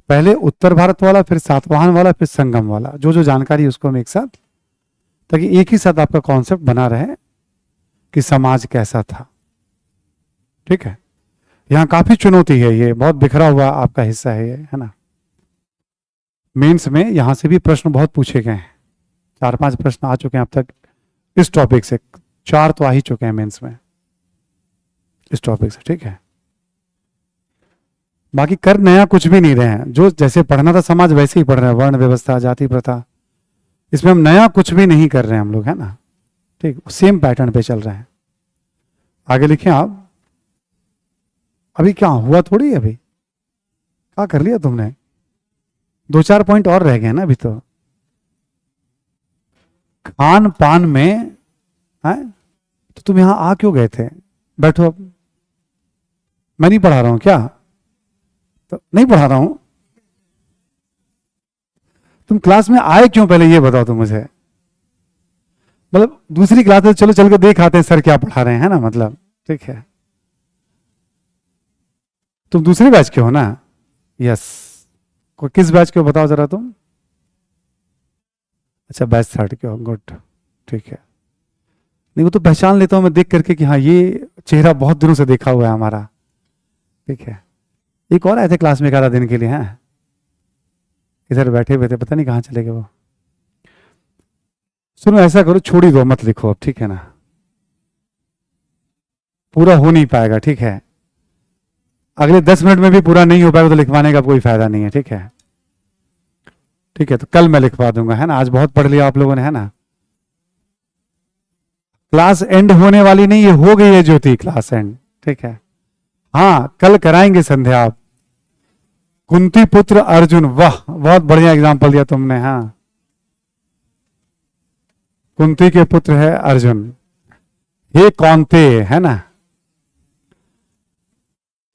पहले उत्तर भारत वाला, फिर सातवाहन वाला, फिर संगम वाला, जो जो जानकारी उसको हम एक साथ ताकि एक ही साथ आपका कॉन्सेप्ट बना रहे कि समाज कैसा था। ठीक है, यहां काफी चुनौती है, ये बहुत बिखरा हुआ आपका हिस्सा है ये, है ना। मेंस में यहां से भी प्रश्न बहुत पूछे गए हैं, 4-5 प्रश्न आ चुके हैं अब तक इस टॉपिक से, 4 तो आ ही चुके हैं मेंस में इस टॉपिक से। ठीक है, बाकी कर नया कुछ भी नहीं रहे हैं, जो जैसे पढ़ना था समाज वैसे ही पढ़ रहे हैं, वर्ण व्यवस्था, जाति प्रथा, इसमें हम नया कुछ भी नहीं कर रहे हैं हम लोग, है ना। ठीक, सेम पैटर्न पे चल रहे हैं। आगे लिखें आप। अभी क्या हुआ थोड़ी, अभी क्या कर लिया तुमने, 2-4 पॉइंट और रह गए ना अभी तो। खान पान में है तो तुम यहां आ क्यों गए थे, बैठो अब। मैं नहीं पढ़ा रहा हूं क्या, तो नहीं पढ़ा रहा हूं, तुम क्लास में आए क्यों पहले ये बताओ तुम मुझे। मतलब दूसरी क्लास में चलो चल के देख आते हैं सर क्या पढ़ा रहे हैं, है ना, मतलब। ठीक है, तुम दूसरे बैच के हो ना। यस, किस बैच के हो बताओ जरा तुम। अच्छा, बैच 3 के हो, गुड। ठीक है, नहीं वो तो पहचान लेता हूं मैं देख करके कि हाँ ये चेहरा बहुत दिनों से देखा हुआ है हमारा। ठीक है, एक और आए थे क्लास में 11 दिन के लिए, हैं इधर बैठे हुए थे, पता नहीं कहां चले गए वो। सुनो ऐसा करो, छोड़ ही दो, मत लिखो अब, ठीक है ना, पूरा हो नहीं पाएगा। ठीक है, अगले 10 मिनट में भी पूरा नहीं हो पाएगा तो लिखवाने का कोई फायदा नहीं है। ठीक है, ठीक है, तो कल मैं लिखवा दूंगा, है ना। आज बहुत पढ़ लिया आप लोगों ने, है ना। क्लास एंड होने वाली नहीं, ये हो गई है ज्योति क्लास एंड। ठीक है, हाँ कल कराएंगे संध्या आप। कुंती पुत्र अर्जुन, वाह बहुत बढ़िया एग्जाम्पल दिया तुमने। हाँ, कुंती के पुत्र है अर्जुन, हे कौनते, है ना।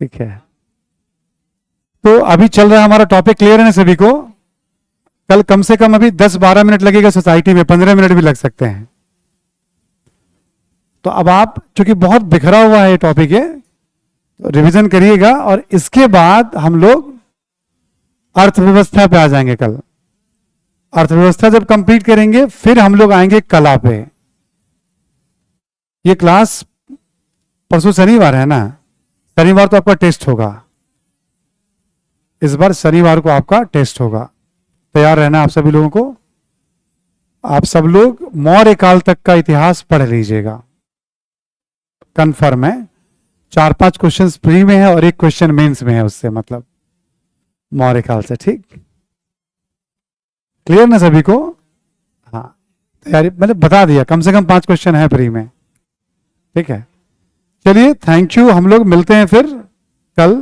ठीक है, तो अभी चल रहा है हमारा टॉपिक, क्लियर है ना सभी को। कल कम से कम अभी 10-12 मिनट लगेगा सोसाइटी में, 15 मिनट भी लग सकते हैं। तो अब आप चूंकि बहुत बिखरा हुआ है ये टॉपिक है, तो रिवीजन करिएगा, और इसके बाद हम लोग अर्थव्यवस्था पे आ जाएंगे कल। अर्थव्यवस्था जब कंप्लीट करेंगे फिर हम लोग आएंगे कला पे। ये क्लास परसों शनिवार है ना, शनिवार तो आपका टेस्ट होगा, इस बार शनिवार को आपका टेस्ट होगा, तैयार रहना आप सभी लोगों को। आप सब लोग मौर्य काल तक का इतिहास पढ़ लीजिएगा, कंफर्म है। 4-5 क्वेश्चन प्री में है और 1 क्वेश्चन मेंस में है उससे, मतलब मौर्य काल से। ठीक, क्लियर ना सभी को। हाँ, तैयारी मैंने बता दिया, कम से कम 5 क्वेश्चन है प्री में। ठीक है, चलिए थैंक यू, हम लोग मिलते हैं फिर कल।